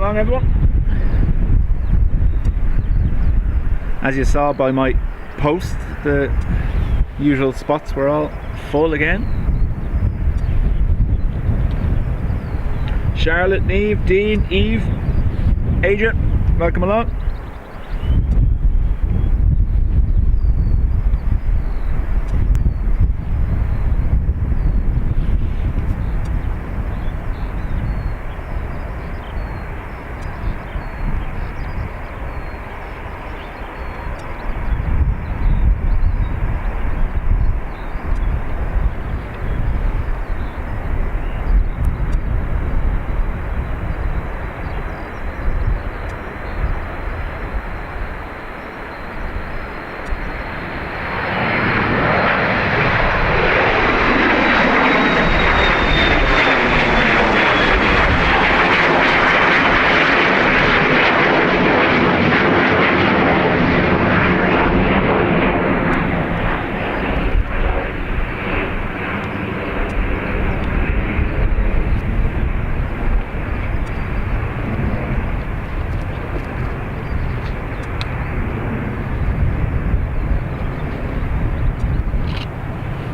along, everyone. As you saw by my post, the usual spots were all full again. Charlotte, Neve, Dean, Eve, Adrian, welcome along.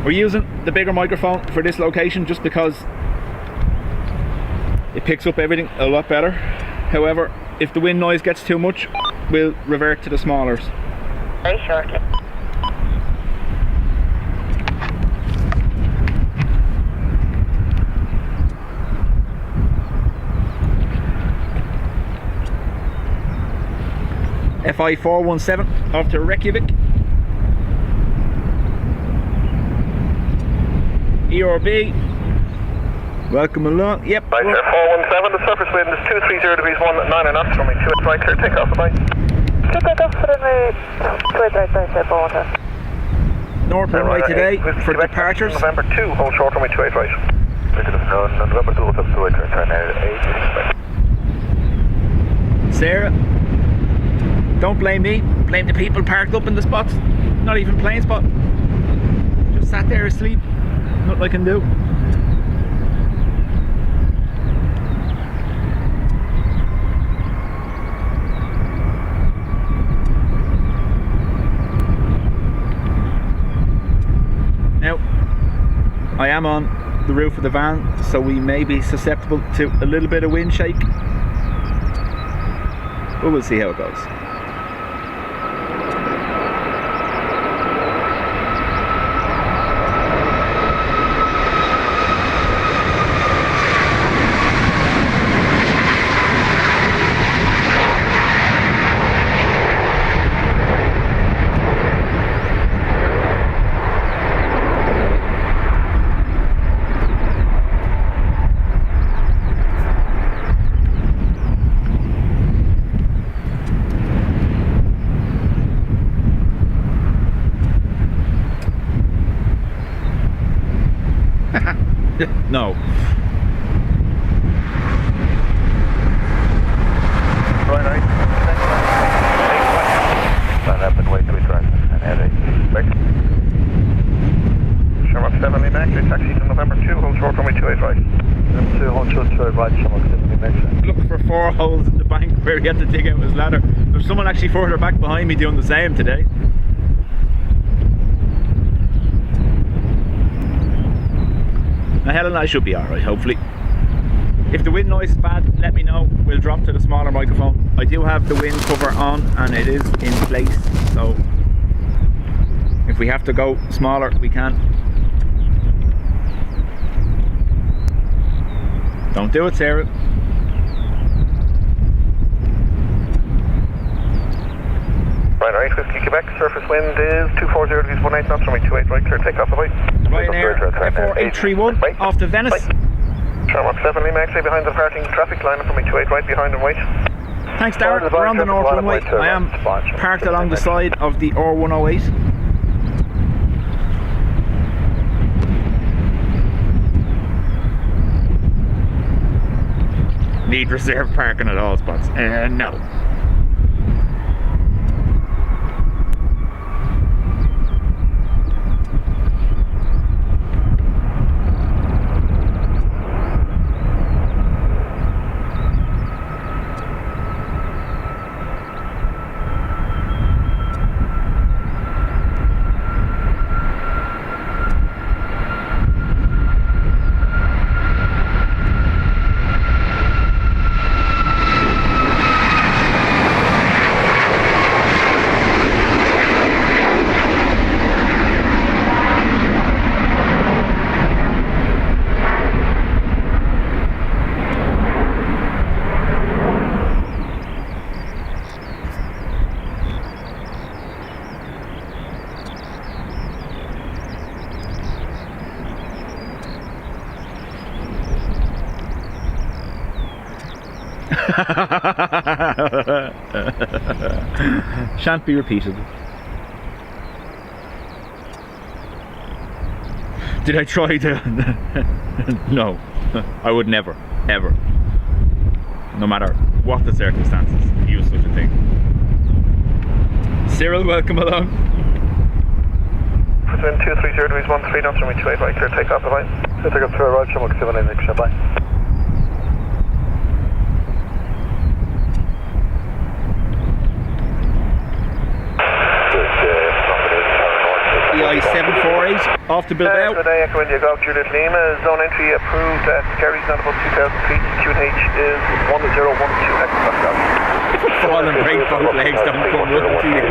We're using the bigger microphone for this location just because it picks up everything a lot better. However, if the wind noise gets too much, we'll revert to the smallers. Very shortly. FI 417 off to Reykjavik. ERB, welcome along. Yep. Right, sir, 417, the surface wind is 230 degrees 19 knots, runway 28 right, clear takeoff, bye. Clear takeoff for runway 28 right, sir, 417. North runway today for departures. November 2, hold short, runway 28 right. November 2, hold up to 8, turn 8. Sarah, don't blame me, blame the people parked up in the spots. Not even plane spot. Just sat there asleep. Nothing I can do. Now, I am on the roof of the van, so we may be susceptible to a little bit of wind shake, but we'll see how it goes. No. Right. Stand up and wait till we turn and head 8. Back. Shamrock 7, lean back, taxi to November 2, hold short, runway 28 right. November 2, hold short, 28 right, Shamrock 7, lean back. Look for 4 holes in the bank where he had to dig out his ladder. There's someone actually further back behind me doing the same today. Now Helen and I should be alright, hopefully. If the wind noise is bad, let me know. We'll drop to the smaller microphone. I do have the wind cover on and it is in place, so if we have to go smaller, we can. Don't do it, Sarah. Right, Whiskey Quebec, surface wind is 240 degrees 18 knots, runway 28 right, clear takeoff, bye. Ryanair F4831 off to Venice. Shamrock 7, Lima X-ray behind the departing traffic line up runway 28 right, behind and wait. Thanks, Darren. We're on the north runway. I am parked along the side of the R108. Need reserve parking at all spots? No. Shan't be repeated. Did I try to? No, I would never, ever, no matter what the circumstances, use such a thing. Cyril, welcome along. Between 230 degrees 13 knots, runway 28 right, clear take off the line. Clear take off to right, Shamrock 796, bye. EI 748 off to Bilbao. Good day, Echo India Golf Juliet Lima. Zone entry approved at Kerry's not above 2,000 feet. QNH is 1012 hectosecond. Fall and break both legs, don't come with to you.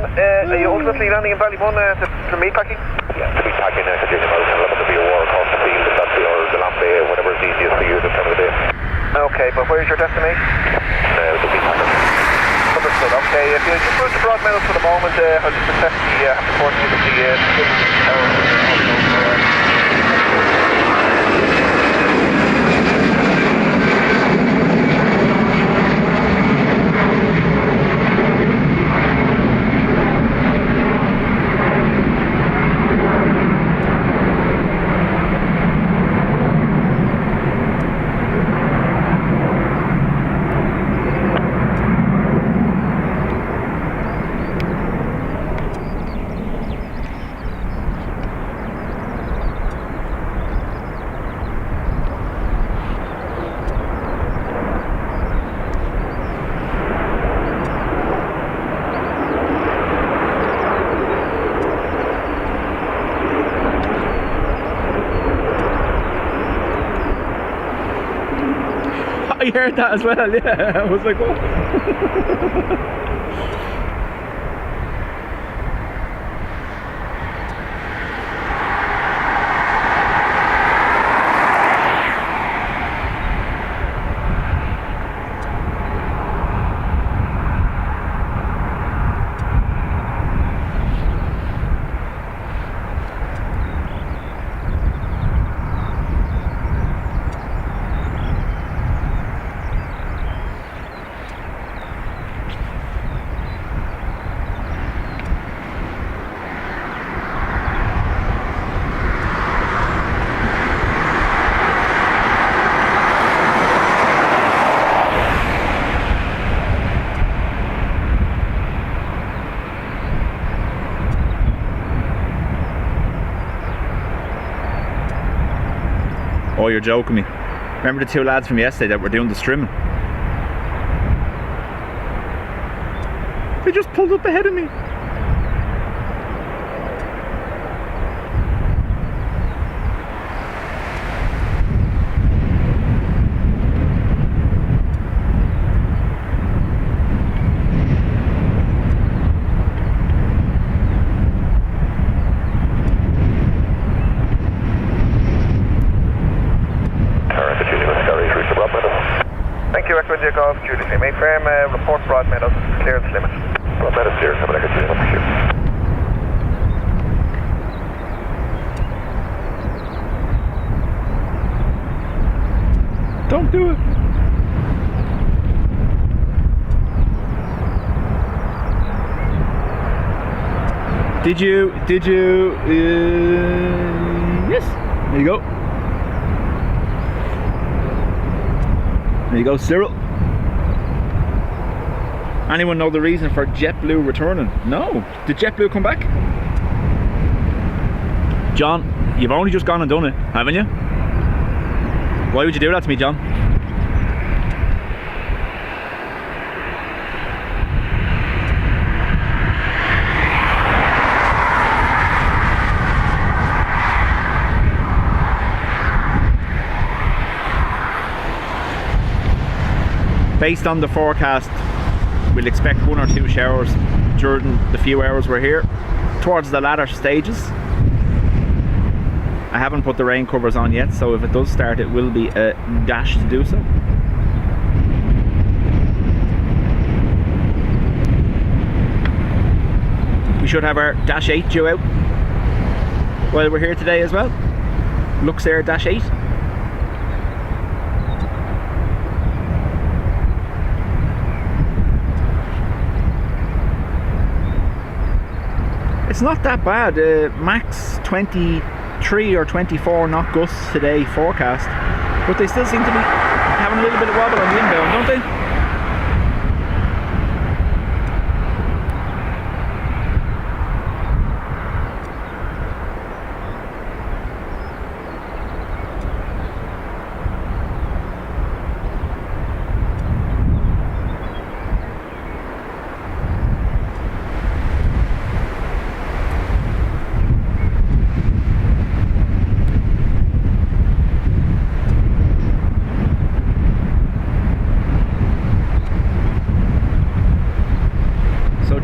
Are you ultimately landing in Ballybun for meat packing? Yeah, to meat packing, continuing out and looking to be a war across the field, if that's or the Lampe, whatever is easiest for you this time of the day. Okay, but where's your destination? The meat packer. Understood, okay. If you just move to Broadmeadows for the moment, I'll just assess the coordinates of the I heard that as well, yeah. I was like, what? Oh, you're joking me. Remember the two lads from yesterday that were doing the streaming? They just pulled up ahead of me. Golf, Julie St. Mayfair, report Broadmeadows, clearance limit. Broadmeadows clear, somebody can see them up here. Don't do it. Did you, yes, there you go. There you go, Cyril. Anyone know the reason for JetBlue returning? No. Did JetBlue come back? John, you've only just gone and done it, haven't you? Why would you do that to me, John? Based on the forecast, we'll expect 1 or 2 showers during the few hours we're here, towards the latter stages. I haven't put the rain covers on yet, so if it does start, it will be a dash to do so. We should have our Dash 8 due out while we're here today as well. Luxair Dash 8. It's not that bad. Max 23 or 24 knot gusts today forecast, but they still seem to be having a little bit of wobble on the inbound, don't they?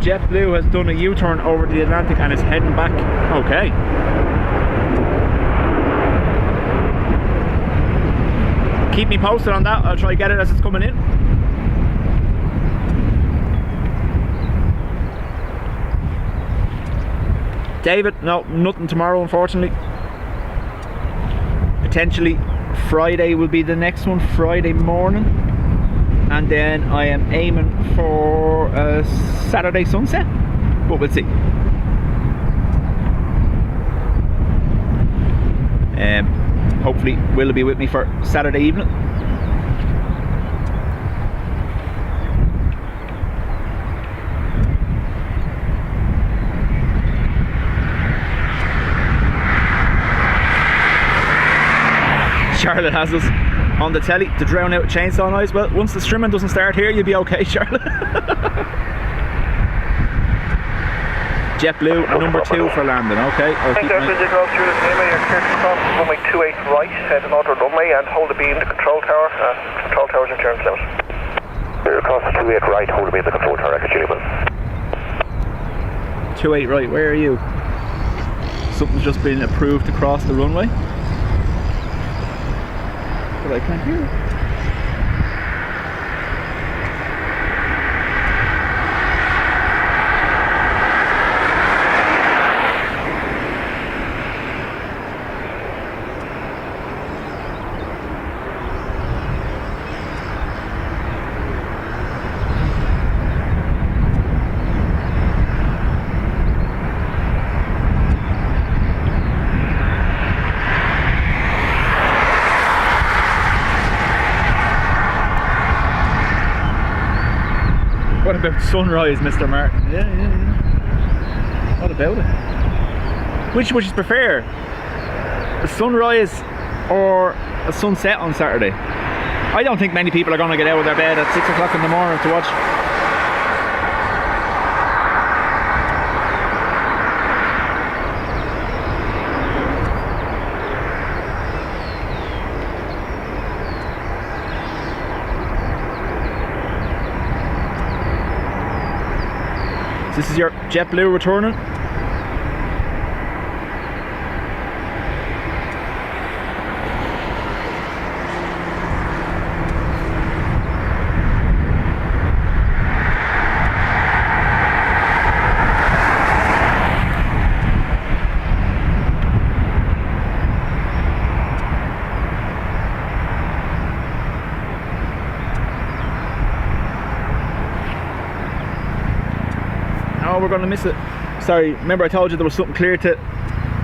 JetBlue has done a U-turn over the Atlantic and is heading back. Okay. Keep me posted on that. I'll try to get it as it's coming in. David, no, nothing tomorrow, unfortunately. Potentially Friday will be the next one, Friday morning. And then I am aiming for a Saturday sunset, but we'll see. Hopefully Will will be with me for Saturday evening. Charlotte has us on the telly to drown out chainsaw noise. Well, once the streaming doesn't start here, you'll be okay, Charlotte. JetBlue, number 2 for landing. Okay, I'll keep my... You're clear to cross runway 28 right, head an auto runway and hold the beam to control tower. Control tower's your turn limit. Clear across 28 right, hold the beam to control tower, exit Julian. 28 right, where are you? Something's just been approved to cross the runway. But I can't hear it. What about sunrise, Mr. Martin? Yeah. What about it? Which would you prefer? A sunrise or a sunset on Saturday? I don't think many people are going to get out of their bed at 6 o'clock in the morning to watch. This is your JetBlue returning. We're going to miss it. Sorry, remember I told you there was something clear to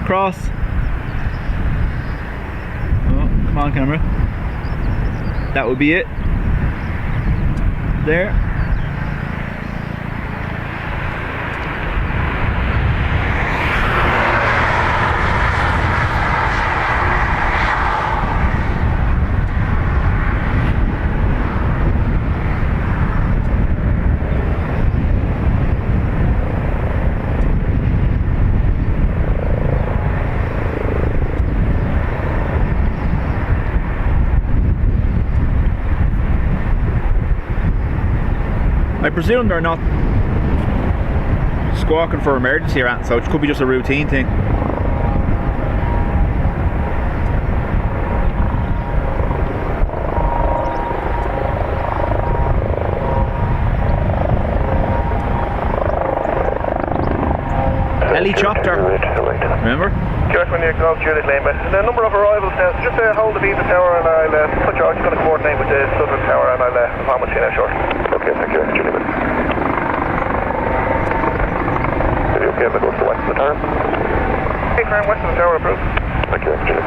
cross. Oh, come on, camera. That would be it. There. I presume they're not squawking for emergency or anything, so it could be just a routine thing. Helicopter. Remember? Correct when you go up Juliet Lane, but the number of arrivals now, so just hold the beam to tower and I'll put George going to coordinate with the southern tower and I'll inform with you now, sure. Okay, thank you, Juliet. Are you okay if I go to the west? tower. Hey, Crown, west of the tower, approved. Thank you, engineer.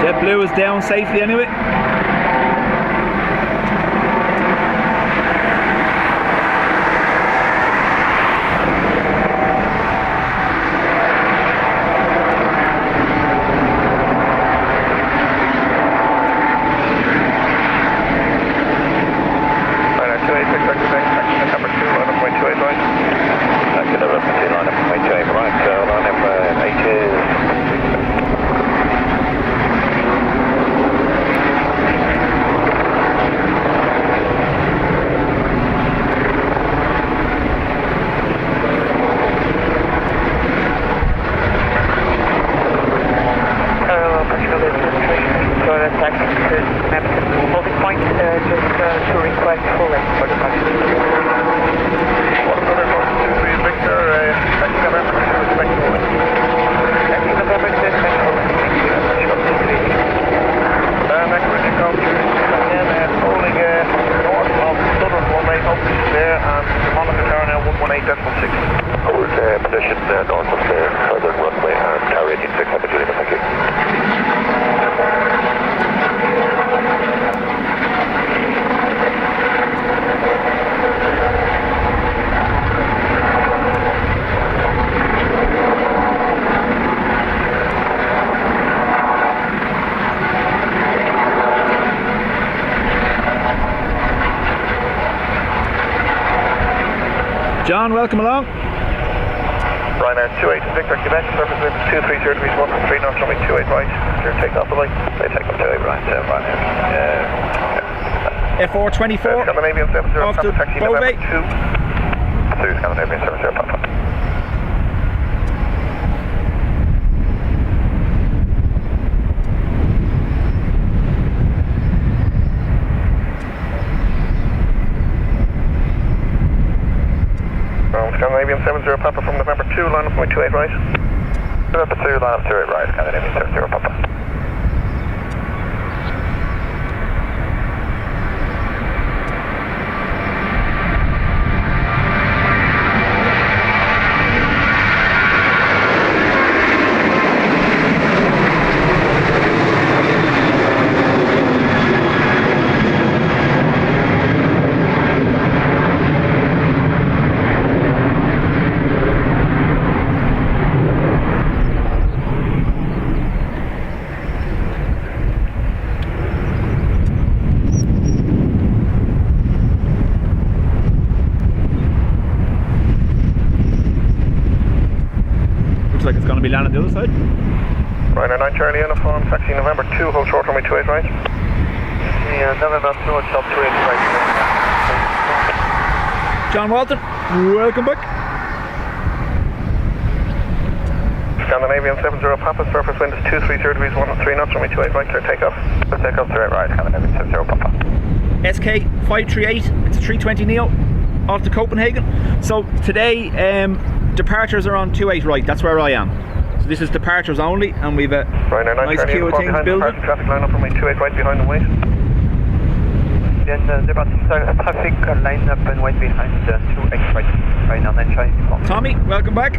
JetBlue is down safely anyway. Position north of the southern runway and tower 186, have a Julian, thank you. John, welcome along. Ryanair 28 Victor, Quebec, surface wind 230 degrees 1 3 knots, runway 28 right. Clear takeoff the light. They take them 28 right, Ryanair. F424 Scandinavian 70, off to taxi Bove. November 2. 2 Scandinavian 70, Papa. Scandinavian 70 Papa from November 2, line up 28 right. November 2, line up 28 right, Scandinavian 70 Papa. Like it's going to be landing the other side. Ryanair 9 Charlie uniform, taxi November 2, hold short runway 28 right. Yeah, November 2, hold short 28 right. John Walton, welcome back. Scandinavian 70 Papa, surface wind is 230 degrees 1 3 knots, runway 28 right, clear takeoff. Takeoff 28 right, Scandinavian 70 Papa. SK 538, it's a 320 Neo off to Copenhagen. So today, departures are on 28 right, that's where I am. So this is departures only, and we've a nice queue of things building. Traffic line up from 28 right behind and wait. Then traffic line up and wait behind 28 right. Ryanair 9 Charlie. Tommy, welcome back.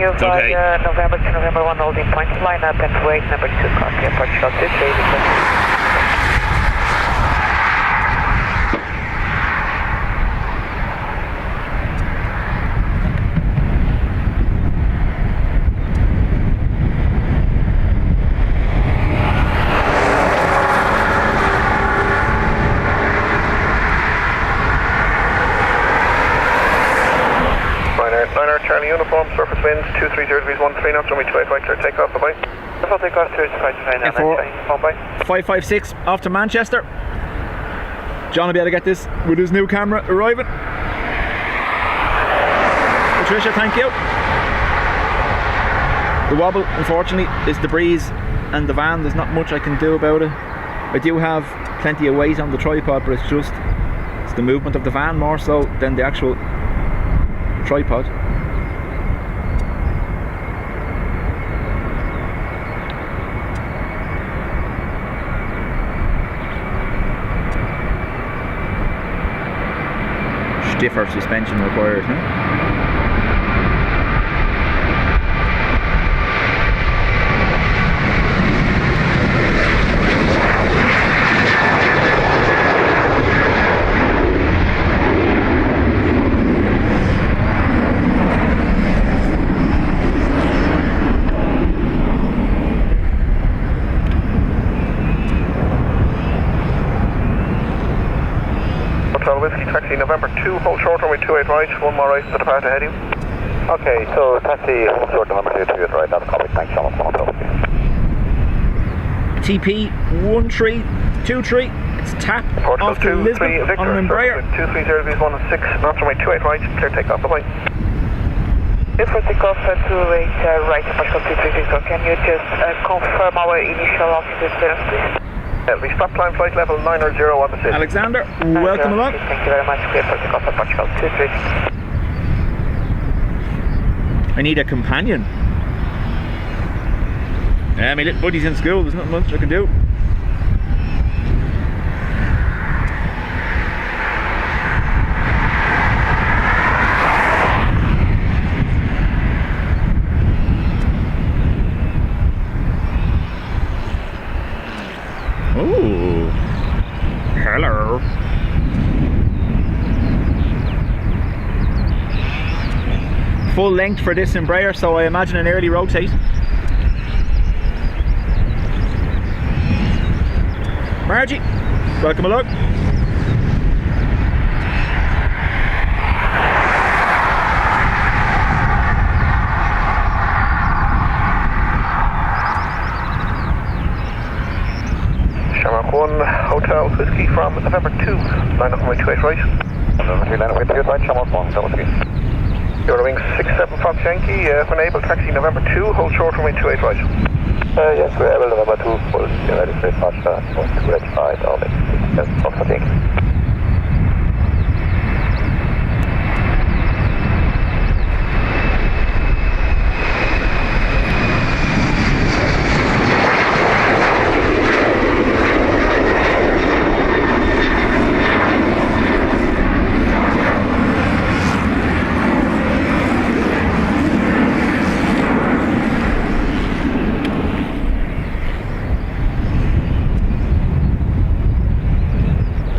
It's okay. November to November 1 holding point, line up and wait, number 2, copy, approach shot 2, Dreamliner, Charlie Uniform, surface winds, 230 degrees 13 knots, runway 28 right, clear takeoff, bye-bye. Default takeoff, 235, F4 556 off to Manchester. John will be able to get this with his new camera arriving. Patricia, thank you. The wobble, unfortunately, is the breeze and the van. There's not much I can do about it. I do have plenty of weight on the tripod, but it's the movement of the van more so than the actual tripod. Stiffer suspension required, huh? Whiskey, taxi November 2, hold short, runway 28 right, 1 more right, to depart ahead of you. Okay, so taxi, hold short, November 28 right, that's copy, thanks, Sean, TP 1323, it's tap Portugal off to Lisbon Victor, on an Embraer. 230 degrees 16 knots, runway 28 right, clear takeoff, bye-bye. Default takeoff, 28 right, Portugal 23 Victor. Can you just confirm our initial altitude clearance, please? We stop climb flight level 900 on the city. Alexander, welcome along. Thank you very much. Clear for takeoff at Portugal 23. I need a companion. Yeah, my little buddy's in school, there's nothing much I can do. Oh, hello. Full length for this Embraer, so I imagine an early rotate. Margie, welcome along. Shamrock 1, Hotel Whiskey from November 2, line up runway 28 right. November 3, line up 28 right, Shamrock 1, double 3. Eurowing 67 Fox Yankee, when able, taxi November 2, hold short runway 28 right. Yes, we're able, November 2, full, ready for departure, 1 red 5, all 67 Fox Yankee.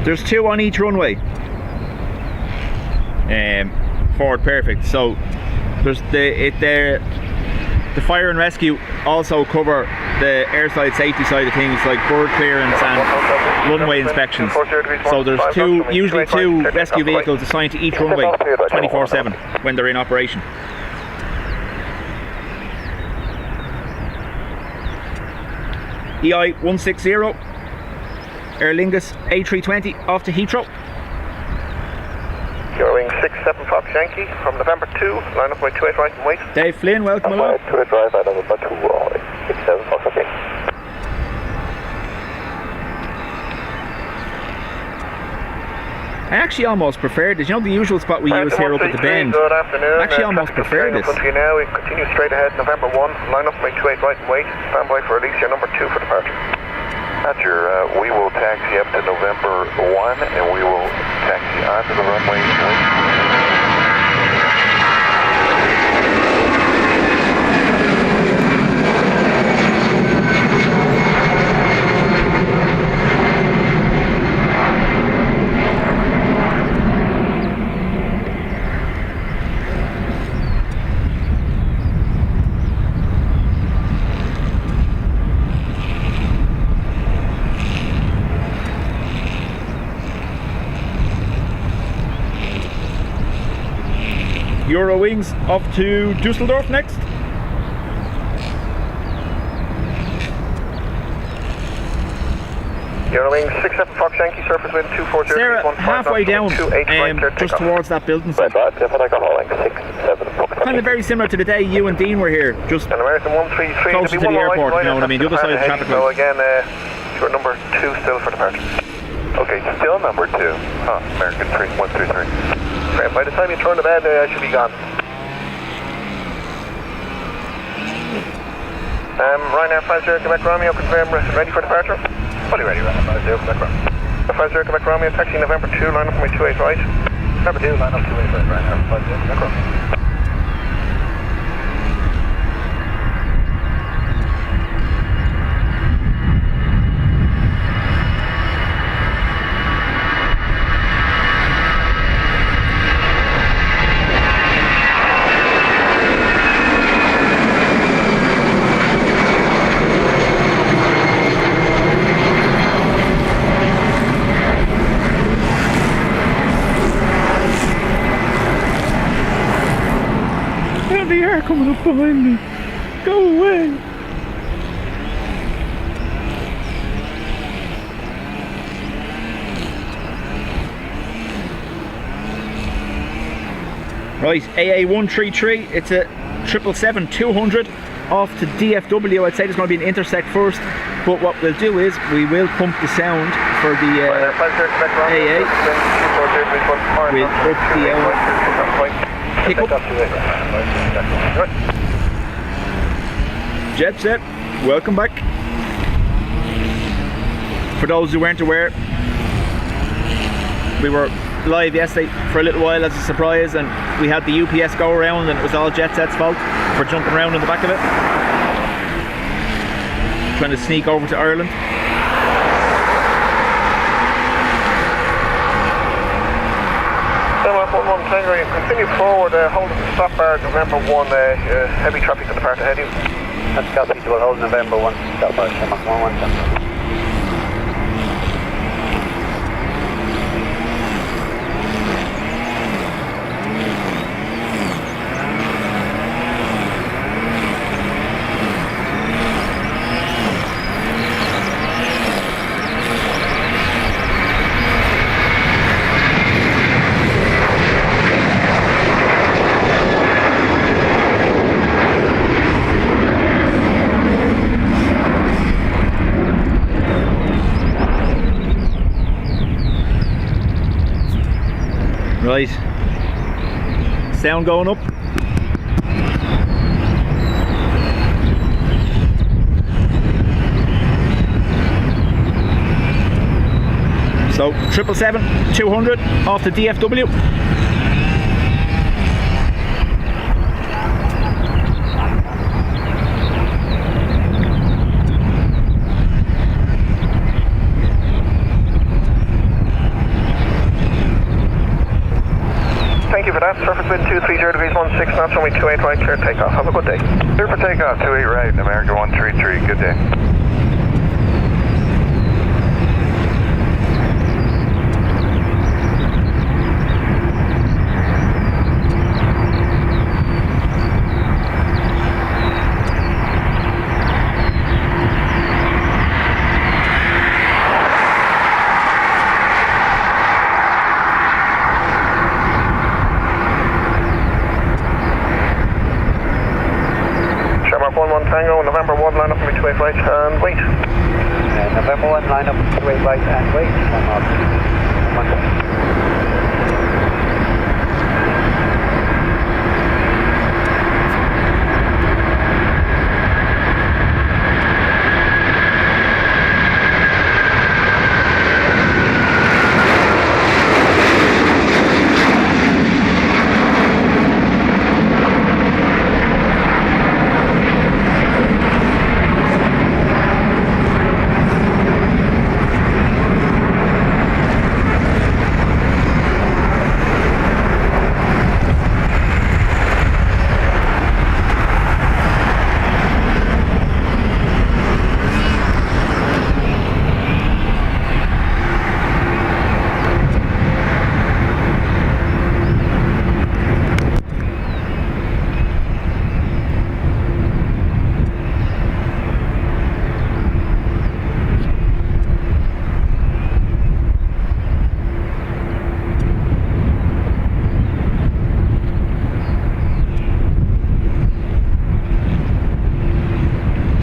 There's 2 on each runway. Forward perfect. So there's the fire and rescue also cover the airside safety side of things, like bird clearance and runway inspections. So there's usually two rescue vehicles assigned to each runway 24/7 when they're in operation. EI 160 Aer Lingus A330 off to Heathrow. Eurowing 67 Fox Yankee from November 2, line up by 28 right and wait. Dave Flynn, welcome along. 28 right, I November 2, 67 Fox Yankee. I actually almost prefer this. You know the usual spot we use here up at the bend? Good afternoon. I actually almost prefer this. Country now, we continue straight ahead, November 1, line up by 28 right and wait. Stand by for release, your number 2 for departure. Roger, we will taxi up to November 1 and we will taxi onto the runway. Eurowings off to Dusseldorf next. Eurowings 67 Fox Yankee, surface wind 240. Sarah, halfway down, just towards that building site. Kind of very similar to the day you and Dean were here, just An American 133. closer to the airport, you know what I mean, the other side of the traffic So light. again, you're number 2 still for departure. Okay, still number 2. American 133. Right, by the time you turn the bed, I should be gone. Ryanair 50 Quebec Romeo, confirm ready for departure? Fully ready, Ryanair 50 Quebec Romeo. 50 Quebec Romeo, taxi November 2, line up for me 28 right. Number 2, line up 28 right, Ryanair 50 Quebec Romeo. They are coming up behind me. Go away. Right, AA133, it's a 777-200 off to DFW. I'd say there's going to be an intersect first, but what we'll do is we will pump the sound for the AA. We'll up the kick up. Jet set, welcome back. For those who weren't aware, we were live yesterday for a little while as a surprise, and we had the UPS go around, and it was all Jet Set's fault for jumping around in the back of it, trying to sneak over to Ireland. Tango, you continue forward, hold the stop bar November 1, heavy traffic to depart ahead of you. That's copy, we'll hold November 1, stop bar, Shamrock 117. Right, sound going up. So 777-200 off to DFW. Thank you for that. Surface wind 230 degrees 16 knots, runway 28 right, clear takeoff. Have a good day. Clear for takeoff, 28 right, American 133. Good day. Tango, November 1, line up for me 28 right and wait. November 1, line up 28 right and wait.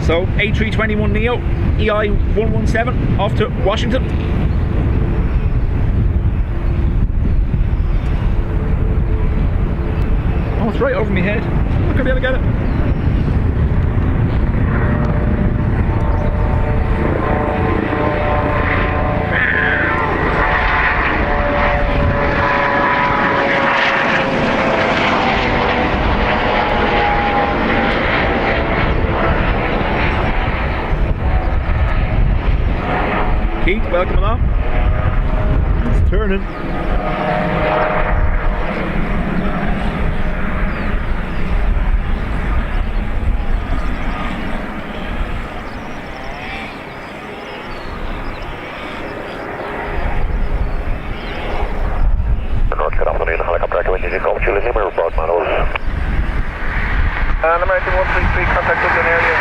So A321neo EI117 off to Washington. Oh, it's right over my head. I'm not gonna be able to get it. Keith, welcome along. It's turning. And American 133, contact Dublin area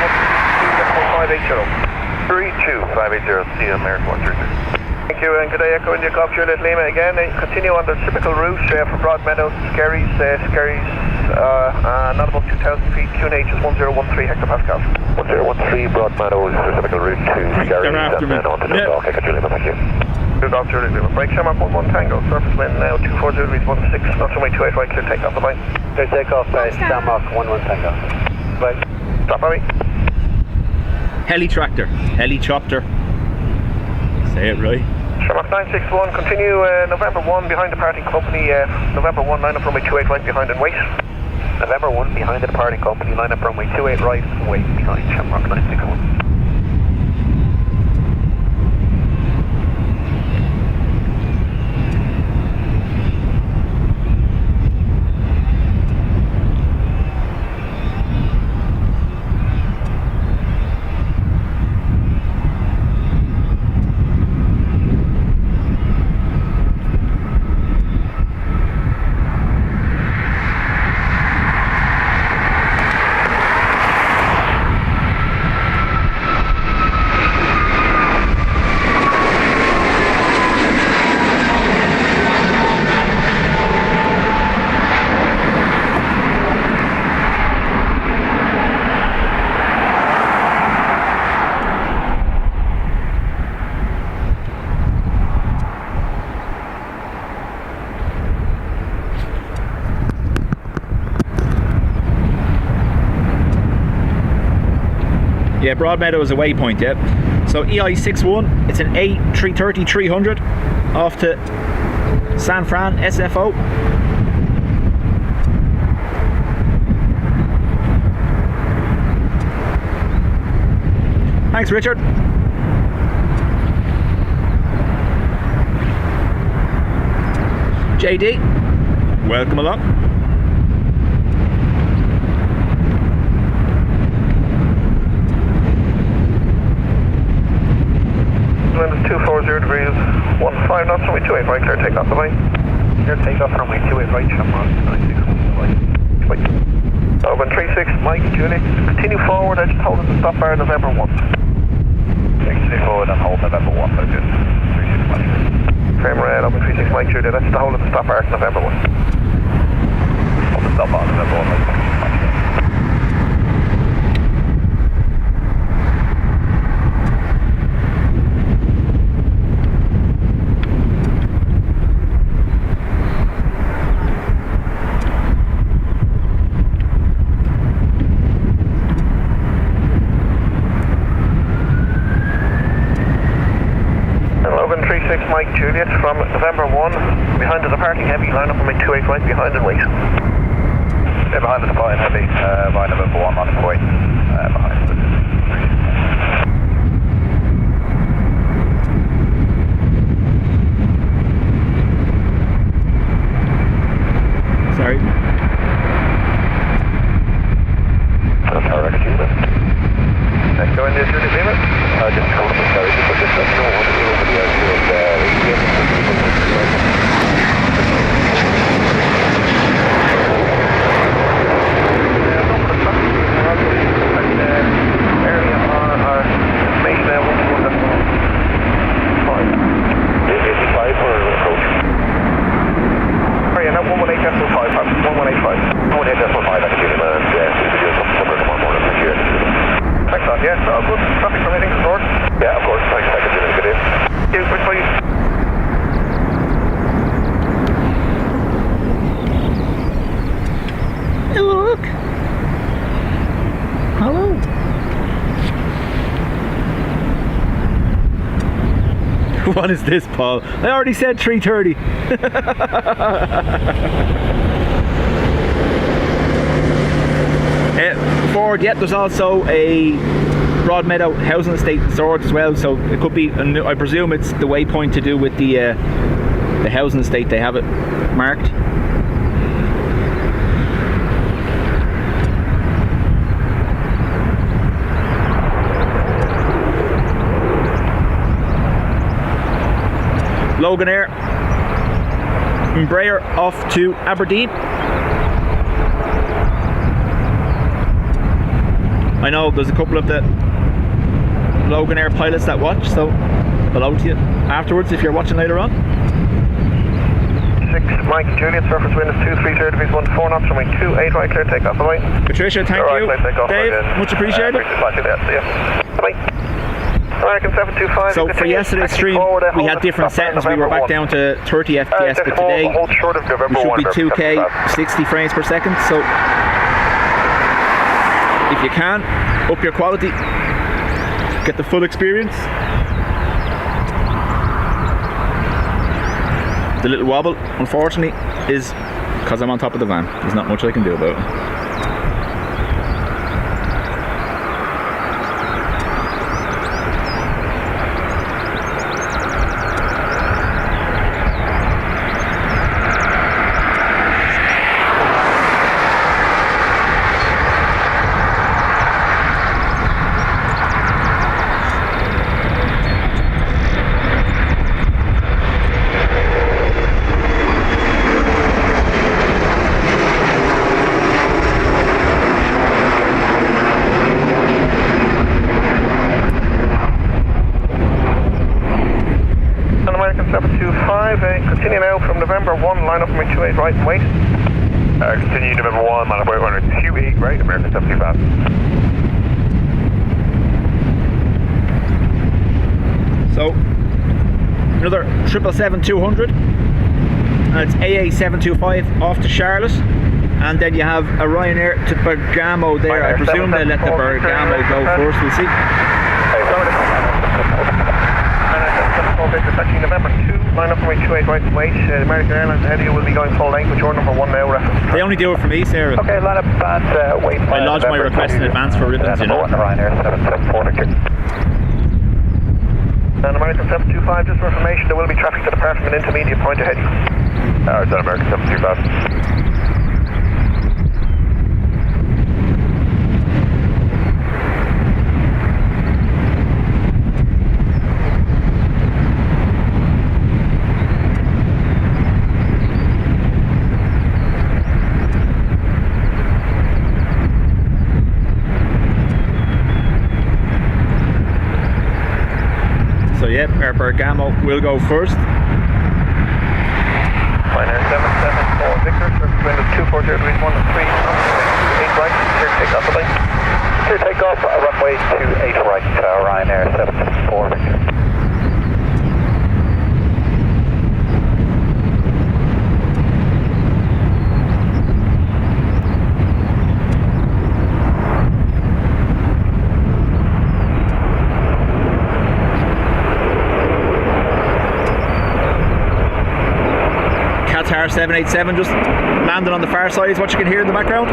12580. 32580, see you, American 133. Thank you, and good day, Echo India Golf Juliet Lima again. Continue on the typical route for Broadmeadows, Skerries, not above 2,000 feet, QNH is 1013 hectopascals. 1013 Broadmeadows, typical route to Skerries, and then on to Dundalk, Echo Juliet, thank you. Good Golf Juliet Lima, break Shamrock 11 Tango, surface wind now 240 degrees 16, not runway 28 right, clear takeoff, bye-bye. Clear takeoff, Shamrock 11 Tango. Bye. Stop, Bobby. Heli-tractor, heli-chopter. Say it right. Shamrock 961, continue November 1 behind departing company, November 1, line up runway 28 right behind and wait. November 1 behind the departing company, line up runway 28 right and wait behind Shamrock 961. Yeah, Broadmeadow is a waypoint, yeah. So EI61, it's an A330-300 off to San Fran, SFO. Thanks, Richard. JD, welcome along. Wind is 240 degrees, 15 knots, runway 28 right, clear takeoff, bye-bye. Clear takeoff, runway 28 right, Shamrock 961, bye. Open 36, Mike, Julie, continue forward, edge hold at the stop bar, November 1. Continue forward and hold November 1, very good. 36 Mike. Frame red, open 36, Mike, Julie, that's the hold at the stop bar, November 1. Hold the stop bar, November 1, right, Mike. Mike Juliet from November 1, behind the departing heavy, line up on my 28 right behind and wait. Yeah, behind the departing heavy, by November 1, line up wait, behind. Sorry. Let's go in there, Juliet Lima. Just call them, sorry, just let me know what to do over the airfield. Area What is this, Paul? I already said 330. Forward, yet there's also a Broadmeadow housing estate in Swords as well, so it could be, I presume it's the waypoint to do with the housing estate. They have it marked. Logan Air, Embraer off to Aberdeen. I know there's a couple of the Logan Air pilots that watch, so hello to you afterwards if you're watching later on. 6 Mike Juliet, surface wind is 23 degrees 14 knots, runway 28 right, clear takeoff, bye. Patricia, thank you. Dave, much appreciated. Bye. American 725. So for yesterday's stream, we had different settings. We were back down to 30 FPS, but today we should be 2K 60 frames per second. So if you can, up your quality, get the full experience. The little wobble, unfortunately, is because I'm on top of the van. There's not much I can do about it. Continue now from November 1, line up from 28 right and wait. Continue November 1, line up wait, 28 right, American 75. So, another 777-200, and it's AA725 off to Charlotte, and then you have a Ryanair to Bergamo there. I presume they'll let the Bergamo go first, we'll see. Actually November 2, line up from 28 right and wait. American Airlines ahead of you will be going full length with your number 1 now reference. They only do it for me, Sarah. Okay, line up and wait. I lodged my request in advance for ribbons, you know. Ryanair 774. And American 725, just for information, there will be traffic to depart from an intermediate point ahead of you. It's on American 725. Yep, our Bergamo will go first. Ryanair 774 Victor, surface wind is 240 degrees 1 and 3 knots, 8 right, clear takeoff, bye. Clear takeoff, runway 28 right, Ryanair 774 Victor. Qatar 787 just landed on the far side is what you can hear in the background.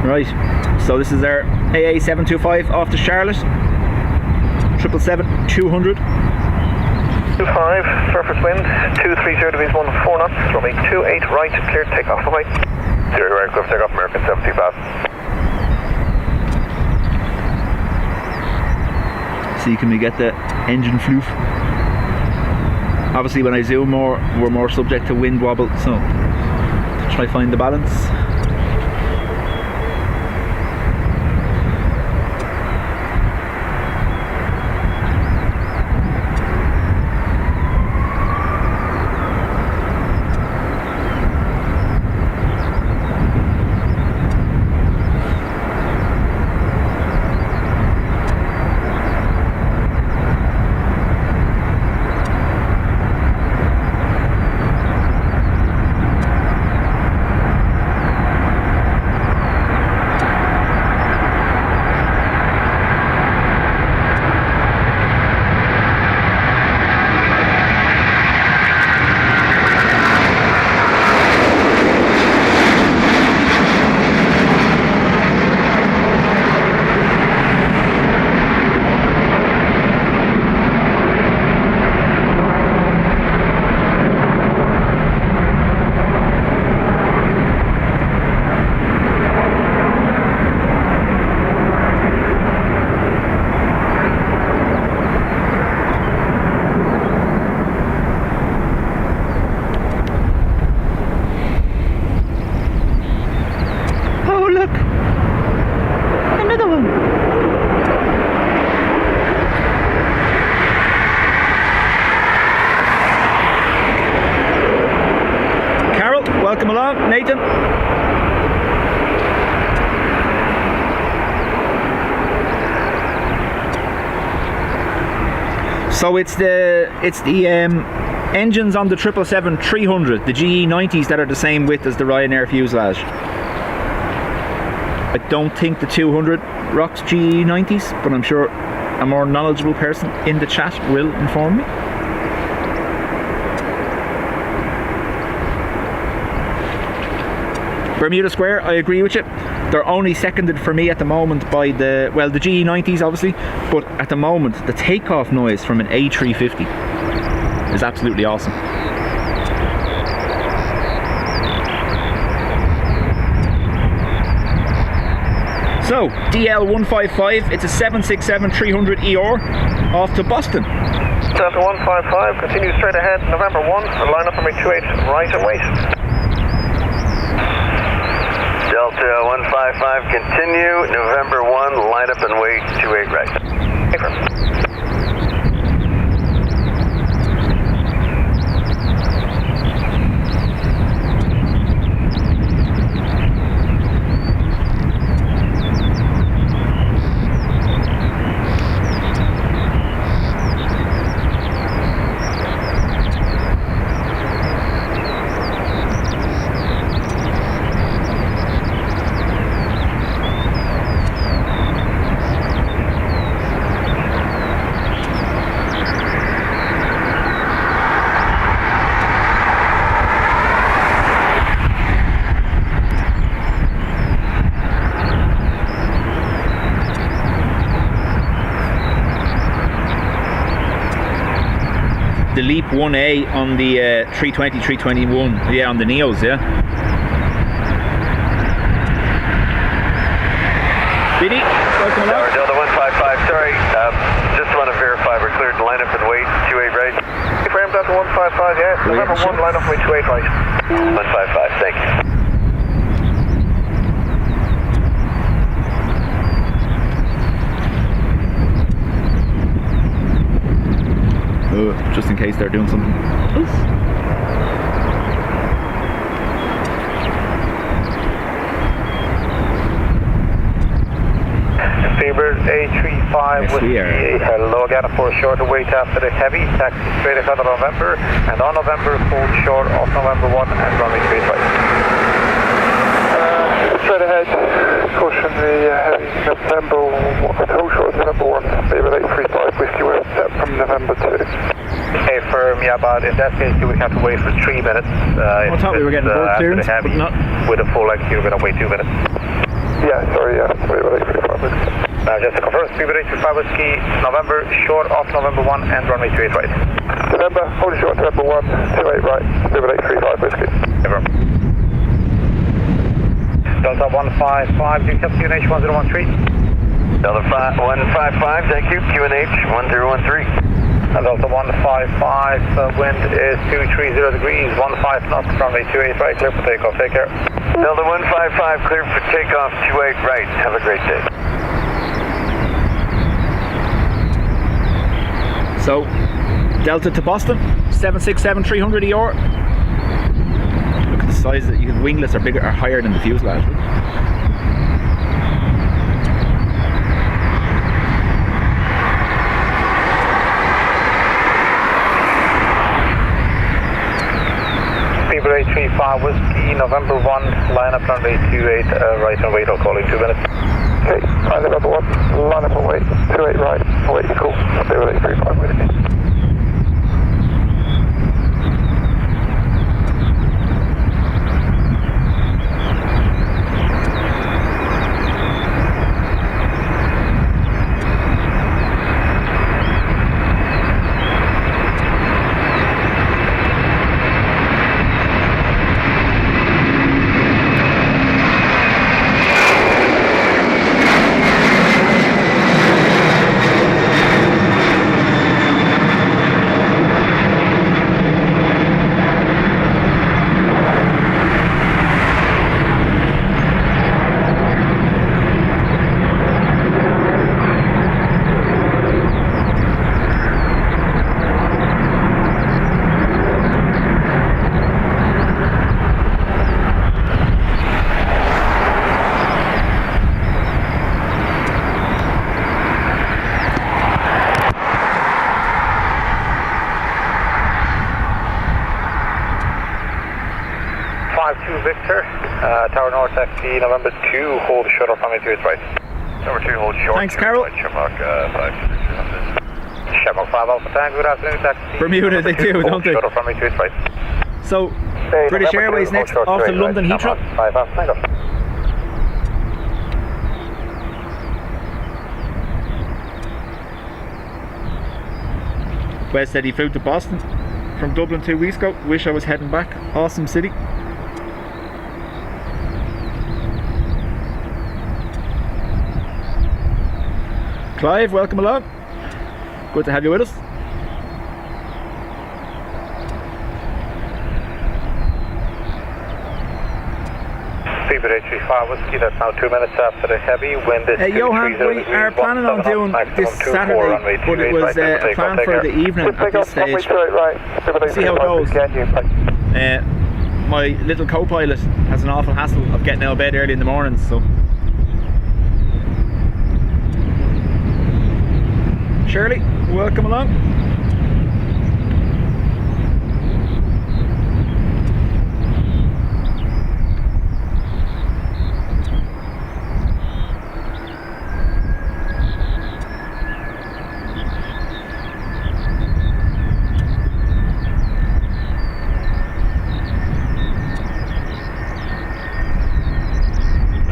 Right, so this is our AA725 off to Charlotte. 777-200. 25, surface wind, 230 degrees 14 knots, runway 28 right, cleared takeoff away. 0 aircraft takeoff, American 75. See, can we get the engine floof? Obviously when I zoom more, we're more subject to wind wobble, so try find the balance. Welcome along, Nathan. So it's the engines on the 777-300, the GE90s that are the same width as the Ryanair fuselage. I don't think the 200 rocks GE90s, but I'm sure a more knowledgeable person in the chat will inform me. Bermuda Square, I agree with you. They're only seconded for me at the moment by the GE90s obviously, but at the moment the takeoff noise from an A350 is absolutely awesome. So, DL155, it's a 767-300ER off to Boston. Delta 155, continue straight ahead, November 1, and line up number 28, right and wait. Delta 155, continue, November 1, line up and wait, 28 right. Affirm. The Leap 1A on the 320, 321, yeah, on the Neos, yeah. Biddy, welcome along. Delta 155, sorry, just want to verify we're cleared to line up and wait, 28 right. Affirm, Delta 155, yeah, November 1, line up and wait, 28 right. 155, thank you. Just in case they're doing something else. Seabird A35 with hello again for a shorter wait after the heavy, taxi straight ahead of November, and on November, hold short of November 1 and runway 28 right. Straight ahead, caution the heavy November 1, hold short of November 1, Seabird A35 whiskey, we're set from November 2. Hey, firm, yeah, but in that case you would have to wait for 3 minutes. I thought we were getting board clearance, but not. With a full length, you're going to wait 2 minutes. Yeah, sorry, yeah, sorry about A35. Just to confirm, Speedbird 835 Whiskey, November, short off November 1 and runway 28 right. November, holding short, November 1, 28 right, Speedbird 835 Whiskey. Confirm. Delta 155, do you capture QNH 1013? Delta 155, thank you, QNH 1013. Delta 155, wind is 230 degrees, 15 knots, runway 28 right, clear for takeoff, take care. Delta 155, clear for takeoff, 28 right, have a great day. So, Delta to Boston, 767-300 ER. Look at the size that your winglets are bigger or higher than the fuselage. Speedbird 835 Whiskey, November 1, line up runway 28 right and wait, I'll call in 2 minutes. Okay, November 1, line up and wait, 28 right, wait, cool, Speedbird 835 Whiskey. Victor, Tower North taxi, November 2, hold short off runway 28 right. Number 2, hold short. Thanks, Carol. Shamrock 5. Shamrock 5 Alpha Tango, good afternoon, taxi. Bermuda, they do, don't they? Short off runway 28 right. So, British Airways next off to London Heathrow. 5 Alpha Tango. Wes said he flew to Boston from Dublin 2 weeks ago. Wish I was heading back. Awesome city. Clive, welcome along. Good to have you with us. Speedbird 835 Whiskey, that's now 2 minutes after the heavy wind is Johan, we are planning on doing this Saturday, but it was a plan for the evening at this stage. See how it goes. My little co-pilot has an awful hassle of getting out of bed early in the mornings, so Shirley, welcome along.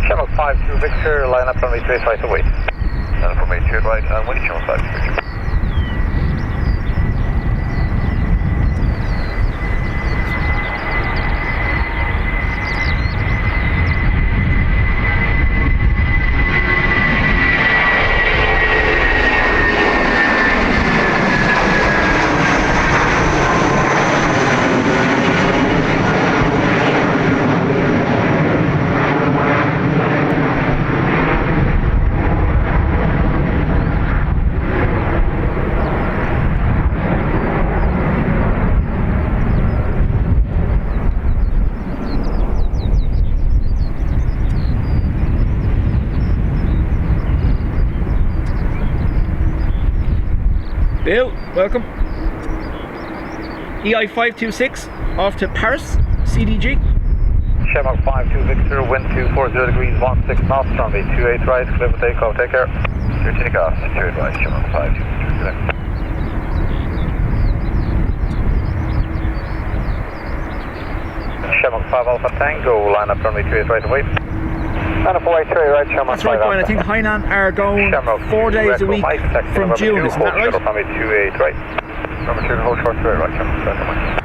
Channel 52 Victor, line up runway 28 right away. Line up runway 28 right, and when Channel 52 Victor. Bill, welcome. EI526 off to Paris, CDG. Shamrock 52 Victor, wind 240 degrees, 16 knots, runway 28 right, clear for takeoff, take care. Clear takeoff, 28 right, Shamrock 52 Victor. Shamrock 5 Alpha Tango, line up runway 28 right and wait. And a 483 right, Shamrock. That's right, Brian. I think Hainan are going 4 days a week from June, isn't that right? Number 28 right. Number 2, hold short 3 right, Shamrock.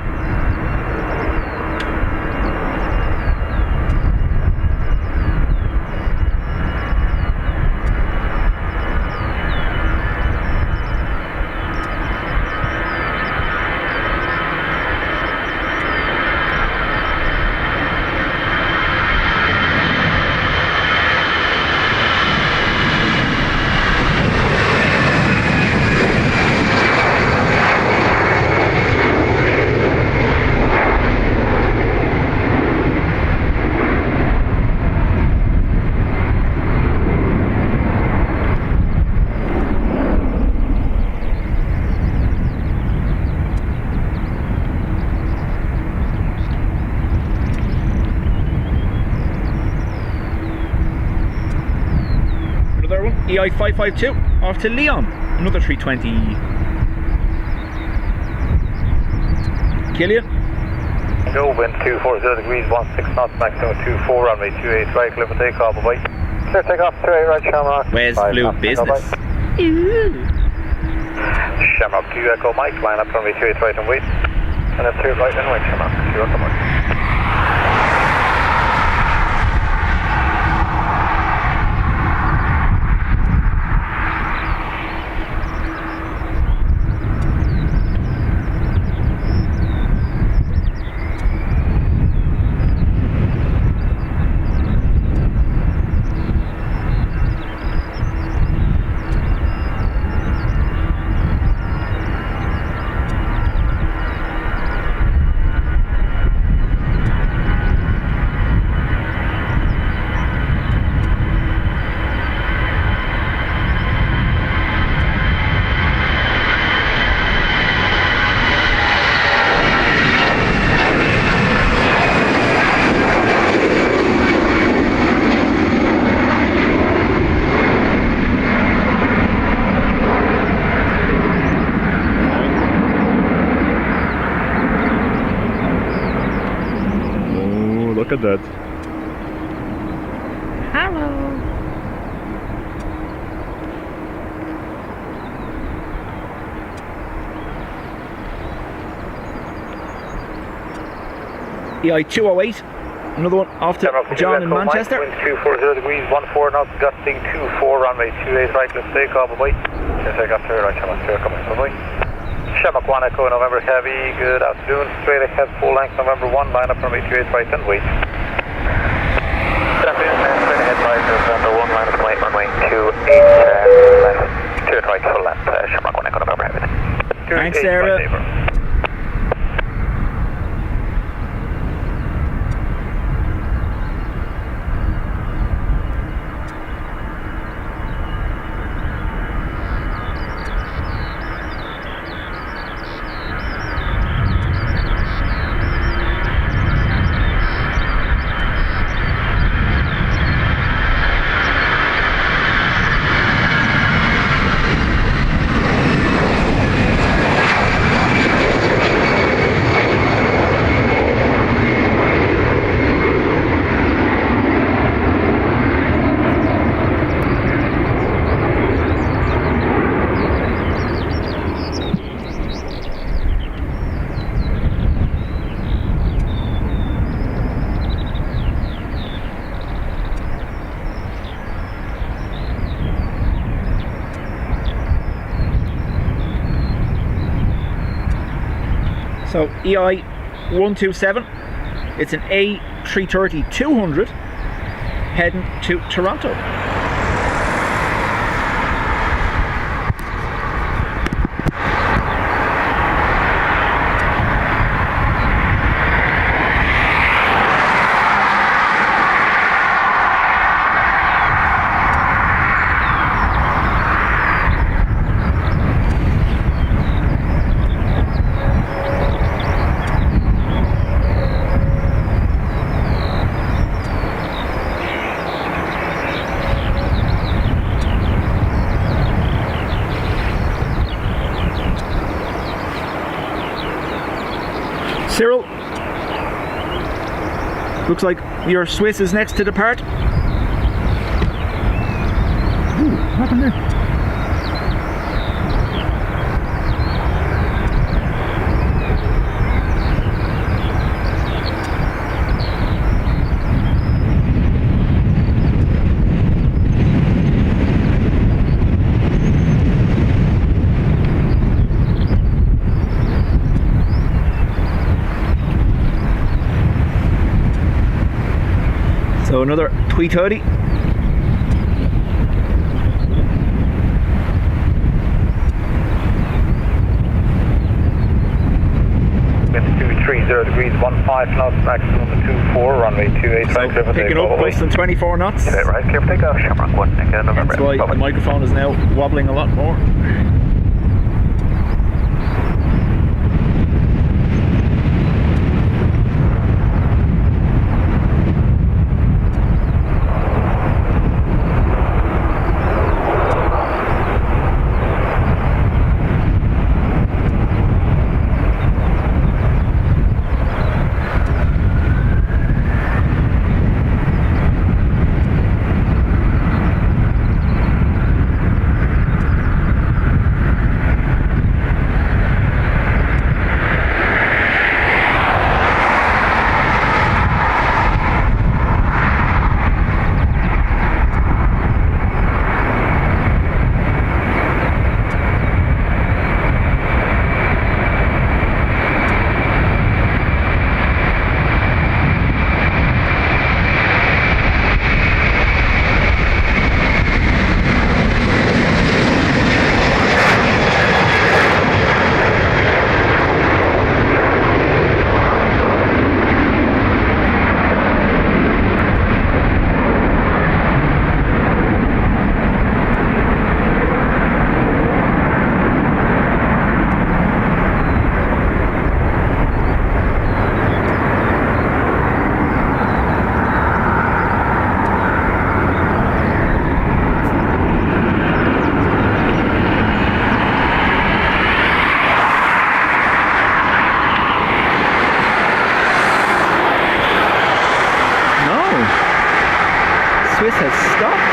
EI552 off to Leon, another 320. Killian? No, wind 240 degrees, 16 knots, maximum 24, runway 28 right, clear for takeoff, bye. Clear takeoff, 28 right, Shamrock. Where's Blue Business? Shamrock 2 Echo Mike, line up runway 28 right and wait. And then 2 right and wait, Shamrock, 2 Echo Mike. Look at that. Hello. EI208, another one off to John in Manchester. Wind 240 degrees, 14 knots, gusting 24, runway 28 right, let's take off, bye. Let's take off 2 right, Shamrock 2, come on, bye. Shamrock 1 Echo, November Heavy, good afternoon, straight ahead, full length, November 1, line up runway 28 right and wait. Good afternoon, straight ahead, November 1, line up runway 28 left, 2 right, full length, Shamrock 1 Echo, November Heavy. Thanks, Sarah. So EI127, it's an A330-200 heading to Toronto. Cyril, looks like your Swiss is next to depart. happened there? So another 330. Wind 230 degrees, 15 knots, maximum 24, runway 28 right. So picking up less than 24 knots. Yeah, right, careful takeoff, Shamrock 1, again, November. That's why the microphone is now wobbling a lot more. Swiss has stopped.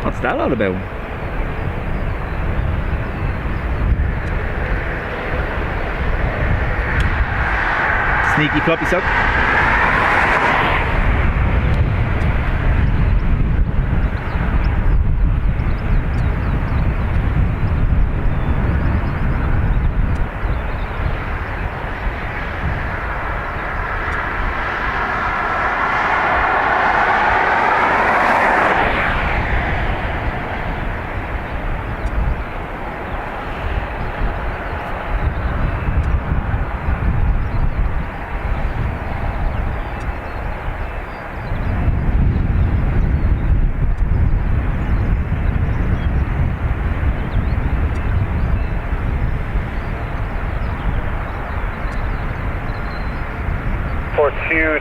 What's that all about? Sneaky floppy sock.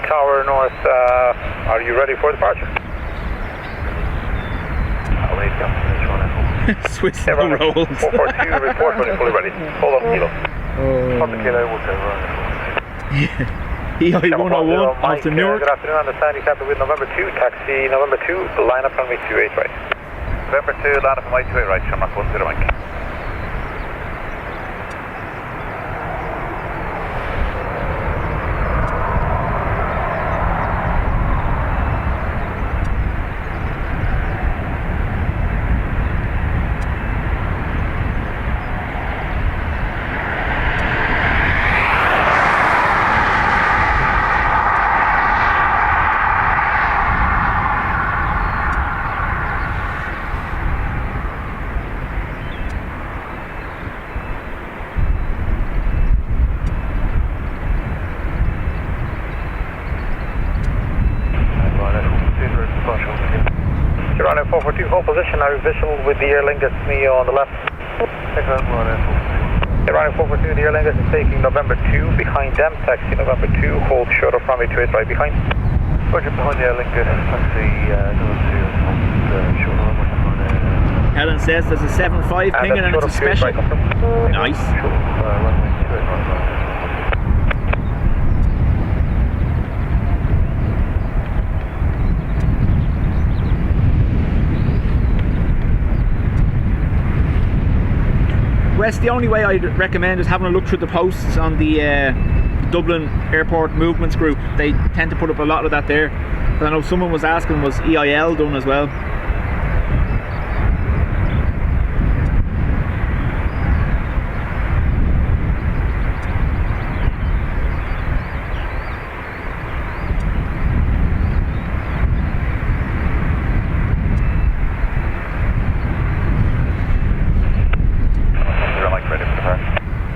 Tower North, are you ready for departure? Swiss no rolls. 442, report when you're fully ready. Hold on, kilo. On the kilo, we'll say run. Yeah. EI101 after Newark. Good afternoon, understand you captain with November 2, taxi November 2, line up runway 28 right. November 2, line up runway 28 right, Shamrock 10 Mike. Runway 442, hold position, now visual with the Air Lingus Neo on the left. Runway 442, the Air Lingus is taking November 2 behind them, taxi November 2, hold short of runway 28 right behind. Roger, behind the Air Lingus, taxi November 2, short of runway. Helen says there's a 7.5 ping and it's a special. Nice. Wes, the only way I'd recommend is having a look through the posts on the Dublin Airport Movements group. They tend to put up a lot of that there. But I know someone was asking, was EIL done as well?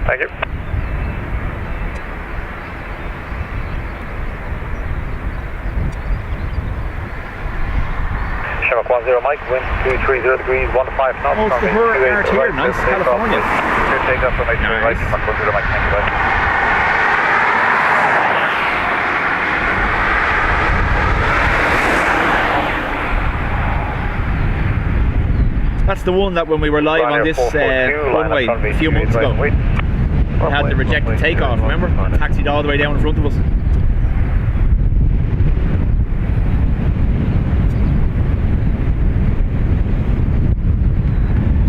Thank you. Shamrock 10 Mike, wind 230 degrees, 15 knots. Oh, it's the Hurt here, nice, California. Take off from 8 right, Shamrock 10 Mike, thank you, bye. That's the one that when we were live on this runway a few months ago, we had the rejected takeoff, remember? Taxied all the way down in front of us.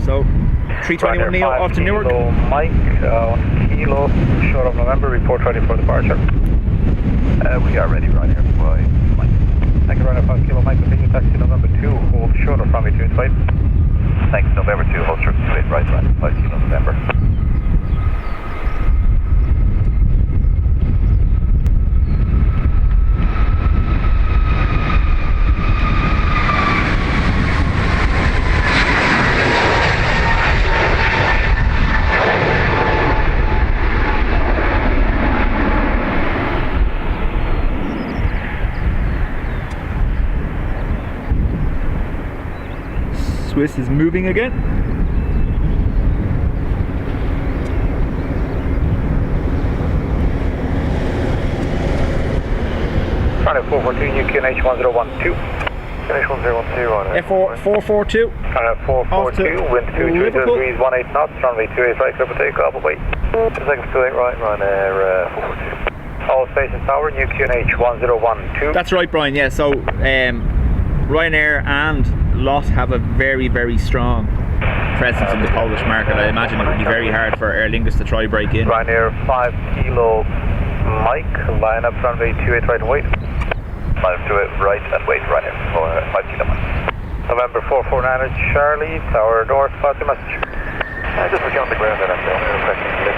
So, 321 Neo off to Newark. Mike, on kilo, short of November, report ready for departure. We are ready, Ryanair, by Mike. Thank you, Ryanair 5 kilo, Mike, continue taxi November 2, hold short of runway 28. Thanks, November 2, hold short, right, 5 kilo November. Swiss is moving again. Runway 442, UQNH 1012. QNH 1012 on F442. Runway 442, wind 230 degrees, 18 knots, runway 28 right, clear for takeoff, away. 2 seconds to 8 right, Ryanair 442. All stations tower, UQNH 1012. That's right, Brian, yeah, so Ryanair and LOT have a very, very strong presence in the Polish market. I imagine it would be very hard for Aer Lingus to try break in. Ryanair 5 kilo Mike, line up runway 28 right and wait. 528 right and wait, Ryanair 5 kilo Mike. November 449 Charlie, tower north, pass your message. Just looking on the ground and I'm the only question lift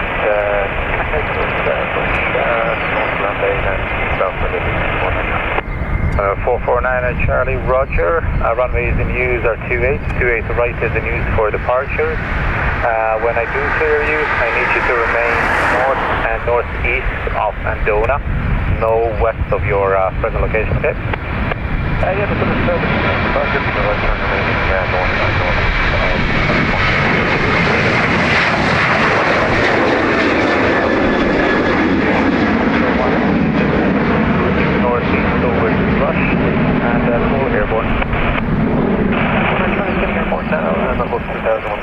Runway and south for the 449 Charlie, Roger. Runways in use are 28 right is in use for departure. When I do clear you, I need you to remain north and northeast of Andona, no west of your present location, okay? Yeah, but there's still departure, so I turn remaining north and north. Northeast over Rush and full airborne. I'm trying to get airborne now, and I'm looking 2013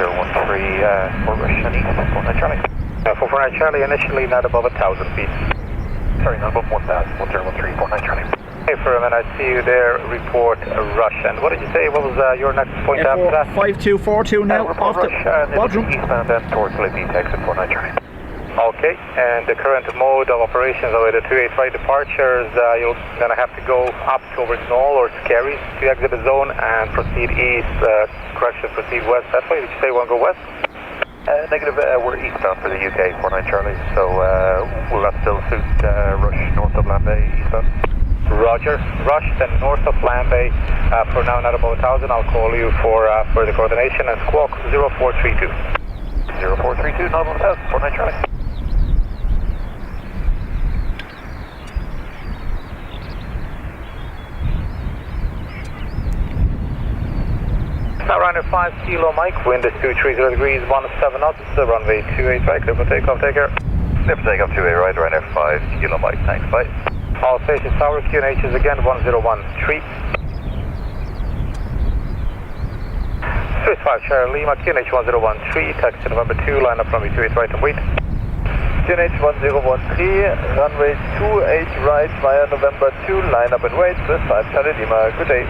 for Rush and East, 449 Charlie. 449 Charlie, initially not above 1,000 feet. Sorry, not above 1,000, 1013, 49 Charlie. Hey, for a minute, I see you there, report Rush. And what did you say, what was your next point after that? 5242 now, off to Bodrum. Eastbound and towards Libby, exit 49 Charlie. Okay, and the current mode of operations are the 28 right departures. You're going to have to go up towards Knoll or Skerries to exit the zone and proceed east, proceed west that way. Did you say you want to go west? Negative, we're eastbound for the UK, 49 Charlie, so will that still suit Rush north of Lambay eastbound? Roger. Rush, then north of Lambay, for now not above 1,000. I'll call you for further coordination and squawk 0432. 0432, not above 1,000, 49 Charlie. Now Ryanair 5 kilo Mike, wind is 230 degrees, 17 knots, runway 28 right, clear for takeoff, take care. Clear for takeoff 28 right, Ryanair 5 kilo Mike, thanks, bye. All stations tower, QNH is again 1013. Swiss 5 Charlie Lima, QNH 1013, taxi November 2, line up runway 28 right and wait. QNH 1013, runway 28 right via November 2, line up and wait, this 5 Charlie Lima, good day.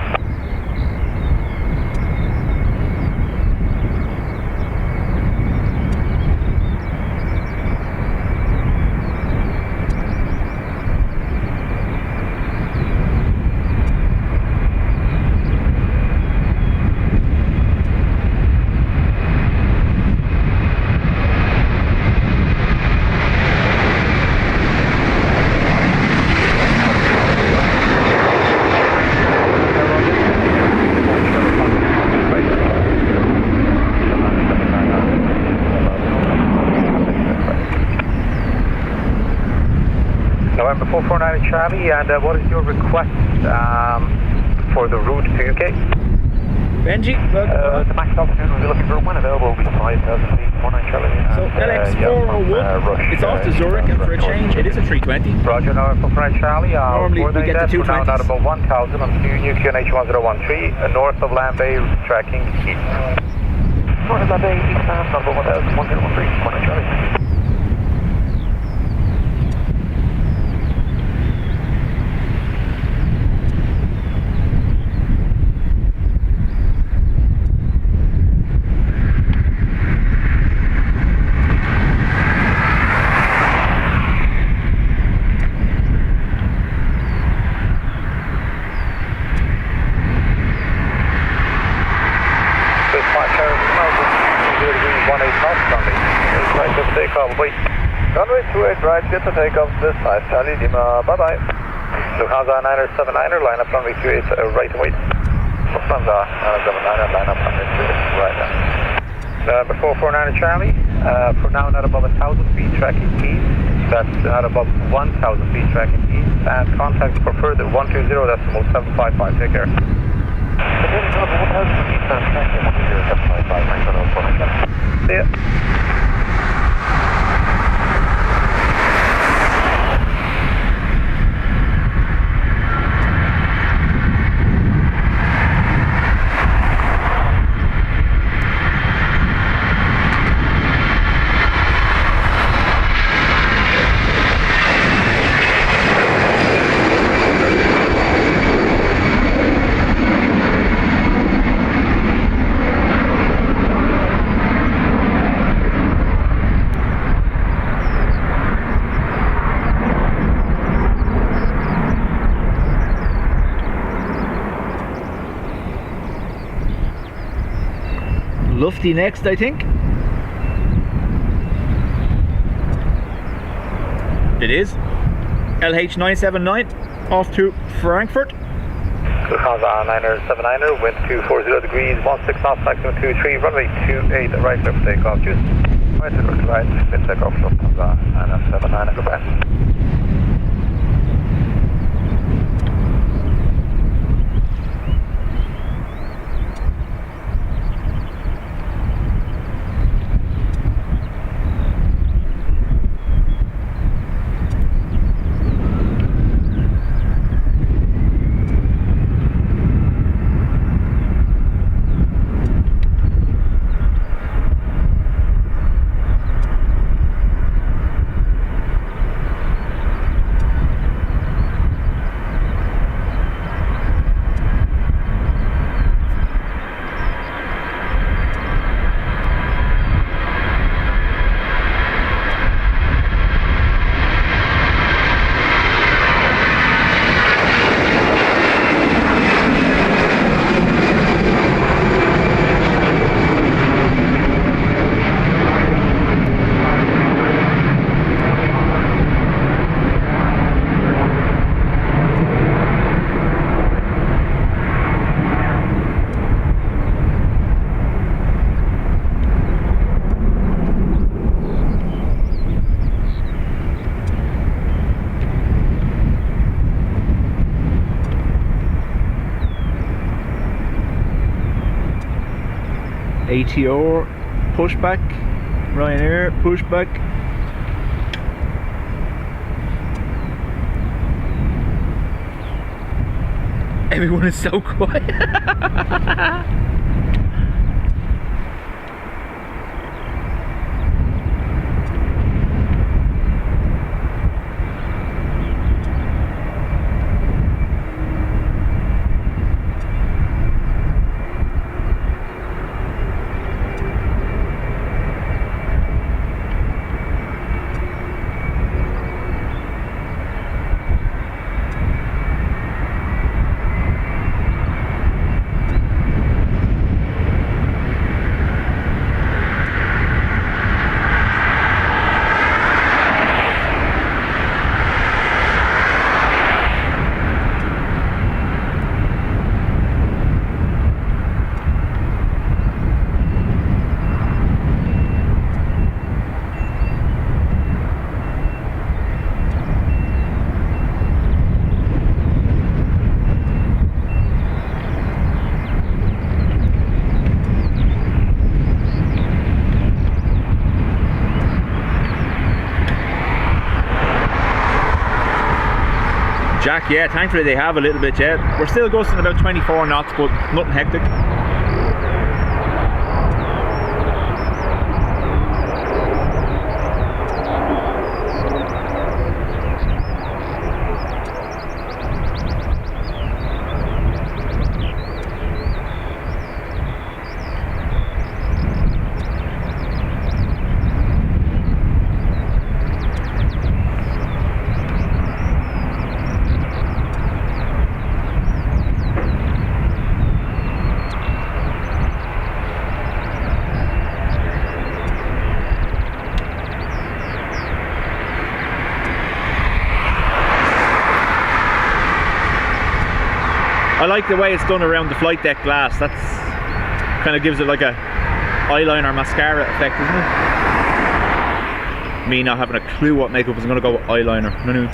November 449 Charlie, and what is your request for the route to UK? Benji, The max altitude we'll be looking for when available will be 5,000 feet, 49 Charlie. so LX401, it's off to Zurich, and for a change, it is a 320. Roger, November 449 Charlie. Normally we get the 220s. We're now at about 1,000 on new QNH 1013, north of Land Bay, tracking east. North of Land Bay, eastbound, not about 1,000, 1013, 49 Charlie. Runway 28 right, get the takeoff, this 5 Charlie Lima, bye bye. Lufthansa 979er, line up runway 28 right and wait. Lufthansa 979er, line up runway 28 right now. Number 449 Charlie, for now not above 1,000 feet tracking east, that's not above 1,000 feet tracking east, and contact for further 120, that's the most 755, take care. See ya. Lufty next, I think. It is. LH979 off to Frankfurt. Lufthansa 979er, wind 240 degrees, 16 knots, maximum 23, runway 28 right clear for takeoff, just right to the right, mid takeoff, Lufthansa 979er, goodbye. ATR pushback, Ryanair pushback. Everyone is so quiet. back. Yeah, thankfully they have a little bit yet. We're still gusting about 24 knots, but nothing hectic. I like the way it's done around the flight deck glass. That's kind of gives it like a eyeliner mascara effect, isn't it? Me not having a clue what makeup is going to go with eyeliner. No.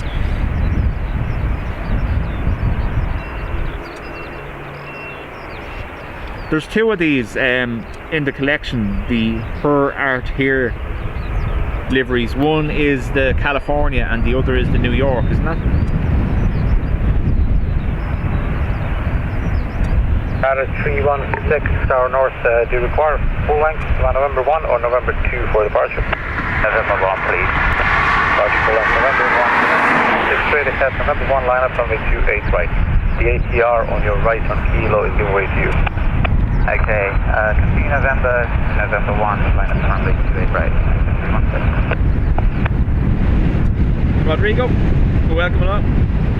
There's two of these in the collection, the Her Art Here liveries. One is the California and the other is the New York, isn't that? Radar 316, Tower North, do you require full length on November 1 or November 2 for departure? November 1, please. Departure full length, November 1, 6 straight ahead, November 1, line up runway 28 right. The ATR on your right on Kilo is giving way to you. Okay, continue November 1, line up runway 28 right. Rodrigo, welcome along.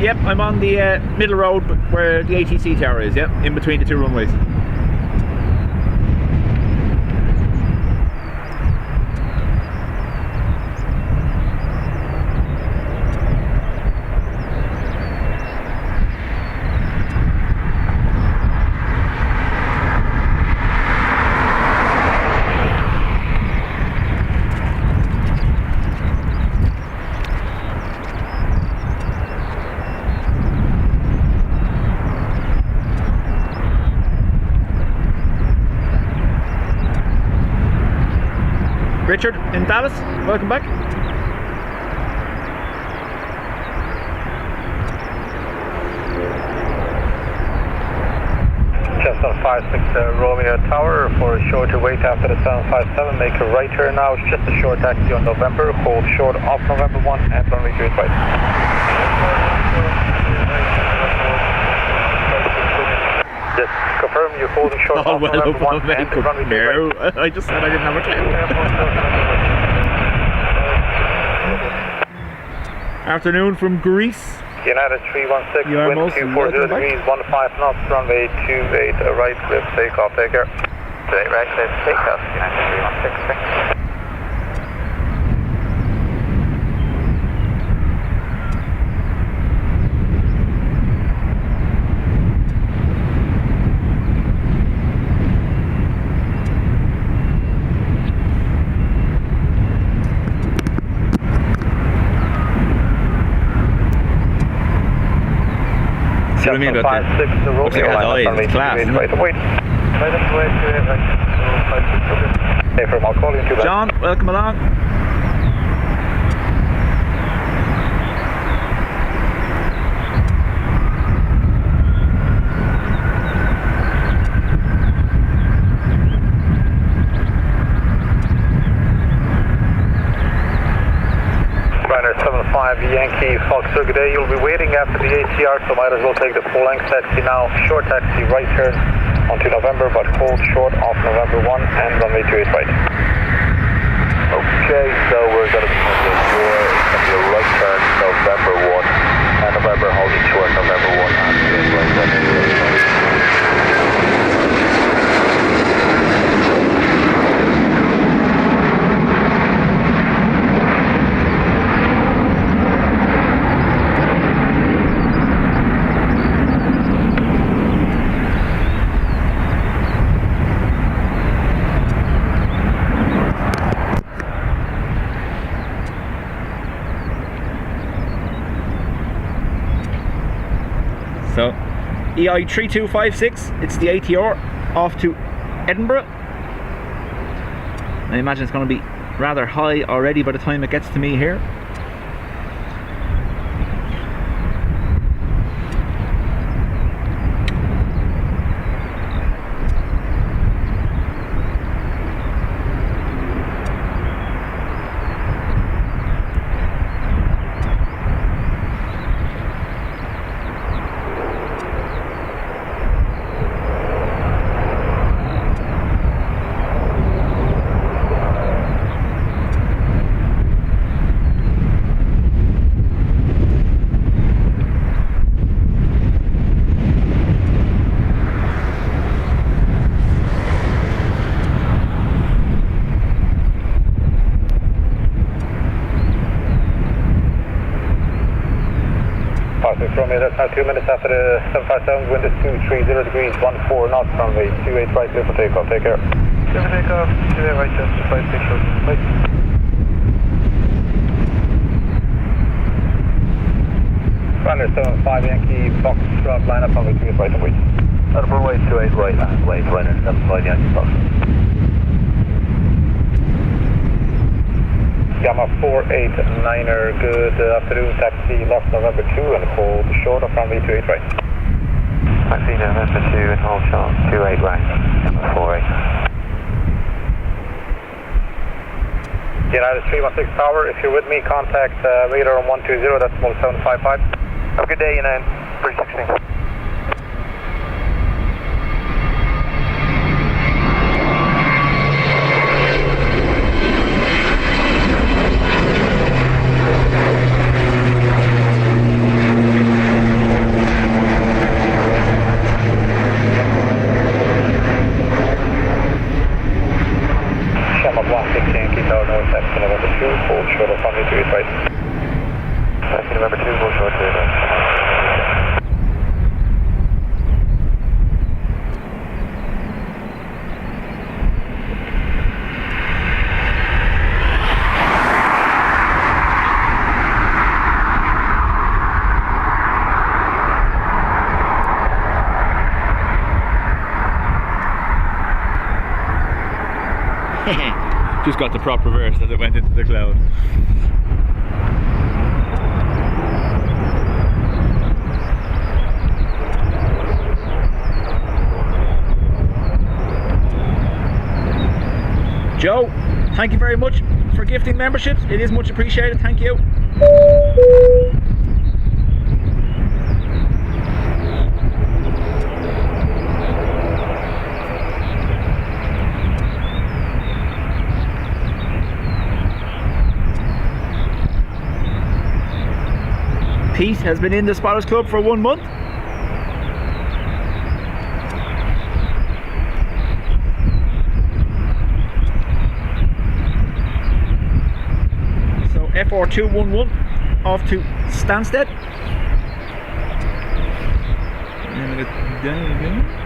Yep, I'm on the middle road where the ATC tower is, yep, in between the two runways. Richard in Dallas, welcome back. Just on 56 Romeo Tower for a shorter wait after the 757. Make a right turn now. It's just a short taxi on November. Hold short off November 1 and runway 28 right. Just confirm you're holding short off November 1 and runway 28 right. No, I just said I didn't have a clue. Afternoon from Greece. United 316, You are wind most 240 degrees, 15 knots, runway 28 right, cliff takeoff, take care. 28 right, cliff takeoff, United 316. See what I mean about that? 56, the Looks like it has eyes, it's class, isn't it? Wait. Hey, from I'll call you in 2 minutes. John, welcome along. Runner 75 Yankee Foxtrot, good day. You'll be waiting after the ATR, so might as well take the full length taxi now. Short taxi, right turn onto November, but hold short off November 1 and runway 28 right. Okay, so we're going to be on your right turn, November 1, and November holding short, November 1 and 28 right, runway 28 right. So, EI3256, it's the ATR off to Edinburgh. I imagine it's going to be rather high already by the time it gets to me here. runway, that's now 2 minutes after the 757, wind is 230 degrees, 14 knots, runway 28 right, clear for takeoff, take care. Clear for takeoff, 28 right, just 56 short. Bye. Runner 75 Yankee, Foxtrot, line up, runway 28 right and wait. Runway 28 right and wait, runner 75 Yankee Fox. Gamma 489er, good afternoon, taxi lost November 2 and hold short of runway 28 right. Taxi November 2 and hold short, 28 right, Gamma 48. United 316 Tower, if you're with me, contact radar on 120, that's mode 755. Have a good day, United 316. November 2, hold short, 28 right. Just got the prop reversed as it went into the cloud. Joe, thank you very much for gifting memberships. It is much appreciated. Thank you. Pete has been in the Spotters Club for 1 month. So FR211 off to Stansted. And we get down again.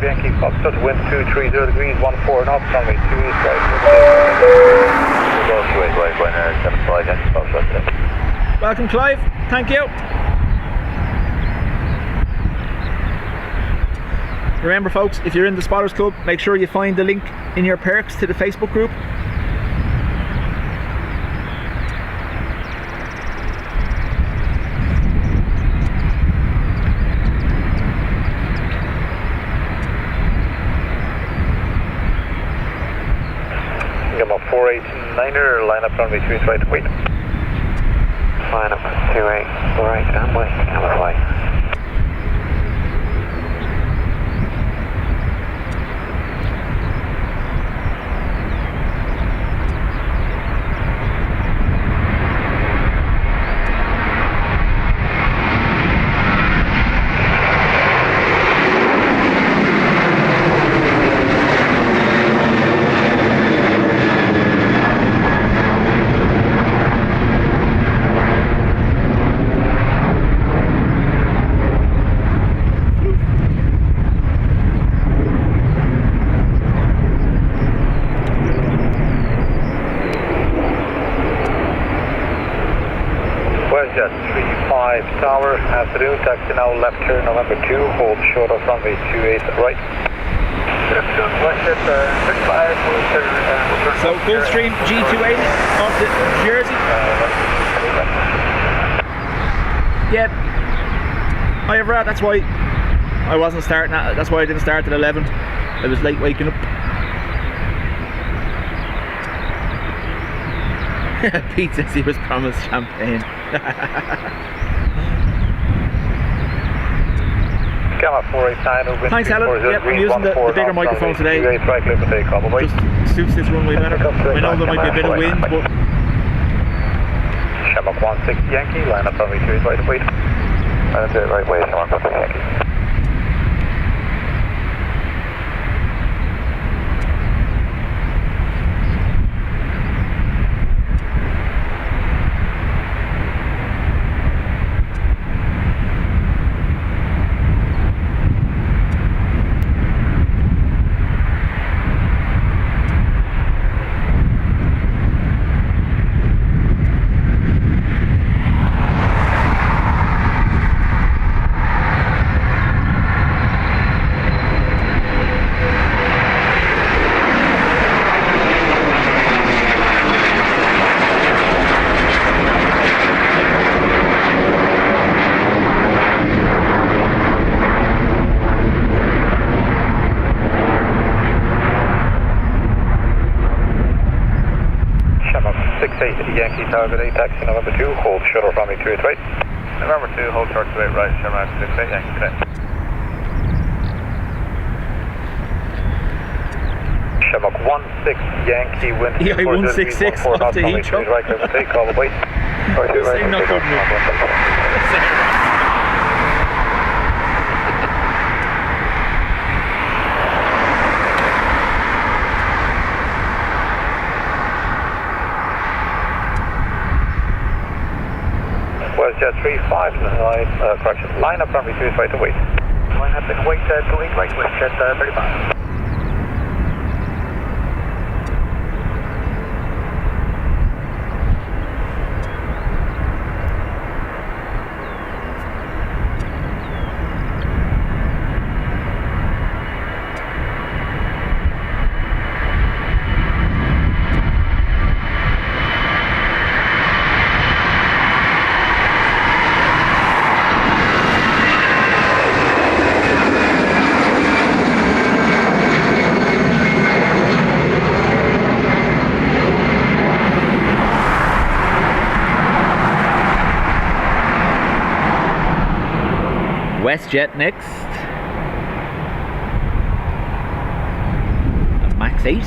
Yankee Foxtrot, wind 230 degrees, 14 knots, runway 28 right. Go 28 right, runner 75 Yankee Foxtrot. Welcome, Clive. Thank you. Remember, folks, if you're in the Spotters Club, make sure you find the link in your perks to the Facebook group. Gamma 489er, line up runway 28 right, wait. Line up 28 right and wait, Gamma 5. Jet 35 Tower, afternoon, taxi now left turn November 2, hold short of runway 28 right. Westjet 35, So Gulfstream G280 off the Jersey. Yeah, I have that. That's why I wasn't starting at, that's why I didn't start at 11. I was late waking up. Pete says he was promised champagne. Gamma 489, Thanks, Helen. Yep, I'm using the bigger microphone today. Just suits this runway better. I know there might be a bit of wind, but... Shamrock 16 Yankee, line up runway 28 right away. And right way, Shamrock 16 Yankee. Yankee target 8, taxi November 2, hold shuttle from me 28 right. November 2, hold short 28 right, Shamrock 68 Yankee today. Shamrock 16 Yankee, wind EI 166 off to Heathrow. Right, take call away. Say no good. Jet 35, correction, line up runway 28 right away. Line up and wait 28 right, with Jet 35. WestJet next. A Max 8.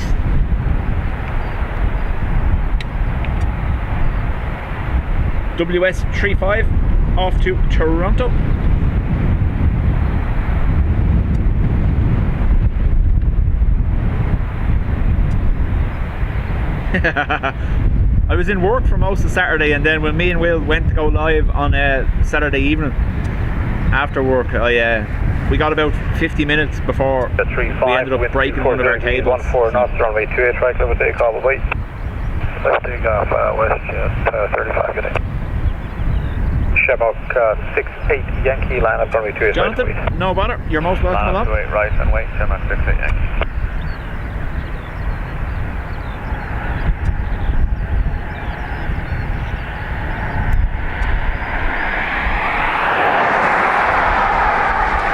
WS35 off to Toronto. I was in work for most of Saturday, and then when me and Will went to go live on Saturday evening after work, we got about 50 minutes before we ended up breaking one of our cables. 14 knots, runway 28 right, level take off away. Let's take off WestJet 35 good day. Shamrock 68 Yankee, line up runway 28 Jonathan, right away. no bother, you're most welcome along. 28 right and wait, Shamrock 68 Yankee.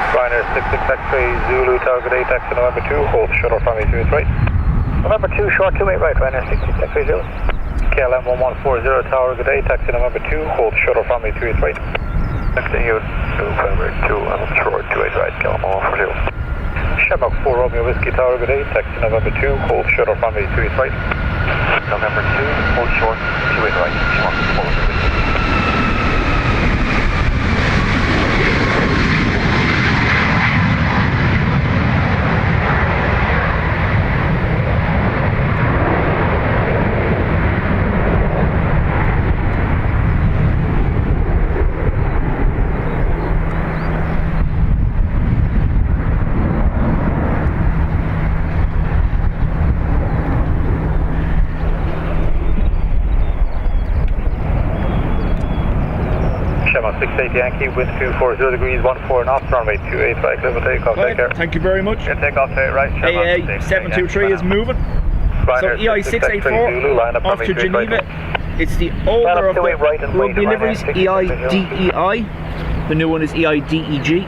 Ryanair 66 X-ray Zulu target 8 taxi November 2, hold shuttle from me 28 right. November 2 short 28 right, Ryanair 66 X-ray Zulu. KLM 1140 tower good day, taxi November 2, hold shuttle from me 28 right. Continue to November 2 and short 28 right, KLM 1140. Shamrock 4 Romeo Whiskey tower good day, taxi November 2, hold shuttle from me 28 right. November 2, hold short 28 right, Shamrock 4 Romeo Whiskey. Yankee, wind 240 degrees, 14 knots, runway 28 right, level takeoff, take care. Thank you very much. Take off, take right. AA 723 is moving. So EI 684 off to Geneva. It's the older of the rugby liveries, EIDEI. The new one is EIDEG.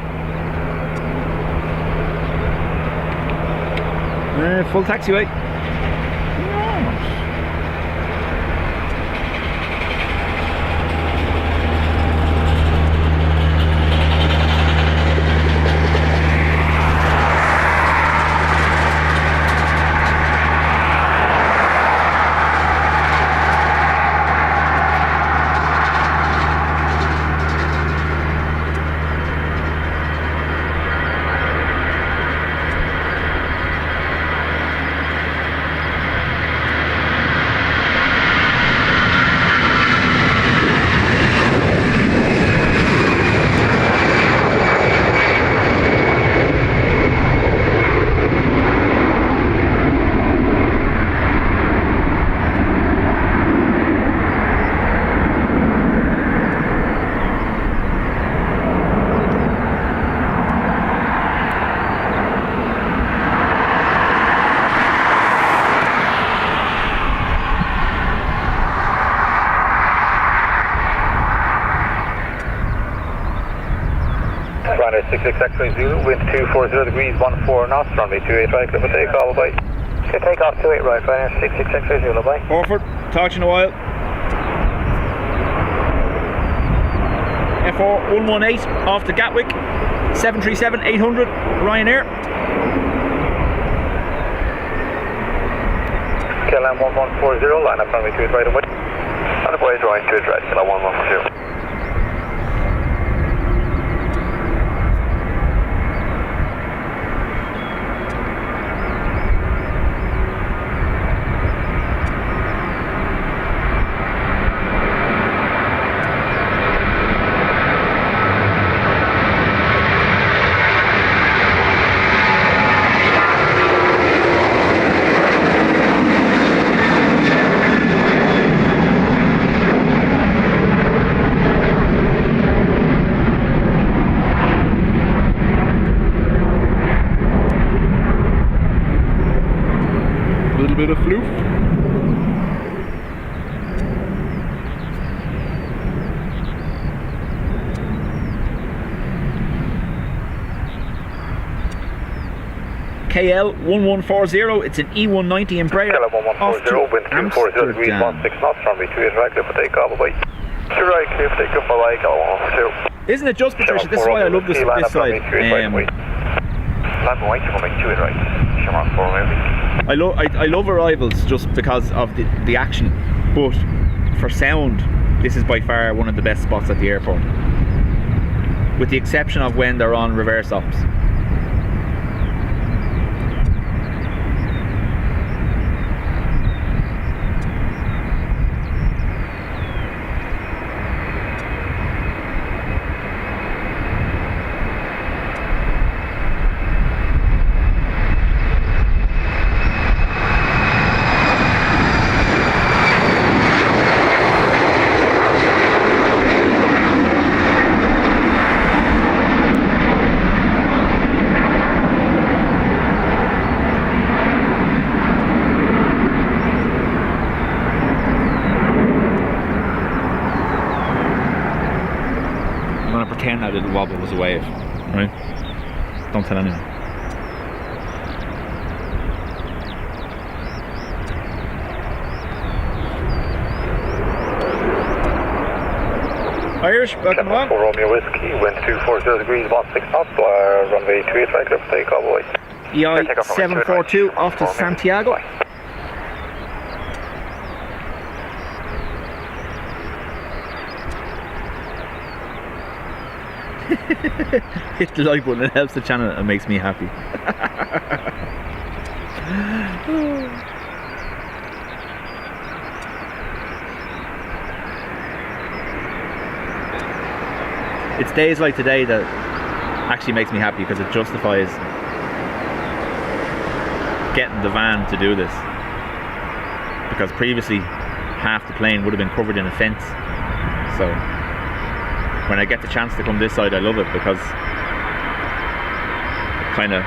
Full taxiway. 66 X-ray Zulu, wind 240 degrees, 14 knots, runway 28 right, clear for takeoff, bye. Okay, takeoff 28 right, Ryanair 66 X-ray Zulu, bye. Orford, talk to you in a while. FR 118 off to Gatwick, 737-800 Ryanair. KLM 1140, line up runway 28 right away. On the boys, runway 28 right, KLM 1140. Bit of floof. KL 1140, it's an E190 Embraer. KLM 1140, wind 240 degrees, 16 knots, runway 28 right, clear for takeoff, bye. 2 right, clear for takeoff, bye, KLM 142. Isn't it just, Patricia? This is why I love this side. Land white, coming 28 right. Shamrock 4 maybe. I love arrivals just because of the action, but for sound, this is by far one of the best spots at the airport, with the exception of when they're on reverse ops. Pretend that little wobble was a wave, right? Don't tell anyone. Irish, welcome along. Romeo Whiskey, wind 240 degrees, 16 knots, runway 28 right, clear for takeoff, bye. EI 742 off to Santiago. Hit the like button, it helps the channel and makes me happy. It's days like today that actually makes me happy because it justifies getting the van to do this, because previously half the plane would have been covered in a fence. So when I get the chance to come this side, I love it because it kind of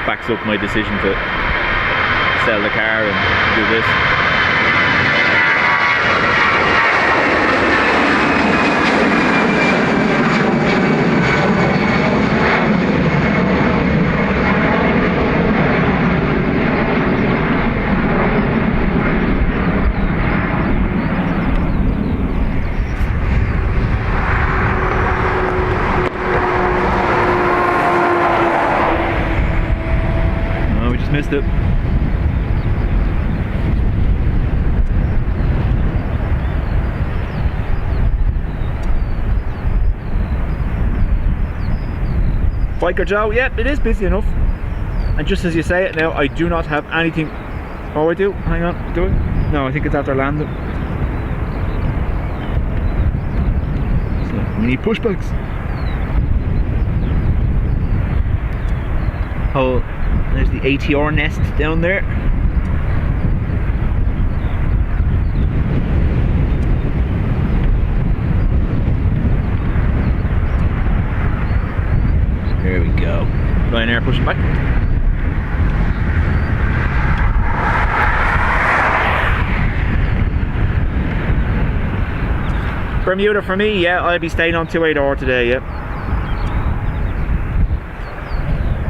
backs up my decision to sell the car and do this. Missed it. Biker Joe, yeah, it is busy enough. And just as you say it now, I do not have anything. Oh, I do. Hang on, do I? No, I think it's after landing. So we need pushbacks. Oh. There's the ATR nest down there. There we go. Ryanair pushing back. Bermuda for me, yeah, I'll be staying on 28R today, yeah.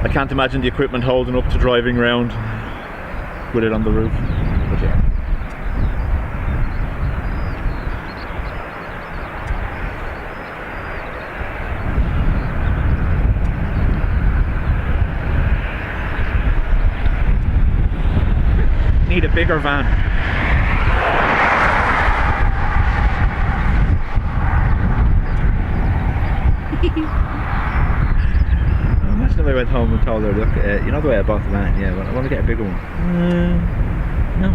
I can't imagine the equipment holding up to driving around with it on the roof. But yeah. Need a bigger van. Imagine if I went home and told her, look, you know the way I bought the van? Yeah, well, I want to get a bigger one. No.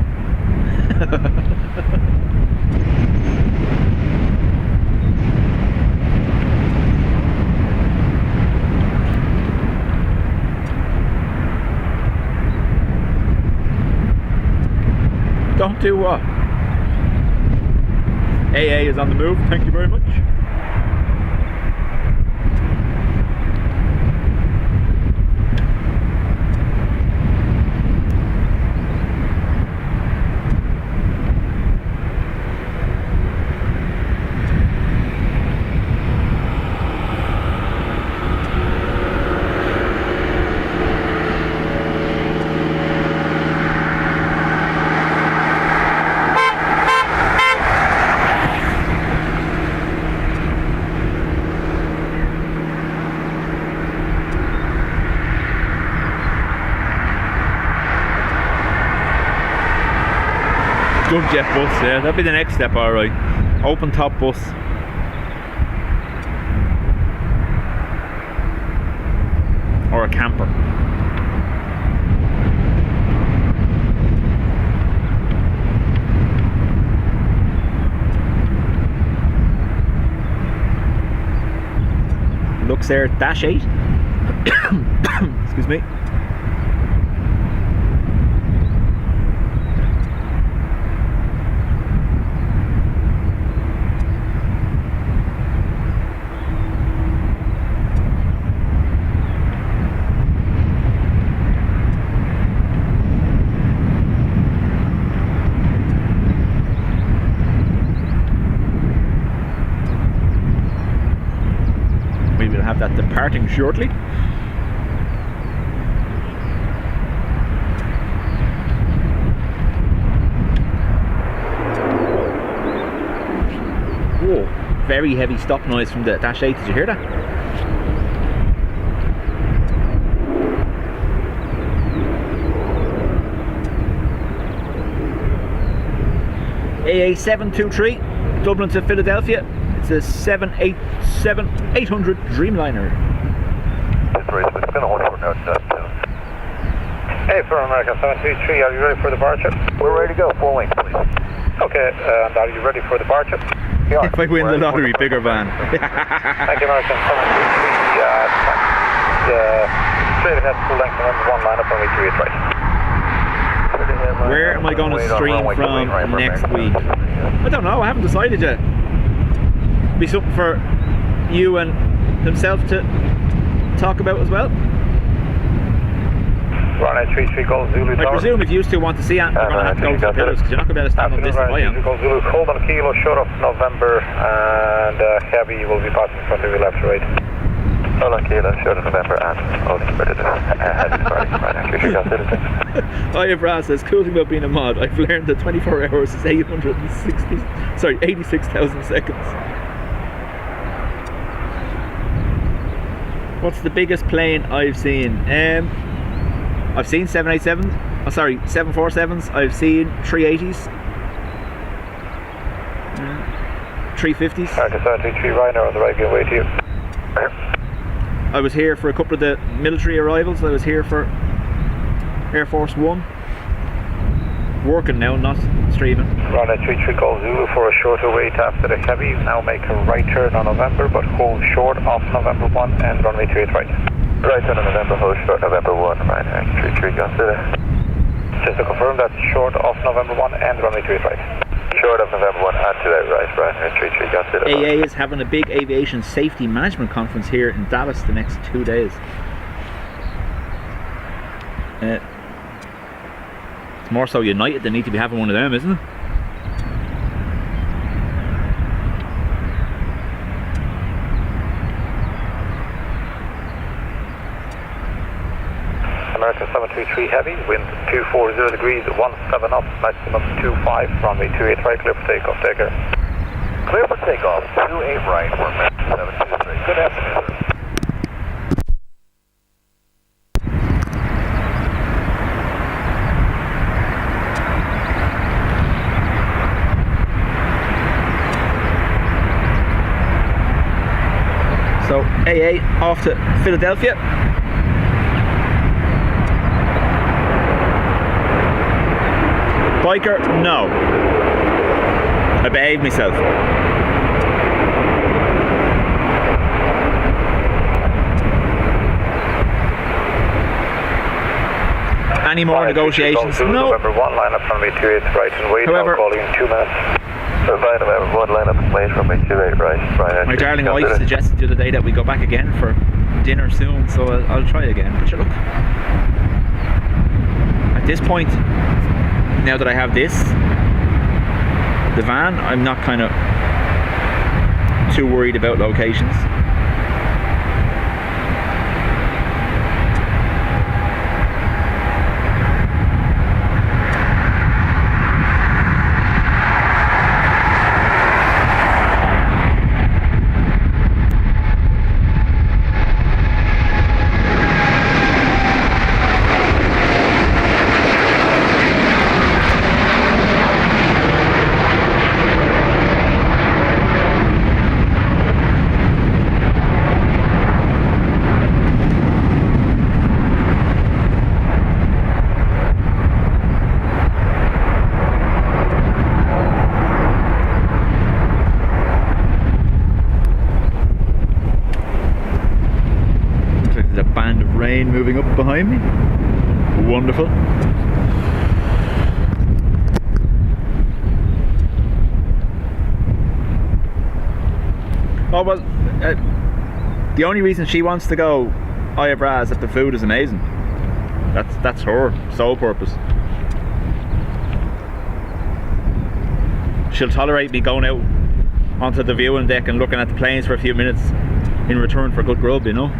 Don't do what? AA is on the move, thank you very much. Good jet bus, yeah, that'd be the next step, alright. Open top bus. Or a camper. Looks there, dash 8. Excuse me. That departing shortly. Whoa, very heavy stop noise from the Dash 8, did you hear that? AA723, Dublin to Philadelphia. It's a 787-800 Dreamliner. Hey, for American 723, are you ready for departure? We're ready to go. 4 lanes, please. Okay, and are you ready for departure? If I win the lottery, bigger van. Thank you, American 723. Straight ahead, full length, number 1, line up, runway 28 right. Where am I going to stream from next week? I don't know, I haven't decided yet. Be something for you and himself to talk about as well. Runway 33 Golf Zulu. I presume if you still want to see it, you're going to have to go to the pillars because you're not going to be able to stand on this if I am. Golf Zulu, cold on kilo, short of November, and heavy will be passing from the left to right. Cold on kilo, short of November, and holding for the Hiya Brad says, cool thing about being a mod, I've learned that 24 hours is 86,000 seconds. What's the biggest plane I've seen? I've seen 787s. Oh, sorry, 747s. I've seen 380s. 350s. American 723 Ryanair on the right, getting way to you. I was here for a couple of the military arrivals. I was here for Air Force One. Working now, not streaming. Runway 33 Golf Zulu for a shorter wait after the heavy. Now make a right turn on November, but hold short off November 1 and runway 28 right. Right turn on November, hold short November 1, right, 33 consider. Just to confirm, that's short off November 1 and runway 28 right. Short of November 1 and to that right, 33 consider. AA is having a big aviation safety management conference here in Dallas the next 2 days. It's more so United they need to be having one of them, isn't it? 133 heavy, wind 240 degrees, 17 knots, maximum 25, runway 28 right, clear for takeoff, take care. Clear for takeoff, 28 right, we're at 723. Good afternoon, sir. So AA off to Philadelphia. Biker, no. I behaved myself. Any more negotiations? No. November 1, line up runway 28 right and wait. However, I'm calling in 2 minutes. Survive November 1, line up and wait, runway 28 right. My darling wife suggested the other day that we go back again for dinner soon, so I'll try again. But look, at this point, now that I have this, the van, I'm not kind of too worried about locations. Moving up behind me. Wonderful. Oh well, the only reason she wants to go IFRA is that the food is amazing. That's her sole purpose. She'll tolerate me going out onto the viewing deck and looking at the planes for a few minutes in return for good grub, you know.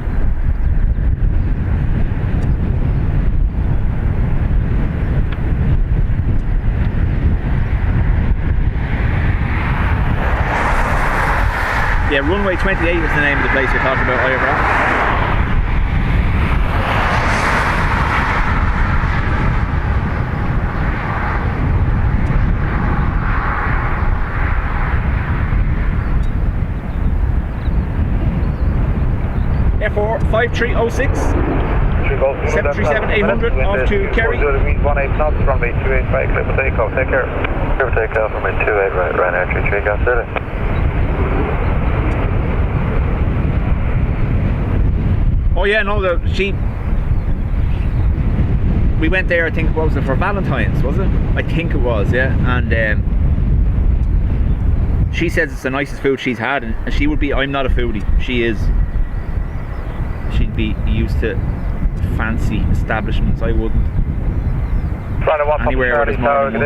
Yeah, Runway 28 is the name of the place you're talking about, Airways. Air4 5306 737-800 off to Kerry. 18 knots, runway 28 right, clear for takeoff, take care. Clear for takeoff, runway 28 right, Ryanair 33, gas steady. Oh yeah, no, we went there, I think, what was it, for Valentine's, was it? I think it was, yeah, and she says it's the nicest food she's had, and she would be, I'm not a foodie, she is. She'd be used to fancy establishments, I wouldn't. Anywhere where there's more than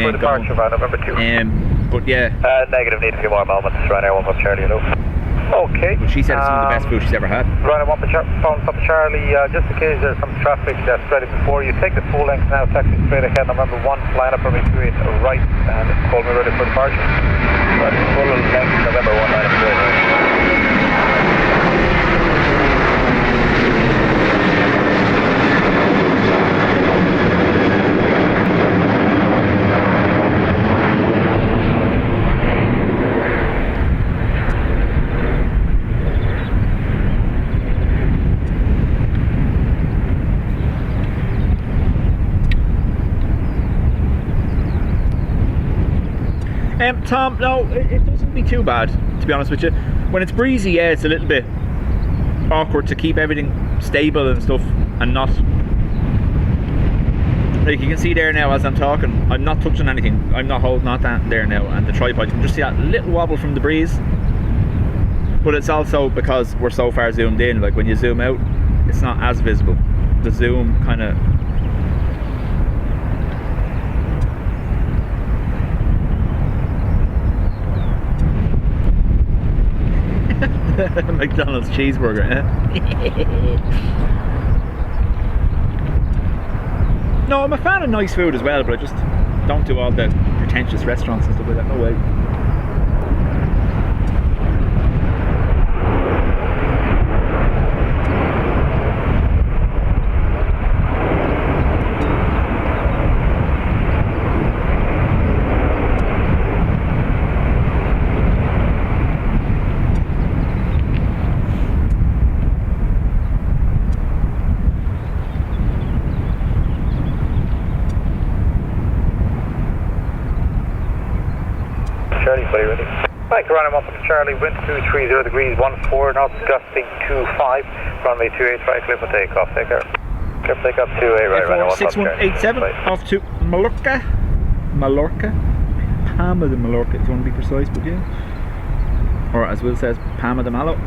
one fork, I ain't going. But yeah. Negative, need a few more moments, Ryanair 1 Papa Charlie, hello. Okay. But she said it's some of the best food she's ever had. Ryanair 1 Papa Charlie, just in case there's some traffic that's ready before you, take the full length now, taxi straight ahead, November 1, line up for me 28 right, and call me ready for departure. Right, full length, November 1, line up straight right. Tom, no, it doesn't be too bad, to be honest with you. When it's breezy, yeah, it's a little bit awkward to keep everything stable and stuff, and not, like you can see there now as I'm talking, I'm not touching anything, I'm not holding on that there now, and the tripod, you can just see that little wobble from the breeze. But it's also because we're so far zoomed in, like when you zoom out, it's not as visible. The zoom kind of McDonald's cheeseburger, eh? No, I'm a fan of nice food as well, but I just don't do all the pretentious restaurants and stuff like that. No way. Charlie, buddy, ready? Mike, running up to Charlie, wind 230 degrees, 14 knots, gusting 25, runway 28 right, clear for takeoff, take care. Clear for takeoff, 28 right, running 6187 off to Mallorca. Mallorca? Palma de Mallorca, if you want to be precise, but yeah. Or as Will says, Palma de Malo.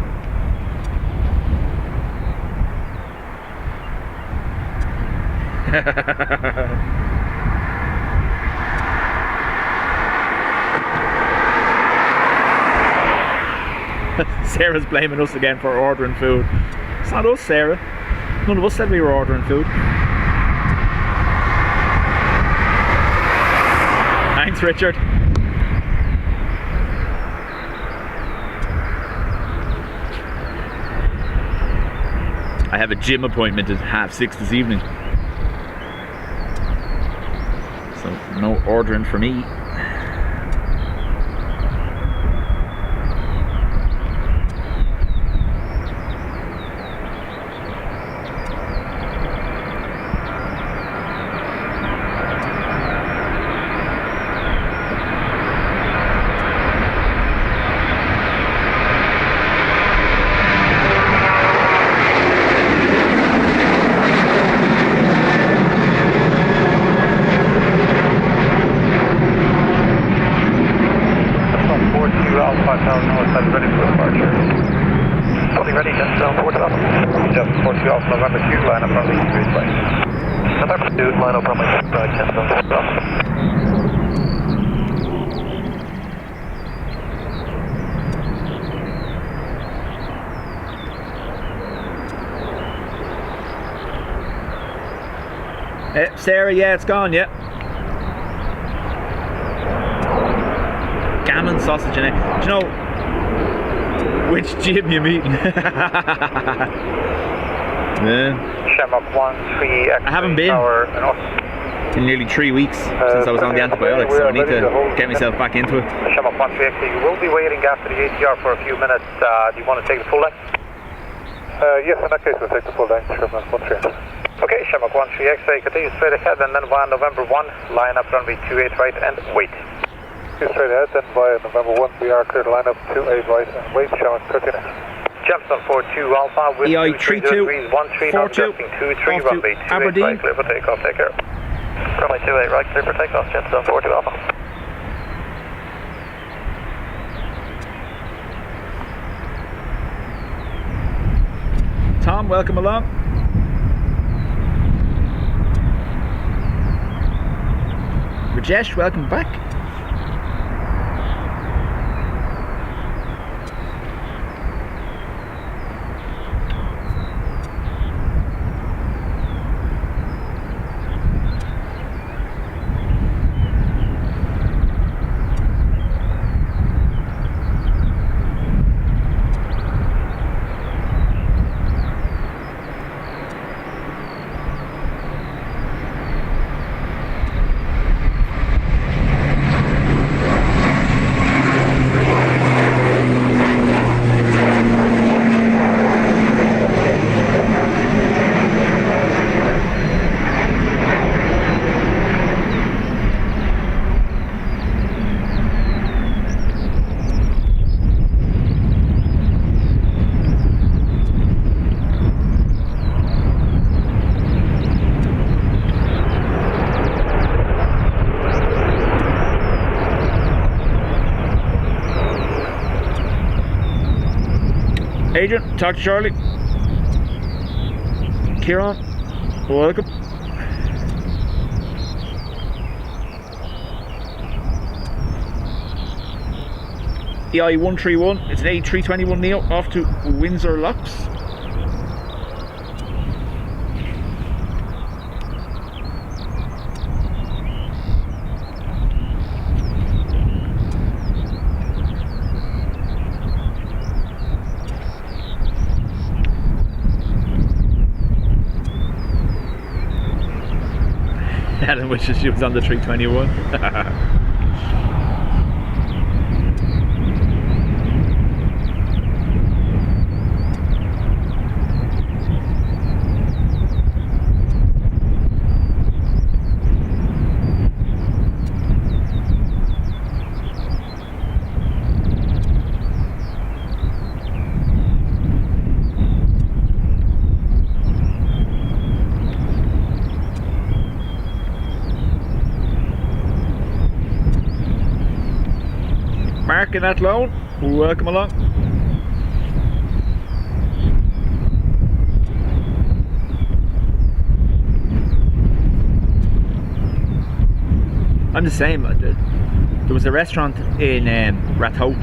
Sarah's blaming us again for ordering food. It's not us, Sarah. None of us said we were ordering food. Thanks, Richard. I have a gym appointment at 6:30 this evening. So no ordering for me. Sarah, yeah, it's gone, yeah. Gammon sausage and egg. Do you know which gym you meeting? Yeah. Shamrock 13, I haven't been in nearly 3 weeks since I was on the antibiotics, so I need to get myself back into it. Shamrock 13, you will be waiting after the ATR for a few minutes. Do you want to take the full length? Yes, in that case we'll take the full length, Shamrock 13. Okay, Shamrock 13 X-ray, continue straight ahead and then via November 1, line up runway 28 right and wait. Continue straight ahead, then via November 1, we are clear to line up 28 right and wait, Shamrock 13. Jumps on 42 Alpha, with EIDW 13 knots, gusting 23, runway 28 right, clear for takeoff, take care. Runway 28 right, clear for takeoff, jumps on 42 Alpha. Tom, welcome along. Rajesh, welcome back. Adrian, talk to Charlie. Kieran, welcome. EI131, it's an A321 Neo off to Windsor Locks. which is she was on the 321. Mark in that loan, welcome along. I'm the same. There was a restaurant in Rathote.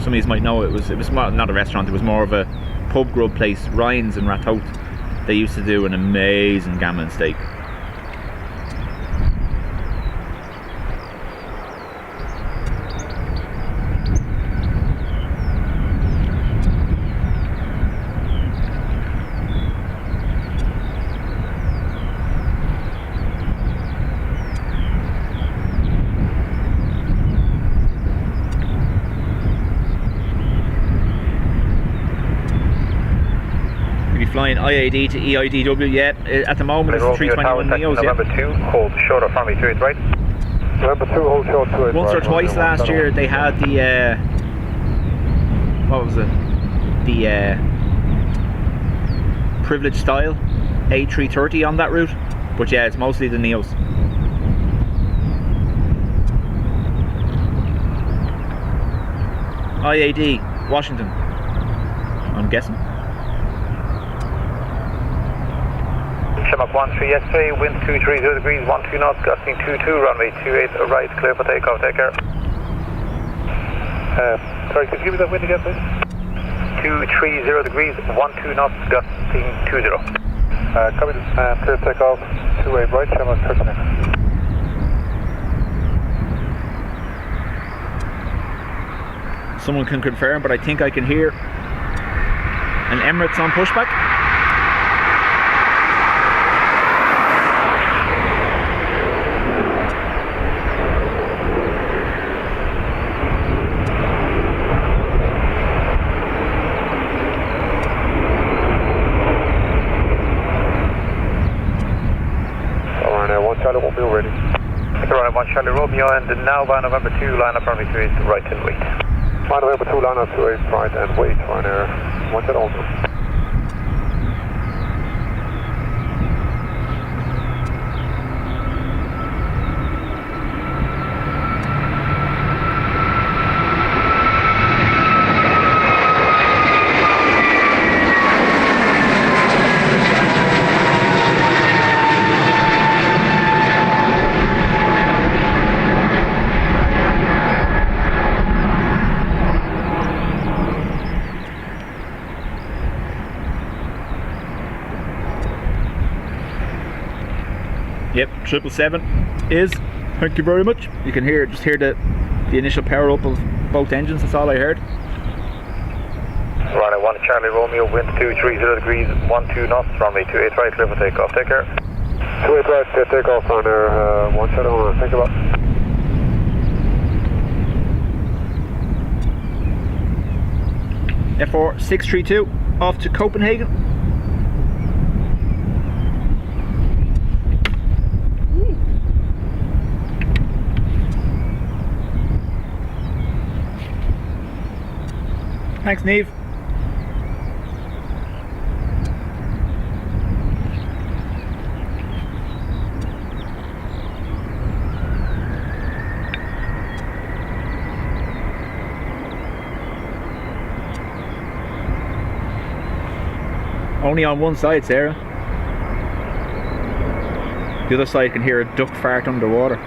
Some of you might know it was not a restaurant. It was more of a pub grub place, Ryan's in Rathote. They used to do an amazing gammon steak. Flying IAD to EIDW, yeah. At the moment it's 321 Neos, November 2, hold short of Runway 28 right. November 2, hold short 28 Once or twice last year they had the what was it? The privileged style A330 on that route. But yeah, it's mostly the Neos. IAD, Washington, I'm guessing. Shamrock 13 X-ray, wind 230 degrees, 12 knots, gusting 22, runway 28 right, clear for takeoff, take care. Sorry, could you give me that wind again, please? 230 degrees, 12 knots, gusting 20. Copy this, clear takeoff, 28 right, Shamrock 13. Someone can confirm, but I think I can hear an Emirates on pushback. Charlie Romeo ready. Right, 1 Charlie Romeo and now by November 2, line up runway 28 right and wait. By November 2, line up 28 right and wait, Ryanair 1 Charlie Romeo. Yep, 777 is. Thank you very much. You can hear the initial power up of both engines. That's all I heard. Runway 1 Charlie Romeo, wind 230 degrees, 12 knots, runway 28 right, clear for takeoff, take care. 28 right, clear takeoff, Ryanair 1 Charlie Romeo, think about. F4 632 off to Copenhagen. Thanks, Neve. Only on one side, Sarah. The other side can hear a duck fart underwater.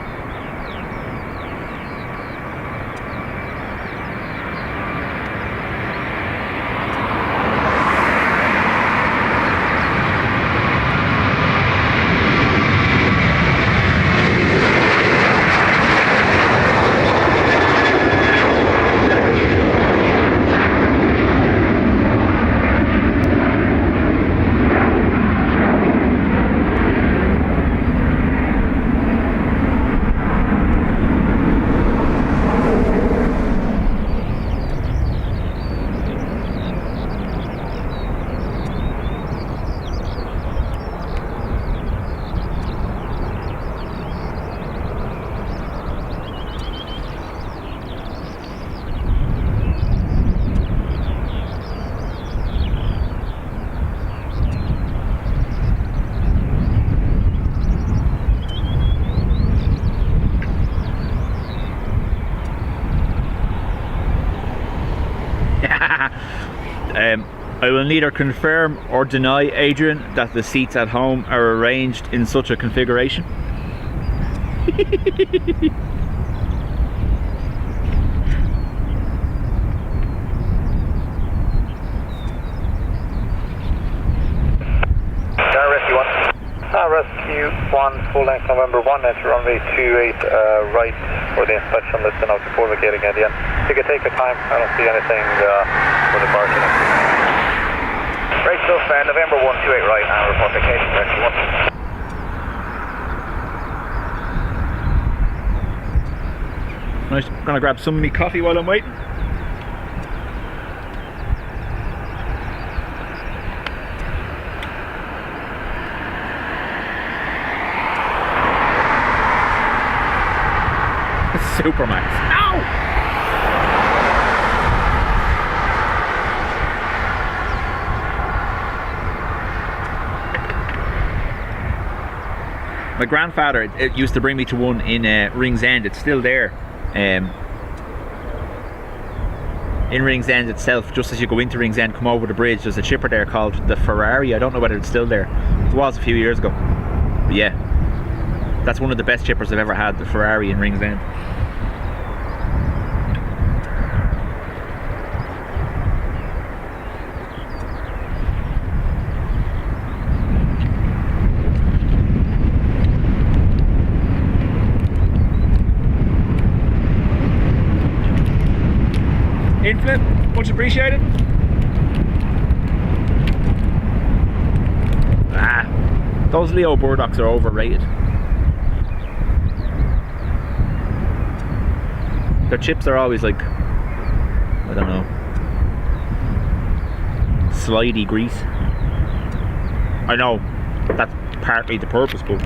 I will neither confirm or deny, Adrian, that the seats at home are arranged in such a configuration. Rescue 1, full length November 1, enter runway 28 right for the inspection list and out before vacating at the end. You can take your time, I don't see anything for the departure. Great stuff, November 128 right, and report vacation Rescue 1. Nice, I'm gonna grab some of me coffee while I'm waiting. Supermax. Ow! My grandfather, it used to bring me to one in Rings End. It's still there. In Rings End itself, just as you go into Rings End, come over the bridge, there's a chipper there called the Ferrari. I don't know whether it's still there. It was a few years ago. But yeah, that's one of the best chippers I've ever had, the Ferrari in Rings End. Inflip, much appreciated. Those Leo Burdocks are overrated. Their chips are always like, I don't know, slidey grease. I know that's partly the purpose, but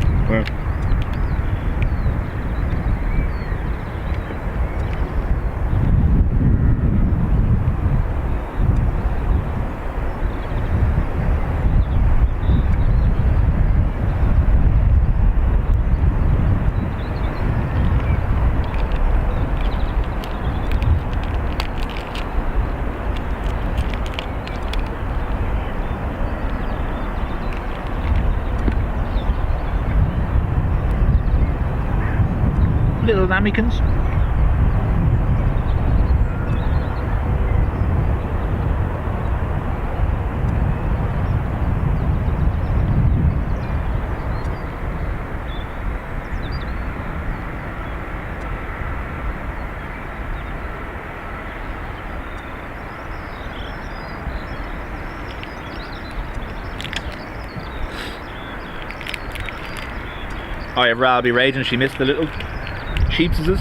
little lamikins. I have Robbie raging, she missed the little sheepses.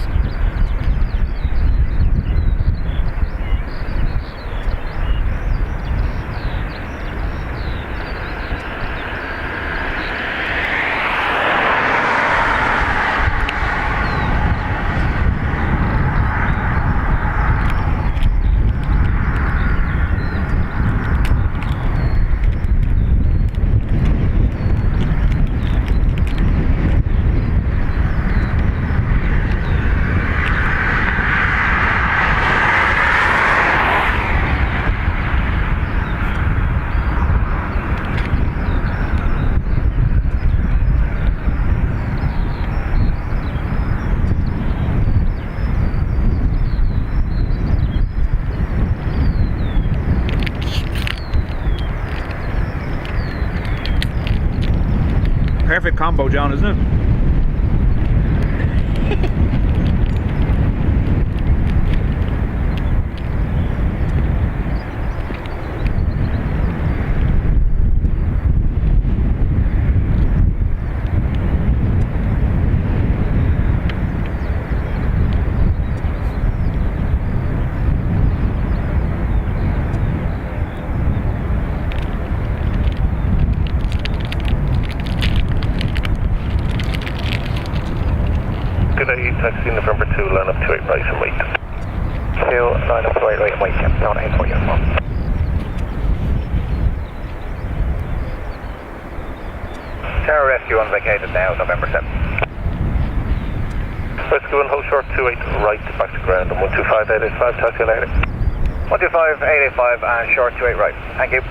Perfect combo, John, isn't it? Taxi November 2, line up 28 right and wait. 2, line up 28 right and wait, yeah, down 8 for you. Terror Rescue on vacated now, November 7. Rescue 1, hold short 28 right, back to ground, and 125 885, talk to you later. 125, 885 and short to 8 right. Thank you.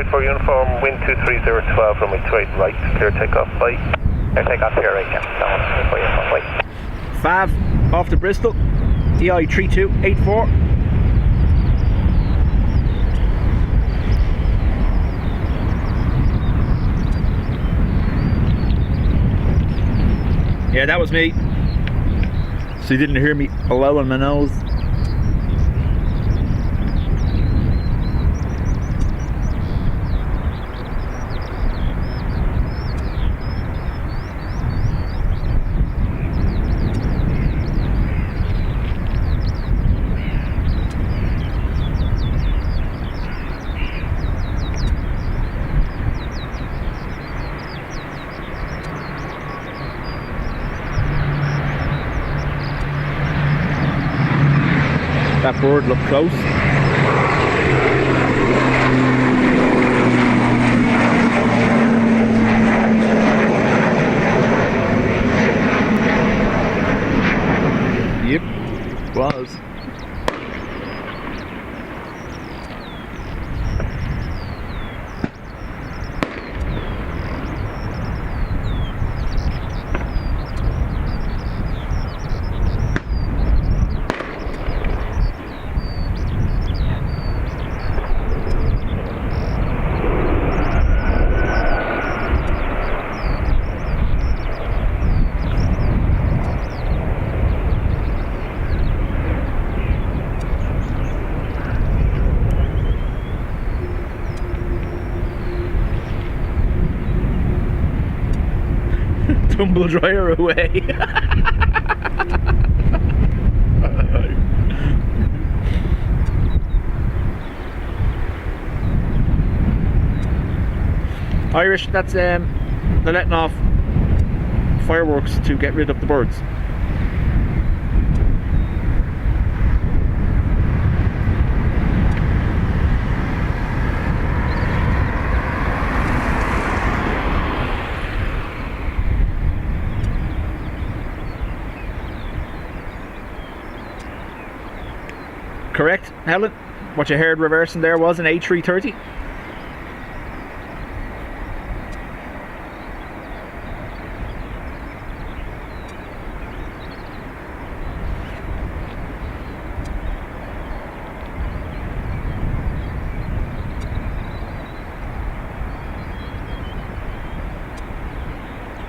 For uniform, wind 23012, runway 28 right, clear takeoff, bye. Clear takeoff here, right, yeah. Bye. Fav, off to Bristol, EI3284. Yeah, that was me. So you didn't hear me blowing my nose. That bird looked close. Yep, was. Tumble dryer away. Irish, that's they're letting off fireworks to get rid of the birds. Correct, Helen? What you heard reversing there was an A330.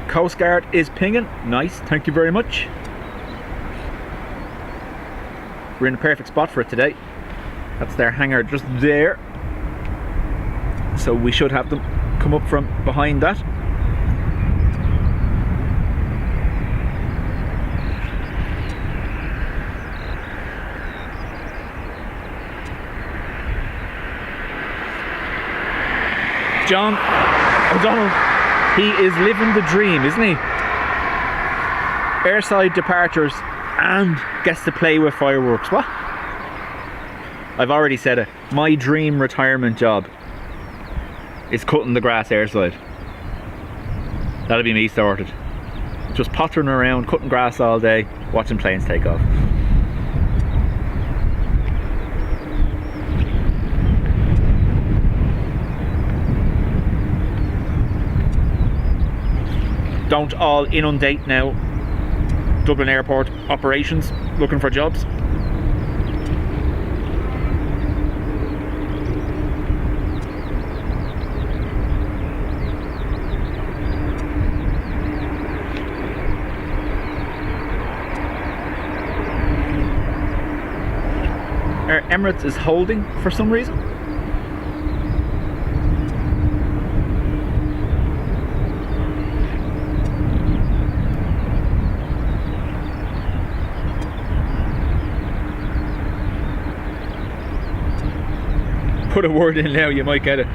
Coast Guard is pinging. Nice, thank you very much. We're in a perfect spot for it today. That's their hangar just there. So we should have them come up from behind that. John O'Donnell, he is living the dream, isn't he? Airside departures and gets to play with fireworks. What? I've already said it. My dream retirement job is cutting the grass airside. That'll be me sorted. Just pottering around, cutting grass all day, watching planes take off. Don't all inundate now Dublin Airport operations looking for jobs. Emirates is holding for some reason. Put a word in now, you might get it.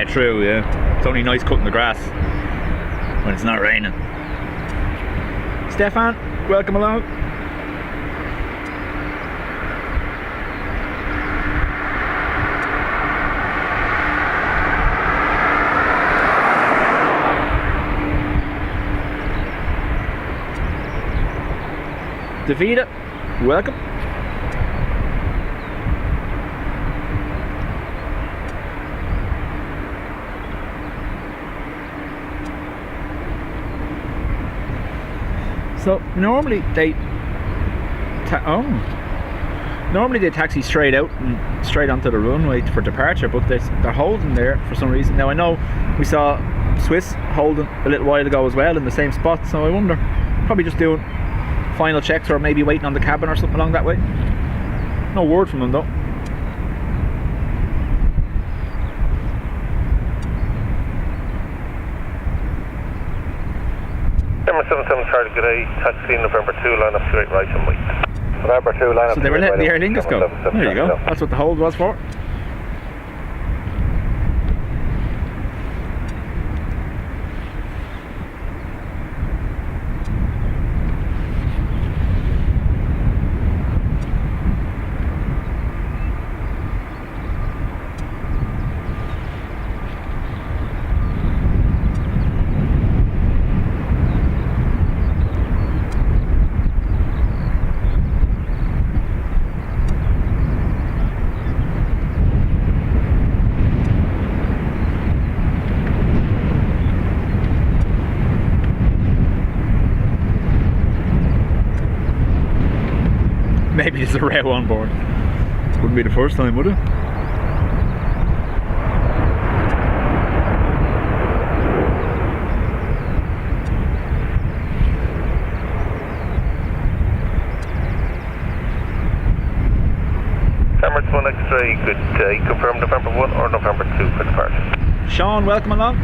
Yeah, true, yeah. It's only nice cutting the grass when it's not raining. Stefan, welcome along. Davida, welcome. So normally they taxi straight out and straight onto the runway for departure, but they're holding there for some reason. Now I know we saw Swiss holding a little while ago as well in the same spot, so I wonder, probably just doing final checks or maybe waiting on the cabin or something along that way. No word from them though. Number 77 Charlie, good day. Taxi November 2, line up straight right and wait. November 2, line up. So they were letting the Aer Lingus go. There you go. That's what the hold was for. Maybe it's a row on board. Wouldn't be the first time, would it? Emirates 1 X-ray, good day. Confirm November 1 or November 2 for departure. Sean, welcome along.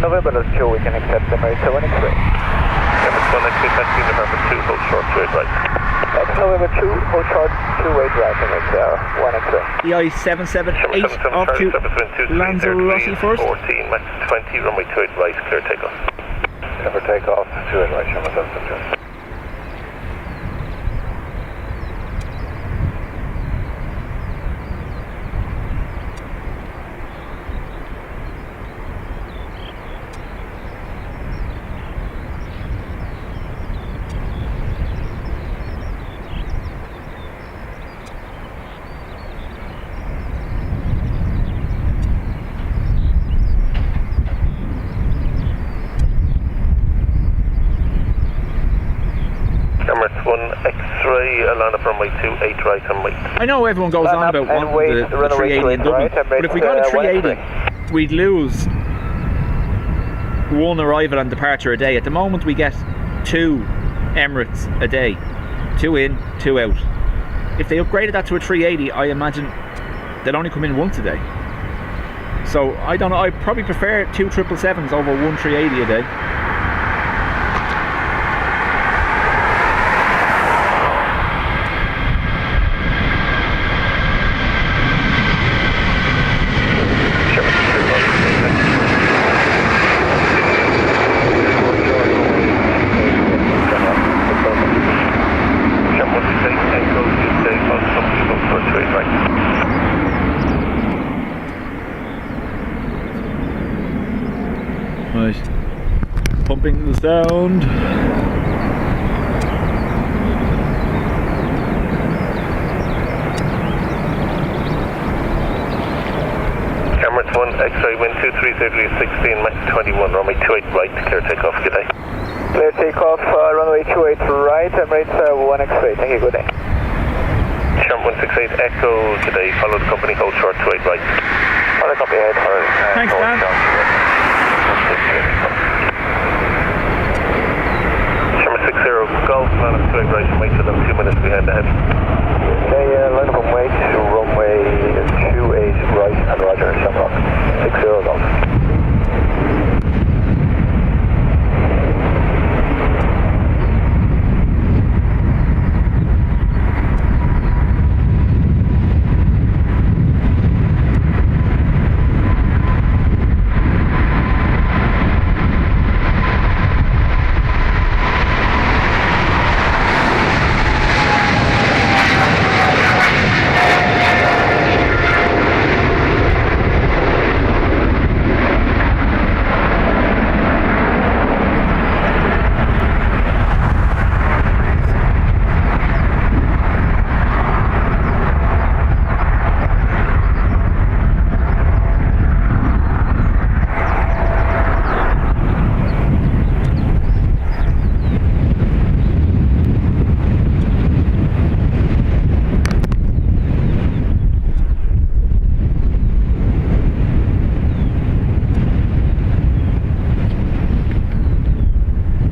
November 2, we can accept Emirates 1 X-ray. Emirates 1 X-ray, taxi November 2, hold short, straight right. November 2, hold short, 2-8 right, Emirates 1 X-ray. EI 778 off to Lanzarote first. 14, max 20, runway 28 right, clear takeoff. Clear takeoff, 28 right, Sherman 772. Line up runway 28 right and wait. I know everyone goes on about wanting the 380 in Dublin, but if we got a 380, we'd lose one arrival and departure a day. At the moment we get 2 Emirates a day, 2 in, 2 out. If they upgraded that to a 380, I imagine they'd only come in once a day. So I don't know, I probably prefer 2 777s over 1 380 a day. Pumping the sound. Emirates 1 X-ray, wind 2330 16, max 21, runway 28 right, clear takeoff, good day. Clear takeoff, runway 28 right, Emirates 1 X-ray, thank you, good day. Sharp 168 Echo, good day, follow the company, hold short 28 right. Follow the company ahead, thanks, Dan. Golf, line up straight right, wait for them 2 minutes behind ahead. Okay, line up and wait to runway 28 right and roger, Shamrock, 60 Golf.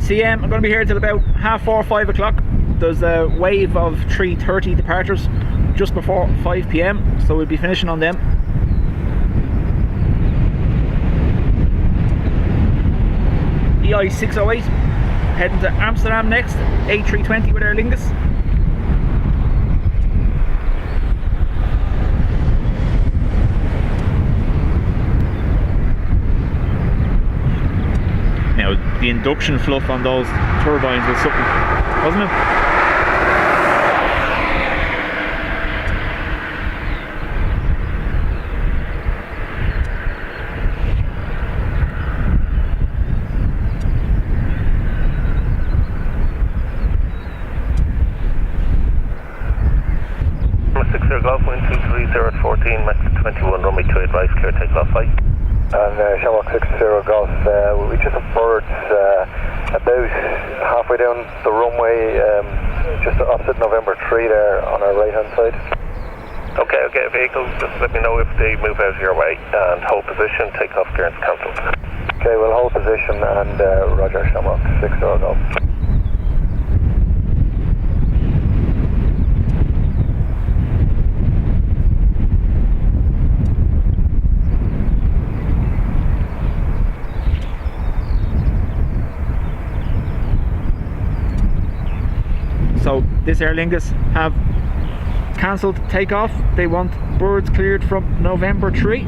CM, I'm going to be here till about 4:30, 5 o'clock. There's a wave of 3:30 departures just before 5 p.m, so we'll be finishing on them. EI608 heading to Amsterdam next, A330 with Aer Lingus. Now the induction fluff on those turbines was something, wasn't it? Golf, wind 230 at 14, Max 21, runway 28 right, clear takeoff 5. And Shamrock 60 Golf, we just have birds about halfway down the runway, just opposite November 3 there on our right hand side. Okay, vehicles, just let me know if they move out of your way, and hold position, takeoff clearance cancelled. Okay, we'll hold position and roger, Shamrock 60 Golf. So this Aer Lingus have cancelled takeoff. They want birds cleared from November 3.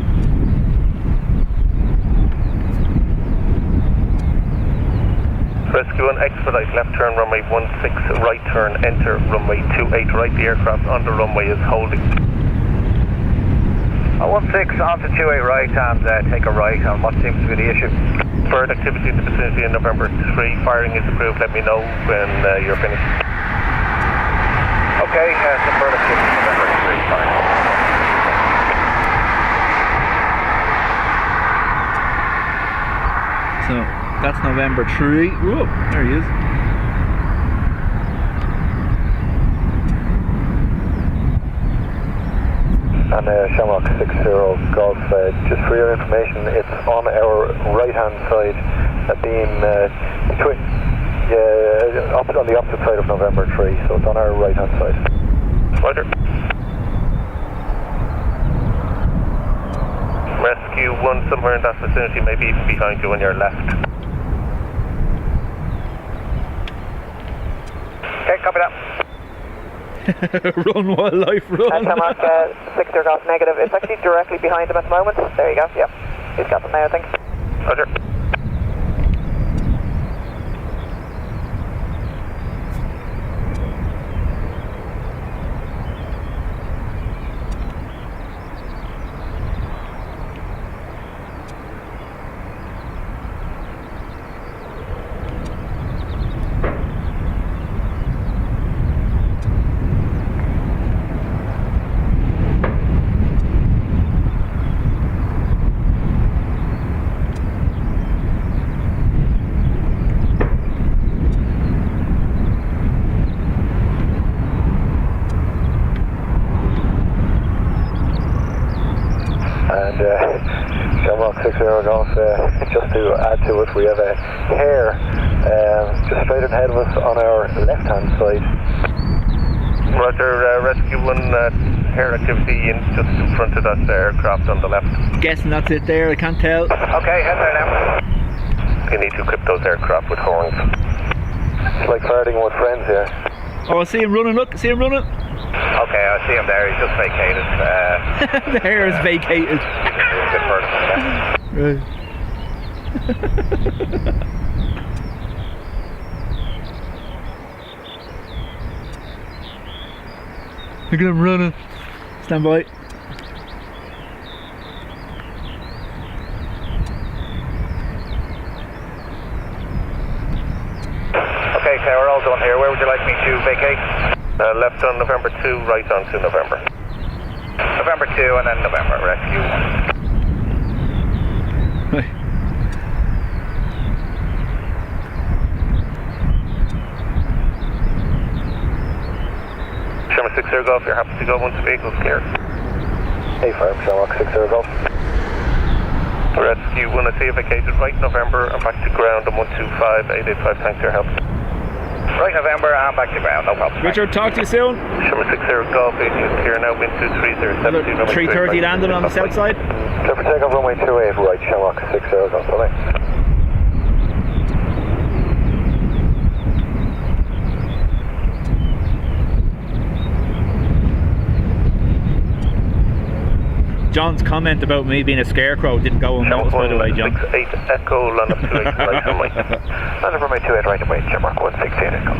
Rescue 1, expedite, left turn, runway 16, right turn, enter, runway 28 right. The aircraft on the runway is holding. 16 onto 28 right and take a right on what seems to be the issue. Bird activity in the vicinity in November 3, firing is approved, let me know when you're finished. Okay, some bird activity in November 3, fine. So that's November 3. Whoa, there he is. And Shamrock 60 Golf, just for your information, it's on our right hand side, being between, on the opposite side of November 3, so it's on our right hand side. Roger. Rescue 1 somewhere in that vicinity, maybe even behind you on your left. Okay, copy that. Run, wildlife, run. Shamrock 60 Golf negative. It's actually directly behind him at the moment. There you go, yep. He's got them now, I think. Roger. Shamrock 60 Golf, just to add to it, we have a hare just straight ahead of us on our left hand side. Roger, rescue 1, hare activity in just in front of that aircraft on the left. Guessing that's it there, I can't tell. Okay, head there now. You need to equip those aircraft with horns. It's like farting with friends here. Oh, I see him running, look, see him running. Okay, I see him there, he's just vacated. The hare is vacated. Right. Look at him running. Stand by. Okay, we're all done here. Where would you like me to vacate? Left on November 2, right on to November. November 2 and then November, rescue 1. Right. Shamrock 60 Golf, you're happy to go once the vehicle's clear? Hey, firm, Shamrock 60 Golf. Rescue 1 at vacated right November and back to ground on 125, 885, thanks for your help. Right November and back to ground, no problem. Richard, talk to you soon. Shimmer 60 Golf, Aviation clear now, wind 230, 330 landing on the south side. Clear for takeoff, runway 28, right, Shamrock 60, Golf, bye. John's comment about me being a scarecrow didn't go unnoticed, by the way, John. 68 Echo, land up 28, right on right. Land up runway 28, right away, Shamrock 168 Echo.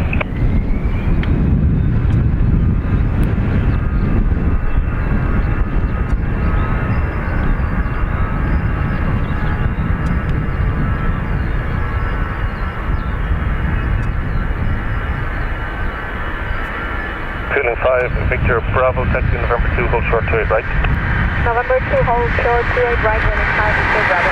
Feeling 5, Victor Bravo, taxi November 2, hold short 28 right. November 2, hold short 28 right, winning 5, Victor Bravo.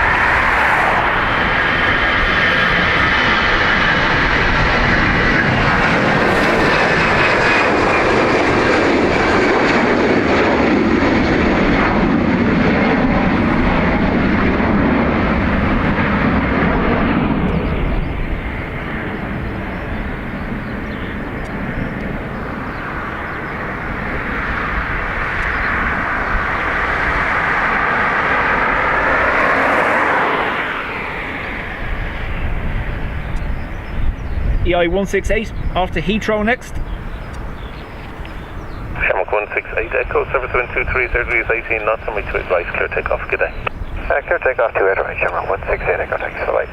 EI 168 off to Heathrow next. Shamrock 168 Echo, service wind 2330 is 18 knots on my 2 right, clear takeoff, good day. Clear takeoff 2 right, Shamrock 168 Echo, thanks for the light.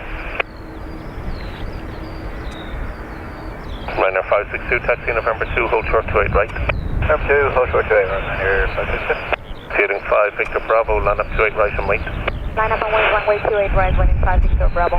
Liner 562, taxi November 2, hold short 28 right. November 2, hold short 28 right, here 562. Feeling 5, Victor Bravo, land up 28 right and wait. Line up on runway 28 right, winning 5, Victor Bravo.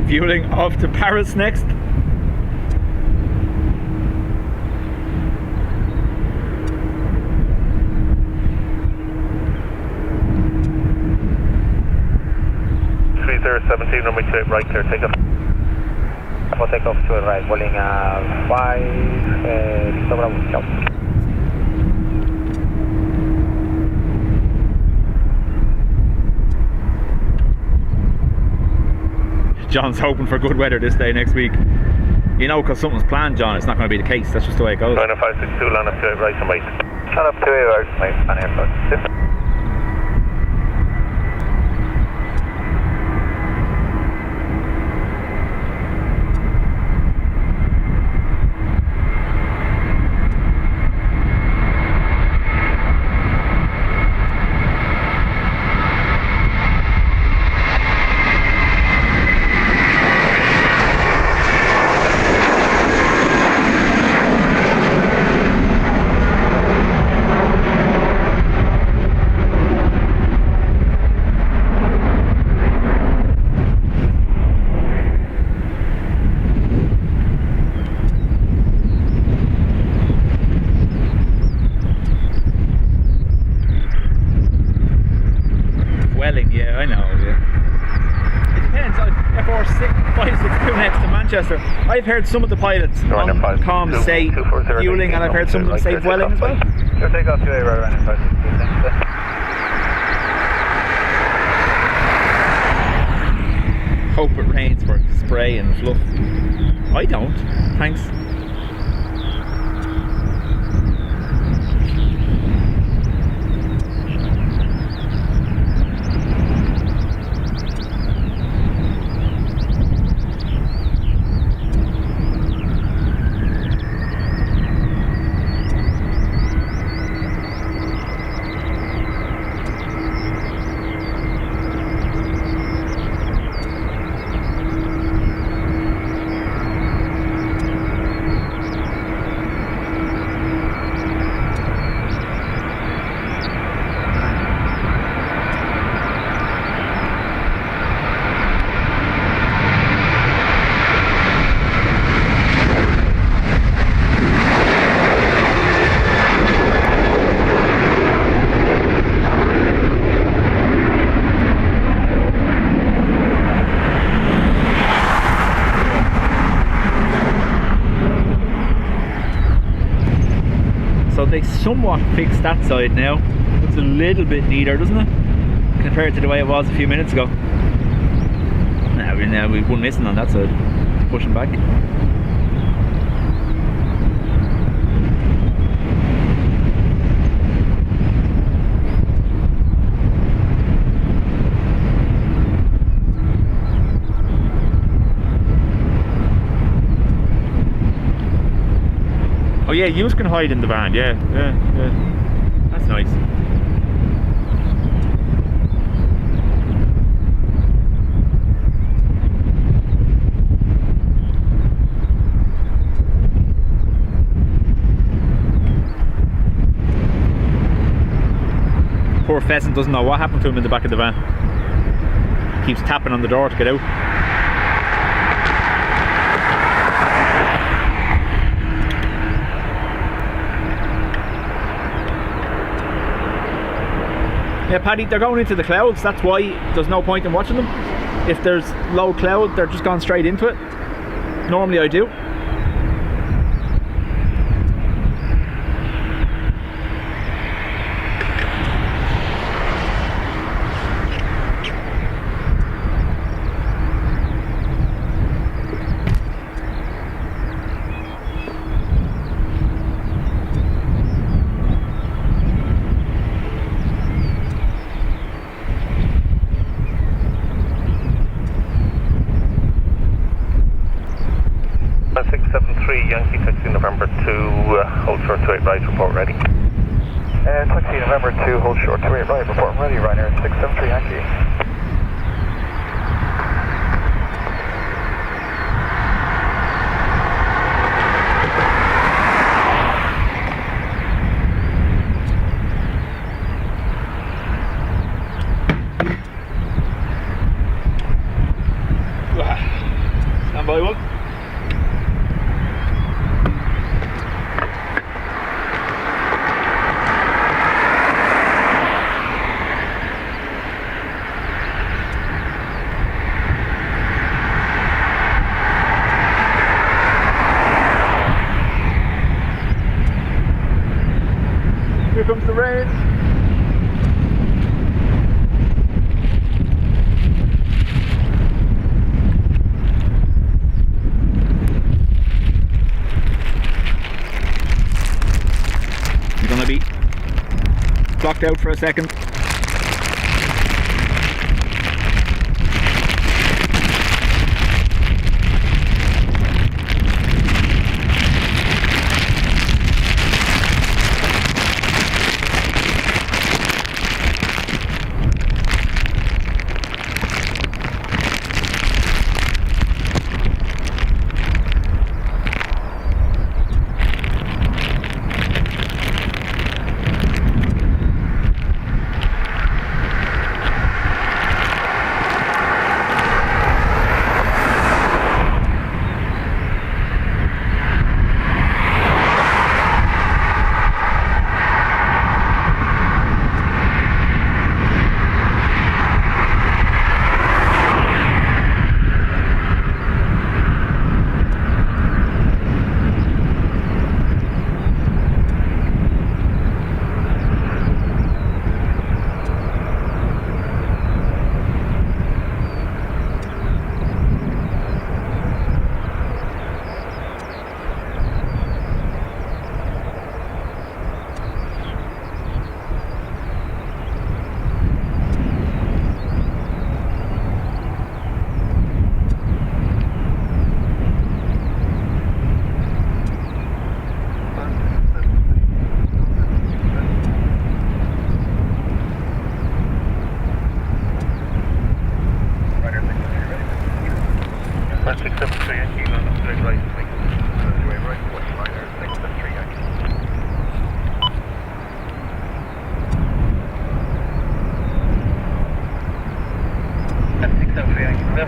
Fueling off to Paris next. Three 17, runway 28 right, clear takeoff. We'll take off to the right, rolling 5, Victor Bravo, ciao. John's hoping for good weather this day next week. You know, because something's planned, John, it's not going to be the case. That's just the way it goes. Liner 562, land up 28 right and wait. Land up 28 right, wait, on airport. Yeah, I know, yeah. It depends. F456 next to Manchester. I've heard some of the pilots on comms say fueling, and I've heard some of them say Welling as well. Sure, take off 2A right around 562. Hope it rains for spray and fluff. I don't. Thanks. somewhat fixed that side now. Looks a little bit neater, doesn't it? Compared to the way it was a few minutes ago. Now we've one missing on that side. Pushing back. Oh yeah, you can hide in the van, yeah. That's nice. Poor Pheasant doesn't know what happened to him in the back of the van. Keeps tapping on the door to get out. Yeah, Paddy, they're going into the clouds. That's why there's no point in watching them. If there's low cloud, they're just going straight into it. Normally I do. Yankee, taxi November 2, hold short 28 right, report ready. Taxi November 2, hold short 28 right, report ready, Ryanair 673 Yankee. Stand by one. Here comes the rain. You're gonna be blocked out for a second.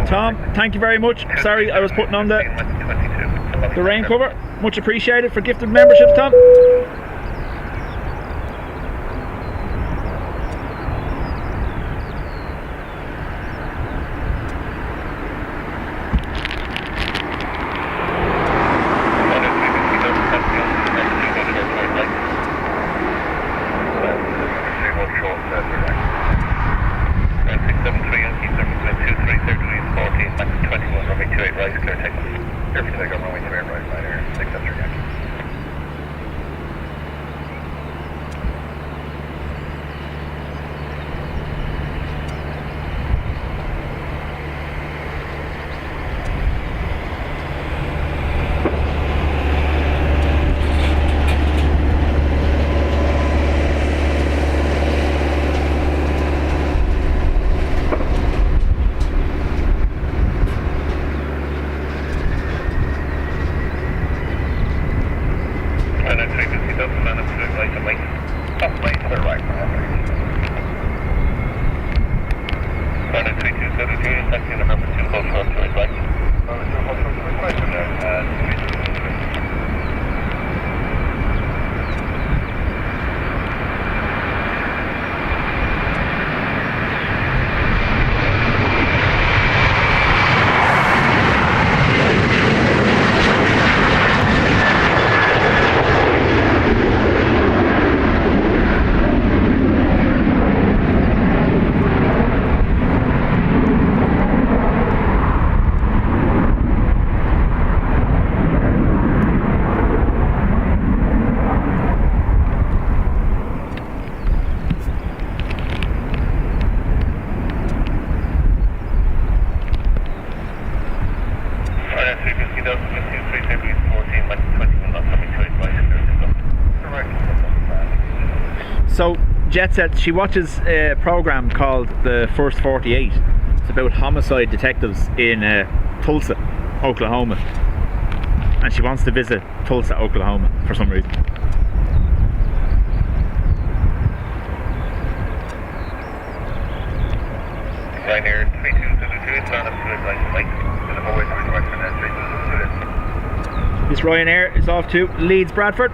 Tom, thank you very much. Sorry, I was putting on the rain cover. Much appreciated for gifted memberships, Tom. Airfield Echo Runway 2 Dreamliner, 6 after Yankee. So Jet said she watches a program called The First 48. It's about homicide detectives in Tulsa, Oklahoma, and she wants to visit Tulsa, Oklahoma for some reason. Ryanair 3222, turn up to the right light, and the hallway to direction and 3222. This Ryanair is off to Leeds, Bradford.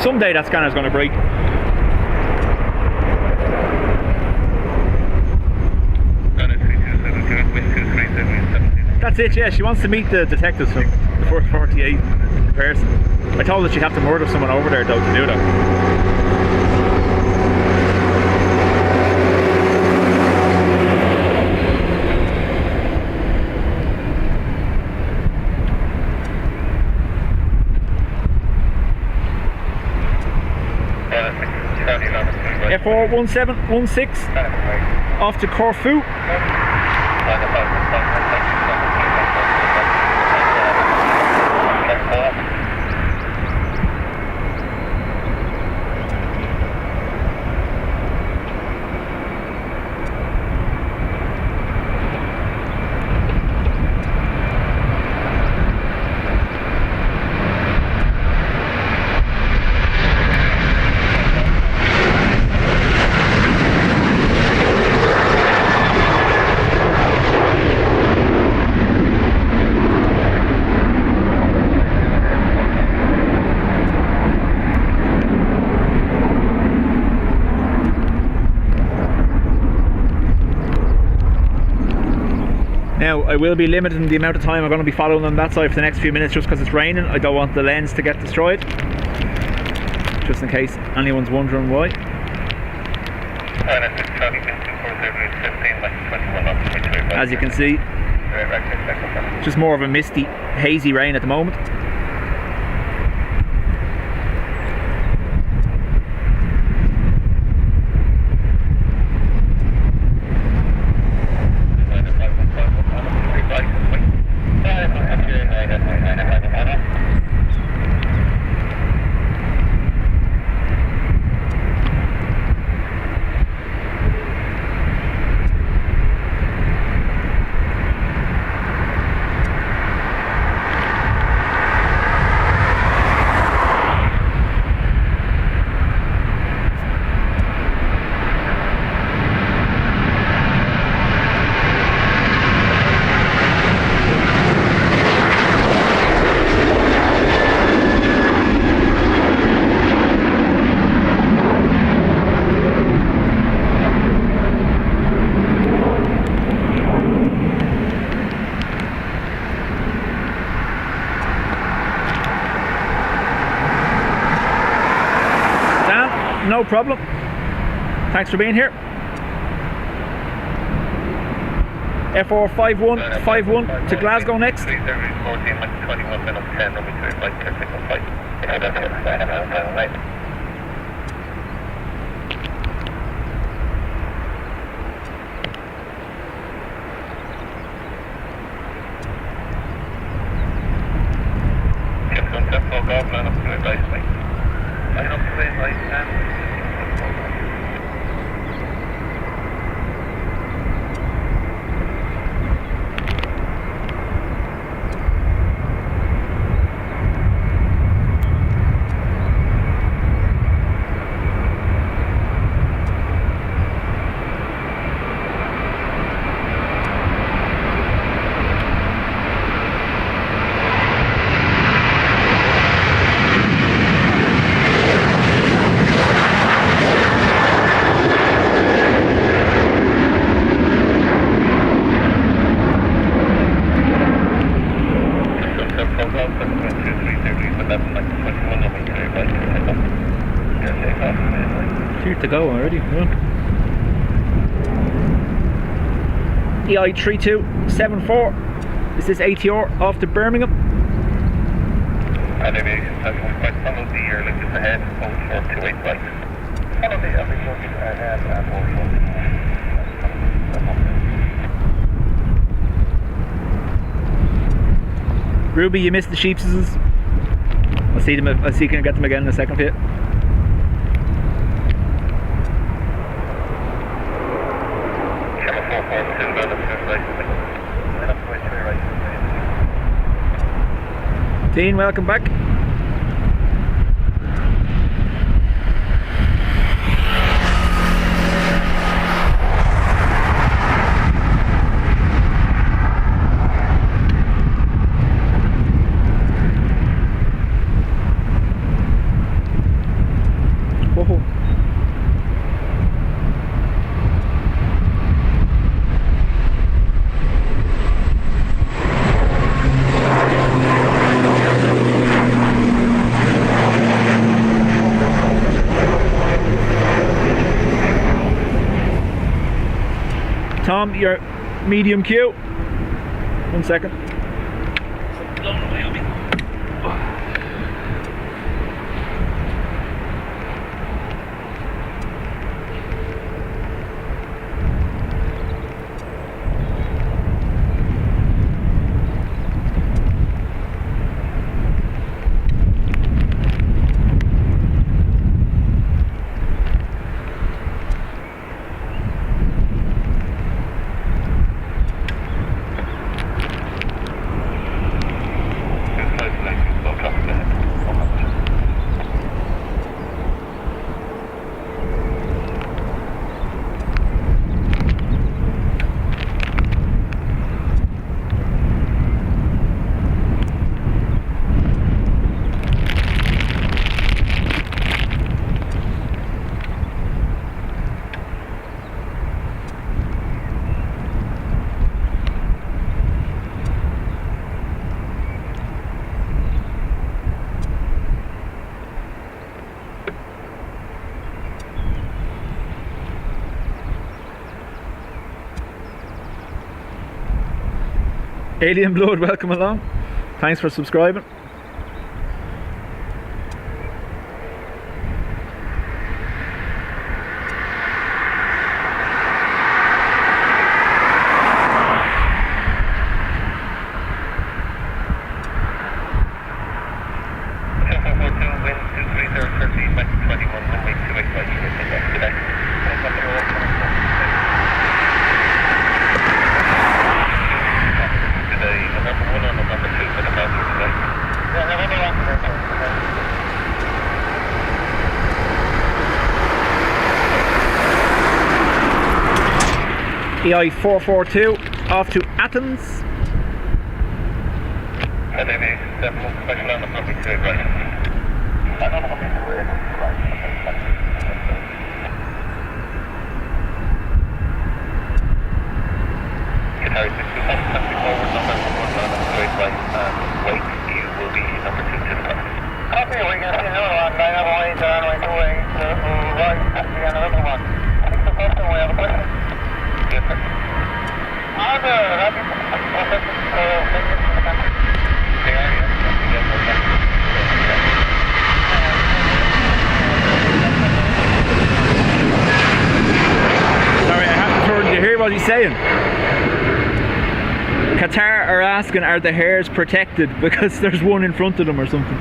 Someday that scanner's going to break. That's it, yeah. She wants to meet the detectives from the First 48 in person. I told her she'd have to murder someone over there though to do that. F41716 off to Corfu. Now, I will be limiting the amount of time I'm going to be following on that side for the next few minutes just because it's raining. I don't want the lens to get destroyed. Just in case anyone's wondering why. As you can see, just more of a misty, hazy rain at the moment. No problem. Thanks for being here. FR5151 to Glasgow next. 14 minutes, 21 minutes, 10, runway 25, technical flight. Yeah, that's it. Right. Line up to it, right, line up to it, right, and to go already. EI3274. Is this ATR off to Birmingham? And Aviation, follow the airlink just ahead, hold short 28 right. Follow the airlink ahead and hold short. Ruby, you missed the sheepses. I'll see them. I'll see. Can I get them again in a second, Pete? Dean, welcome back. Whoa. Tom, your medium queue. 1 second. Blown away on me. Alien Blood, welcome along. Thanks for subscribing. EI442 off to Athens. And Aviation 7, special on the public trade right. Guitar 61, country forward, number 1 on the straight right, and wait, you will be number 2 to the left. Copy, we can see another one, 9 runway 28 right. again, another one. I think the first one we have a question. Yes, sir. On the rapid processing fingers in the camera. They are, yes. Sorry, I haven't heard. Did you hear what he's saying? Qatar are asking, are the hairs protected because there's one in front of them or something?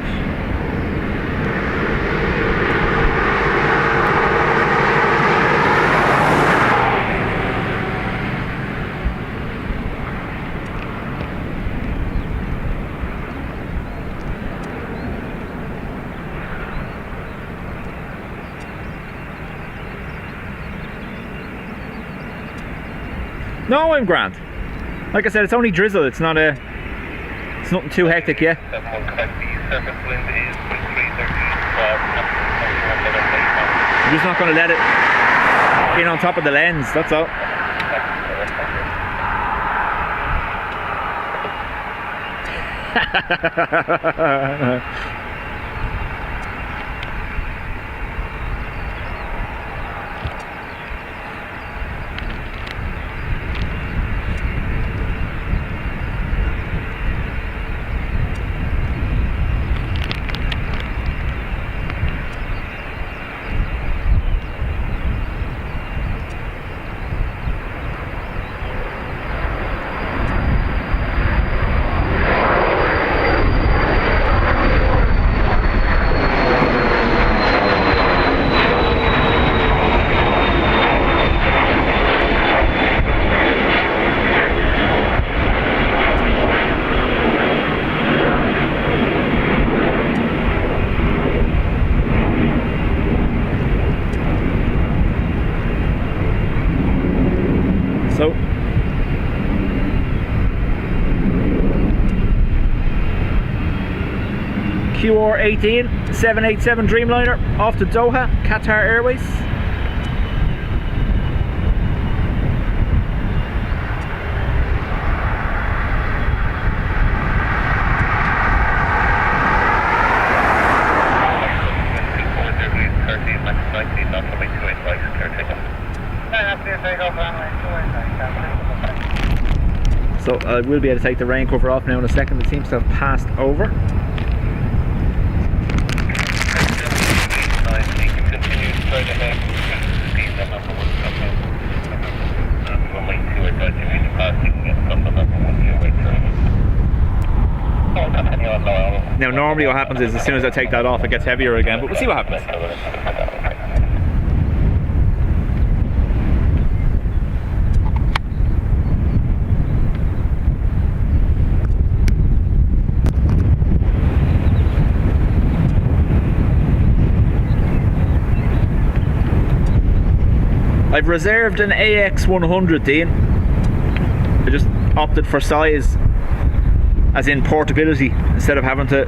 No, I'm grand. Like I said, it's only drizzle. It's not it's nothing too hectic yet. The surface wind is 330. I'm just not going to let it in on top of the lens. That's all. So QR18 787 Dreamliner off to Doha, Qatar Airways. So I will be able to take the rain cover off now in a second. It seems to have passed over. Now normally what happens is as soon as I take that off it gets heavier again, but we'll see what happens. I've reserved an AX100, Dean. I just opted for size, as in portability, instead of having to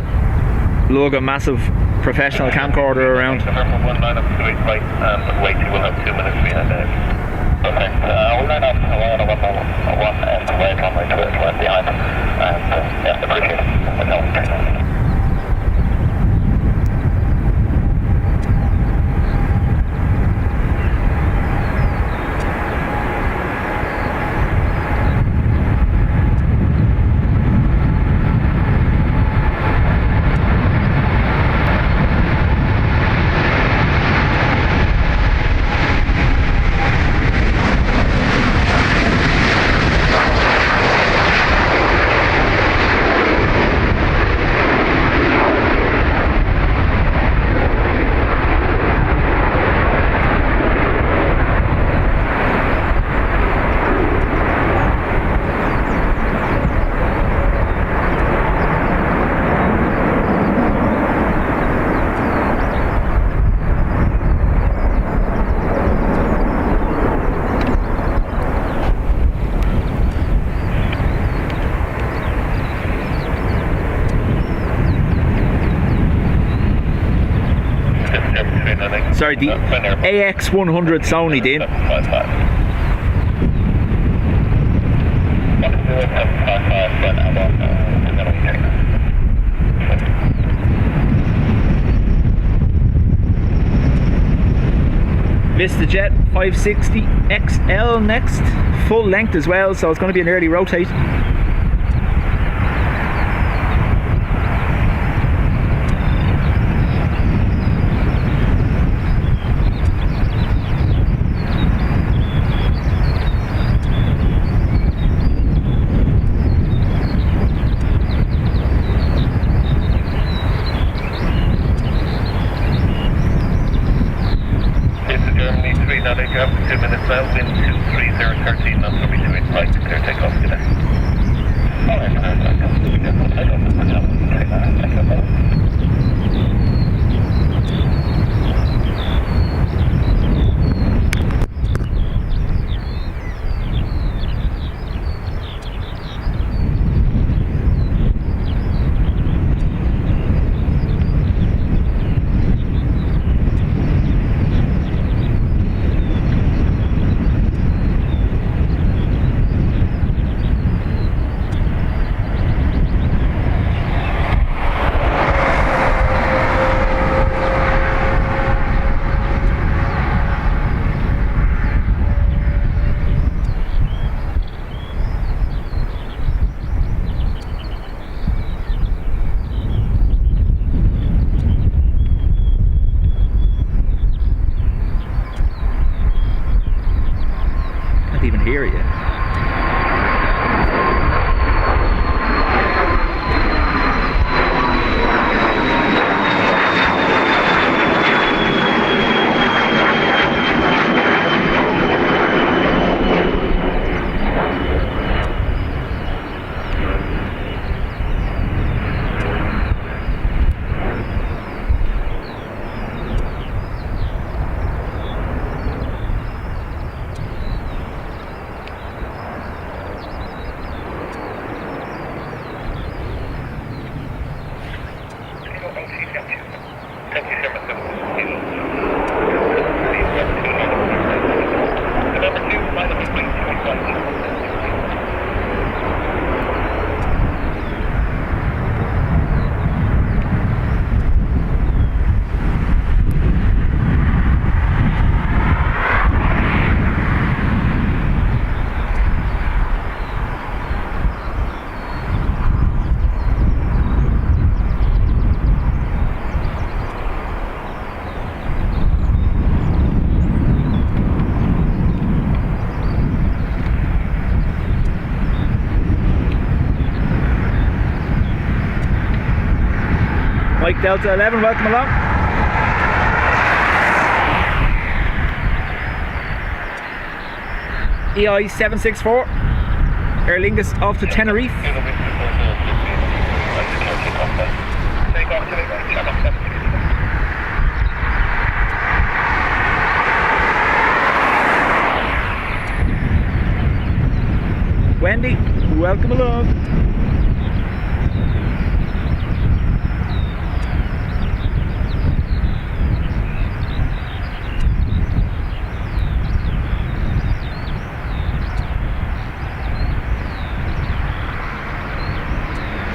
lug a massive professional camcorder around. One line up to the right and wait, you will have 2 minutes behind it. Okay, we'll line up one and wait on my twist right behind them. And yeah, appreciate it. Sorry, the AX100 Sony, Dean. VistaJet 560 XL next, full length as well, so it's going to be an early rotate. Even hear you. Mike Delta 11, welcome along. EI 764, Aer Lingus off to Tenerife. Wendy, welcome along.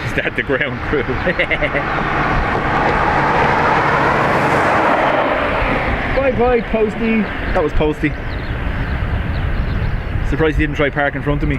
Is that the ground crew? Bye bye, Posty. That was Posty. Surprised he didn't try park in front of me.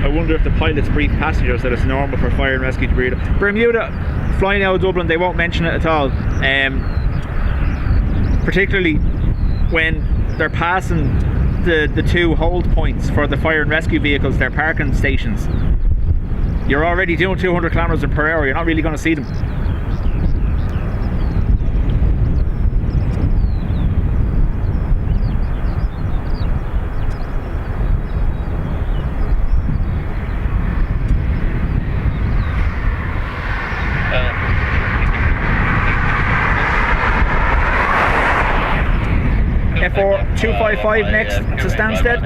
I wonder if the pilots brief passengers that it's normal for fire and rescue to breathe. Bermuda, flying out of Dublin, they won't mention it at all. Particularly when they're passing the two hold points for the fire and rescue vehicles, their parking stations. You're already doing 200 kilometers per hour, you're not really going to see them. F4 255 next to Stansted.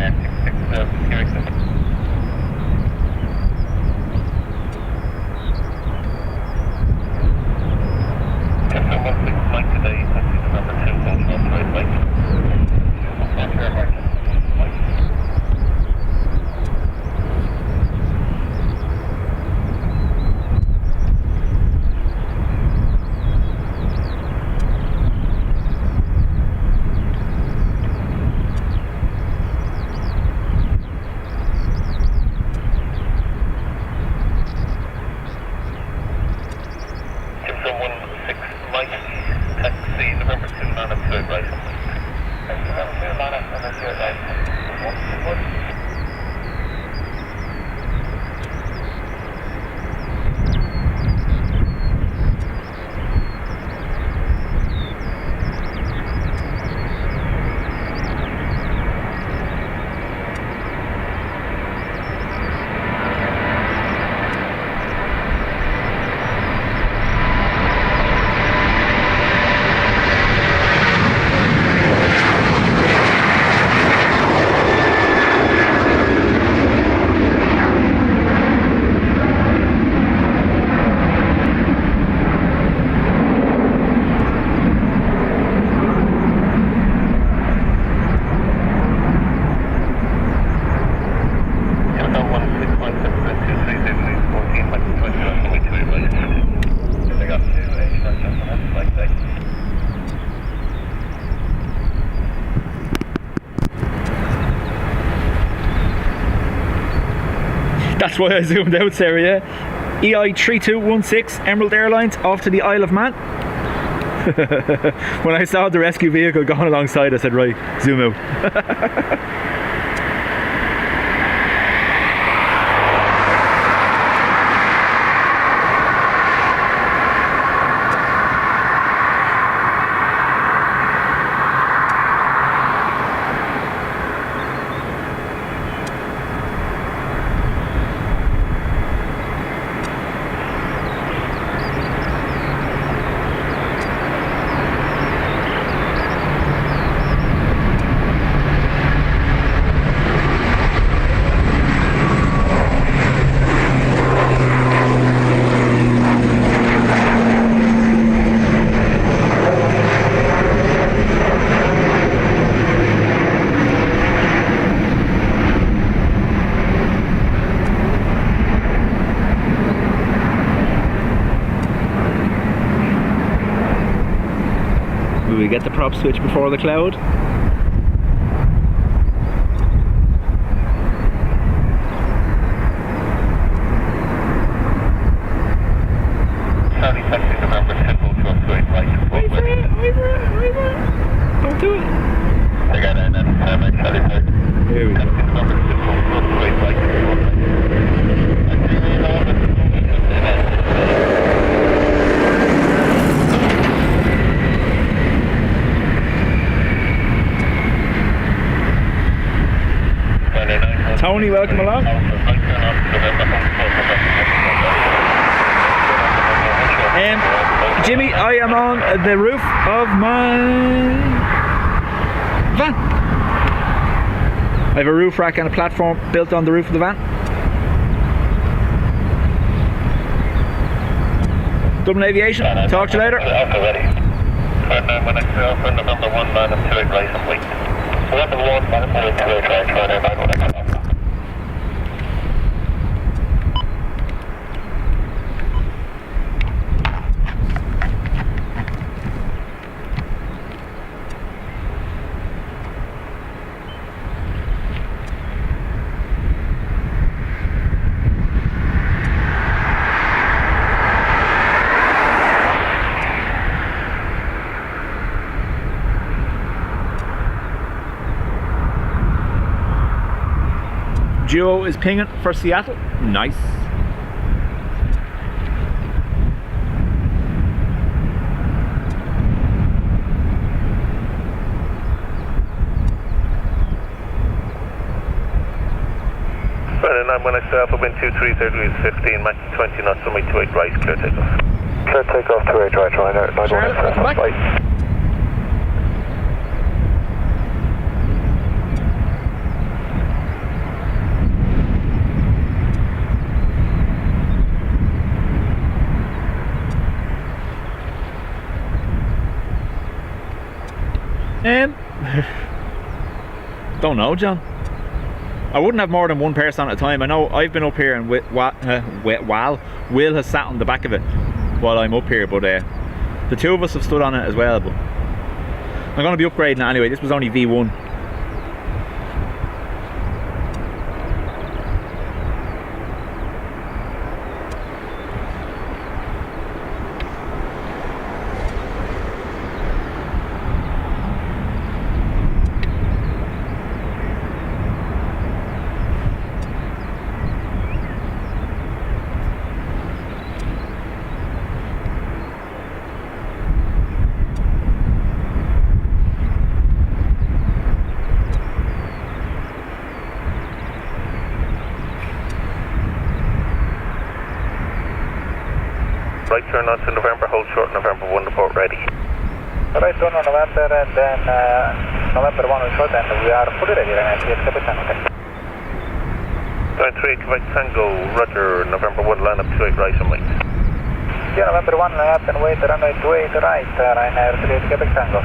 That's why I zoomed out, Sarah, yeah. EI3216, Emerald Airlines, off to the Isle of Man. When I saw the rescue vehicle going alongside, I said, right, zoom out. Will we get the prop switch before the cloud? Don't do it. Here we go. Tony, welcome along. Jimmy, I am on the roof of my van. I have a roof rack and a platform built on the roof of the van. Dublin Aviation, talk to you later. Duo is pinging for Seattle. Nice. And I'm when I start up, wind 23, 30 degrees 15, max 20 knots, runway 28 right, clear takeoff. Clear takeoff, 28 right, Ryanair, 91 Charlotte, welcome back. right. Don't know, John. I wouldn't have more than one person at a time. I know I've been up here and Will has sat on the back of it while I'm up here, but the two of us have stood on it as well. But I'm going to be upgrading it anyway. This was only V1. Right turn on to November, hold short November 1 to port ready. Right turn on November and then November 1 on short and we are fully ready and I okay. 93 Quebec Tango, Roger, November 1 line up 28 right and wait. Yeah, November 1 line up and wait, runway 28 right, Ryanair 38 Quebec Tango.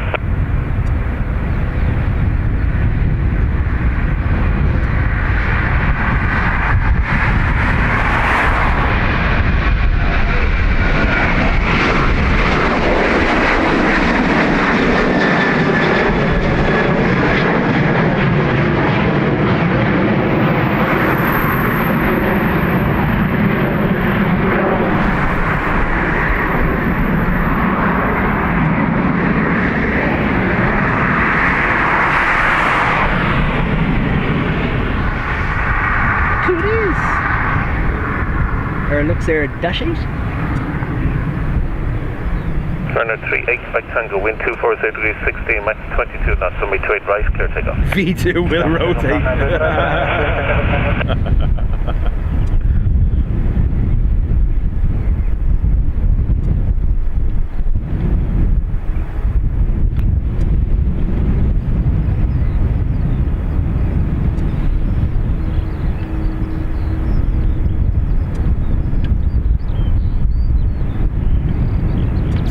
Looks there dash 8. Runner 38 Quebec Tango, wind 240 degrees 16, max 22 knots, runway 28 right, clear takeoff. V2 will rotate.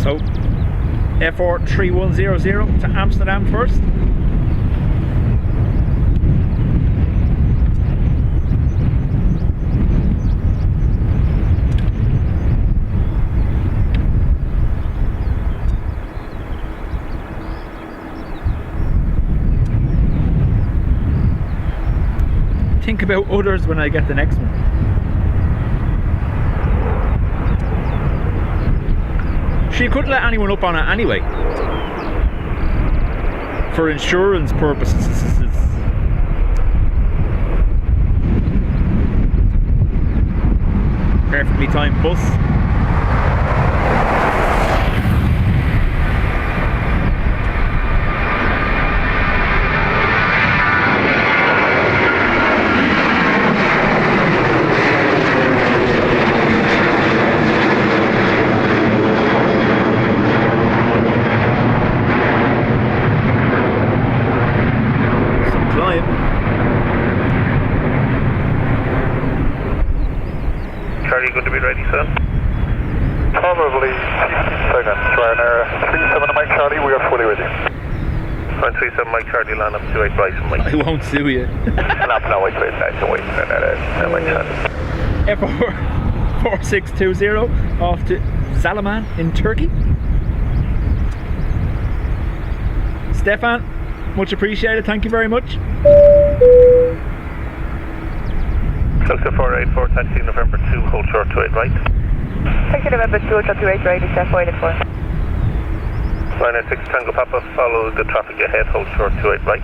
So, F4 3100 to Amsterdam first. Think about others when I get the next one. She couldn't let anyone up on it anyway, for insurance purposes. Perfectly timed bus. Charlie, good to be ready, sir? Probably 15 seconds, Ryanair 37 Mike Charlie, we are fully ready. 137 Mike Charlie, line up 28 right and wait. I won't sue you. No, wait, nice and wait. Mike Charlie. F4 4620 off to Zalaman in Turkey. Stefan, much appreciated, thank you very much. Delta 484, taxi November 2, hold short 28 right. Taxi November 2, hold short 28 right, is avoided for. Ryanair 6 Tango Papa, follow the traffic ahead, hold short 28 right.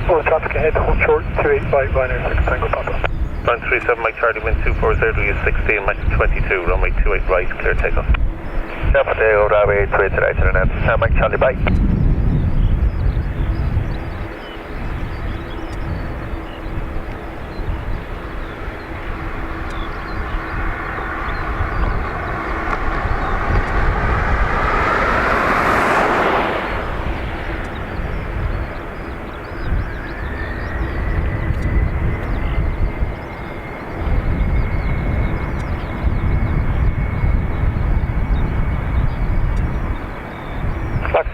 More traffic ahead, hold short, 285, Ryanair 6 Tango Papa. Line 37, Mike Charlie, wind 240, is 16, Mike 22, runway 28 right, clear takeoff. Alpha Dale, runway 28 right, and then Mike Charlie, bye.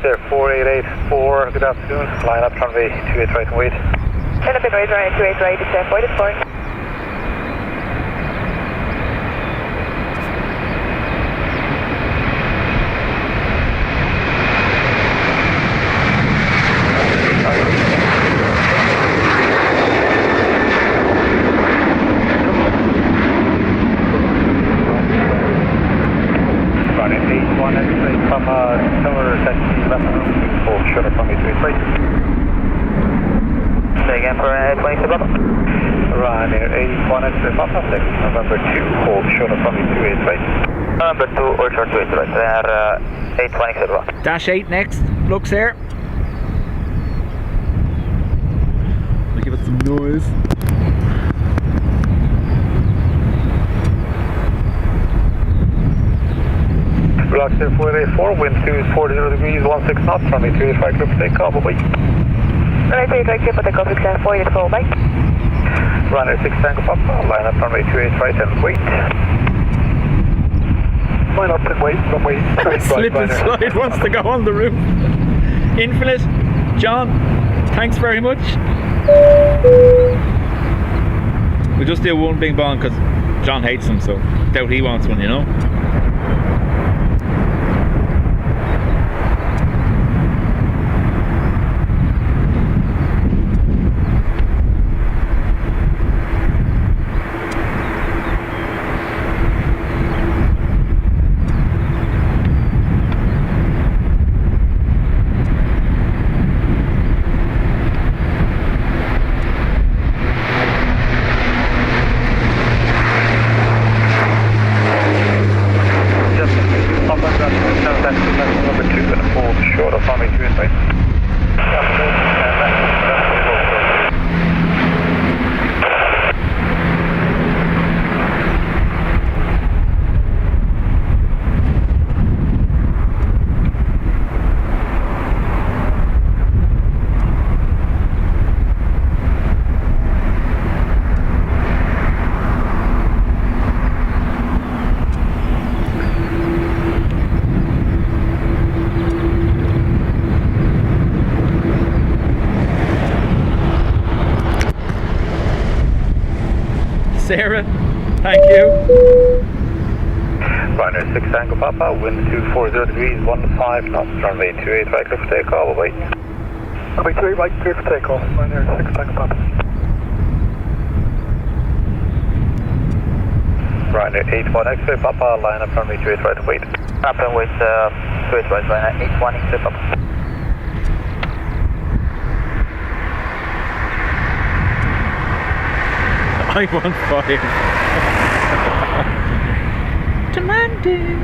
There, 4884, good afternoon. Line up, runway 28 right and wait. Line up and wait, runway 28 right, it's voided for. Say again for 26 Papa. Ryanair 81 X-ray Papa, 6 November 2, hold short of runway 28 right. November 2, hold short 28 right, they are 826 Papa. Dash 8 next, looks there. I'll give it some noise. Relax there, 4884, wind 240 degrees, 16 knots, runway 285, clear for takeoff, bye. Runway 28 right, clear for takeoff, it's voided for, bye. Ryanair 6 Tango Papa, line up runway 28 right and wait. Line up and wait, runway 28 right. Slip and slide wants to go on the roof. Infinite, John, thanks very much. We'll just do one big bong because John hates them, so doubt he wants one, you know. Sarah, thank you. Ryanair 6 Tango Papa, wind 240 degrees, 15 knots, runway 28 right, clear for takeoff, bye. Runway 28 right, clear for takeoff, Ryanair 6 Tango Papa. Ryanair 81 X-ray Papa, line up runway 28 right, wait. Up and wait, 28 right, Ryanair 81 X-ray Papa. I want 5. Demanding.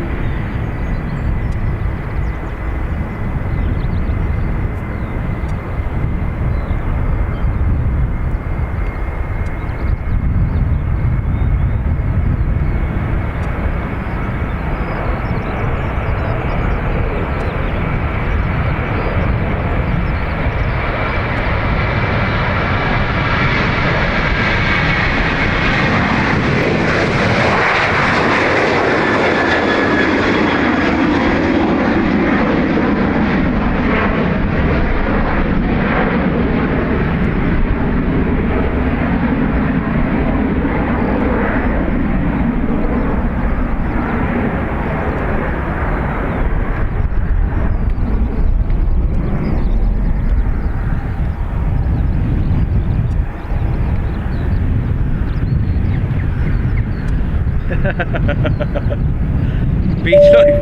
Beach life.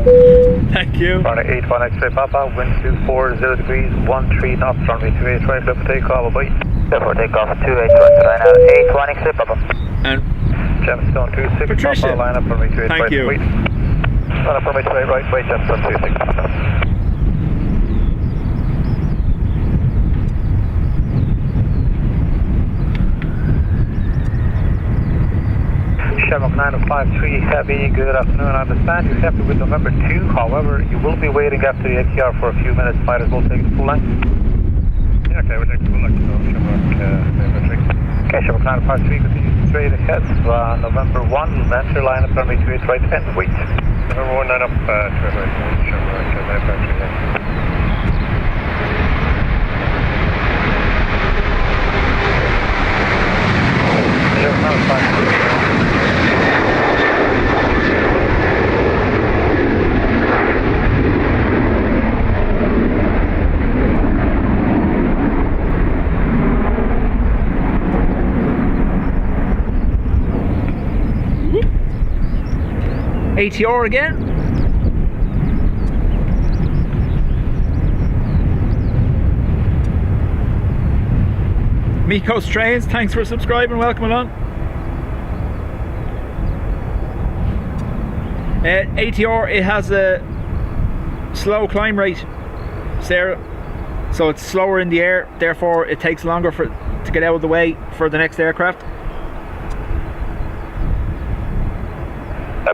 Thank you. Runway 81 X-ray Papa, wind 240 degrees, 13 knots, runway 28 right, clear for takeoff, bye. Therefore, takeoff 28 right now, 81 exit, Papa. And Gemstone 26, Patricia. Papa, line up for me 28 Thank right, you. wait. Line up for me 28 right, wait, Gemstone 26. Shamrock 9053 Heavy, good afternoon. I understand you're happy with November 2, however, you will be waiting after the ATR for a few minutes. Might as well take the full length. Yeah, okay, we'll take the full length, so Shamrock, November 3. Okay, Shamrock 9053 continues straight ahead. November 1, will enter line up runway 28 right and wait. November 1, line up, 28 right, Shamrock, 953, yeah. ATR again. Mikos Trains, thanks for subscribing, welcome along. ATR, it has a slow climb rate, Sarah, so it's slower in the air, therefore it takes longer to get out of the way for the next aircraft.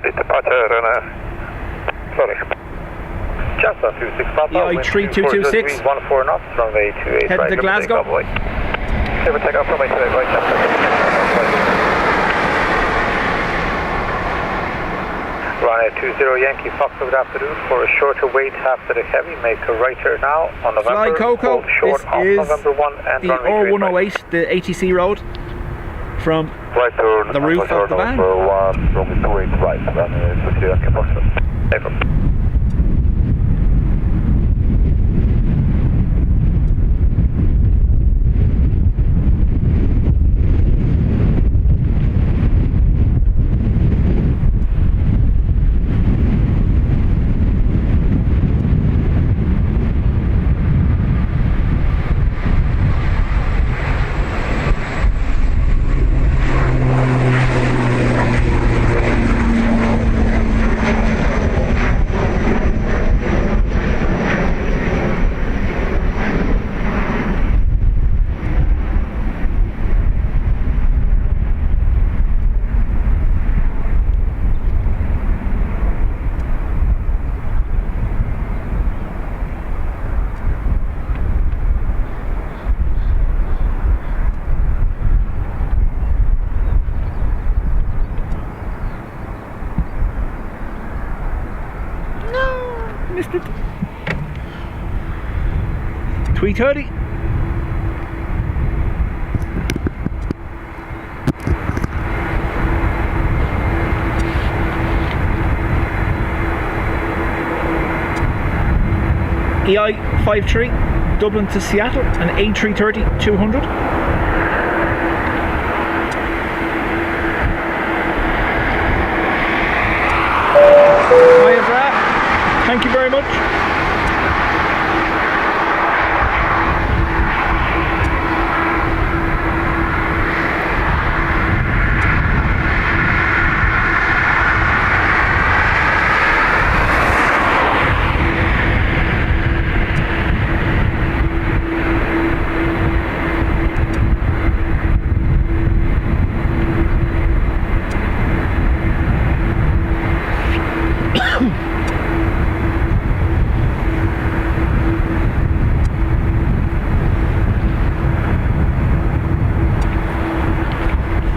Departure, sorry. Just on 26 Papa. EI32226. 14 knots, runway 28 Heading right. to Glasgow. Okay, we'll take off runway 28 right. Runway 20 Yankee Foxtrot, good afternoon. For a shorter wait after the heavy, make a right turn now on November. Fly Coco, short this off is November 1 and the runway R108, the ATC road from Right turn, the roof of the van. Number 1, from 28 right, runway 20 Yankee Foxtrot. April. Missed it. 330. EI53 Dublin to Seattle, an A330 200. Hiya Brad, thank you very much.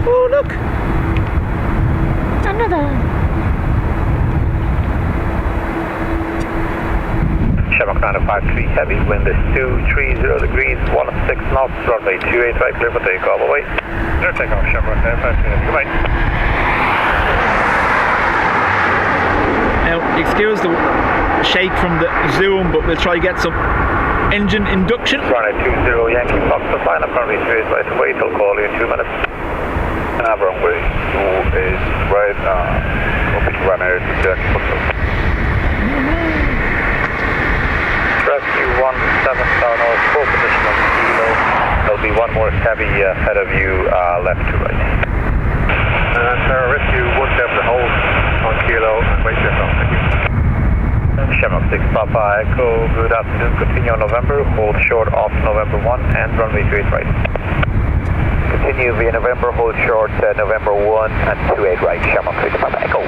Oh look, another. Shamrock 953 heavy, wind is 230 degrees, 16 knots, runway 28 right, clear for takeoff, away. Clear takeoff, Shamrock 953 heavy, goodbye. Now, excuse the shake from the zoom, but we'll try to get some engine induction. Runway 20 Yankee Foxtrot, line up runway 28 right, away, I'll call you in 2 minutes. Runway 28 right, copy to run air to Yankee Foxtrot. Rescue 17 down north, full position on kilo. There'll be 1 one more heavy ahead of you, left to right. Sarah, rescue 17 hold on kilo and wait shift on. Thank you. Shamrock 6 Papa Echo, good afternoon. Continue on November, hold short off November 1 and runway 28 right. Continue via November, hold short November 1 and 28 right, Shamrock 6 Papa Echo.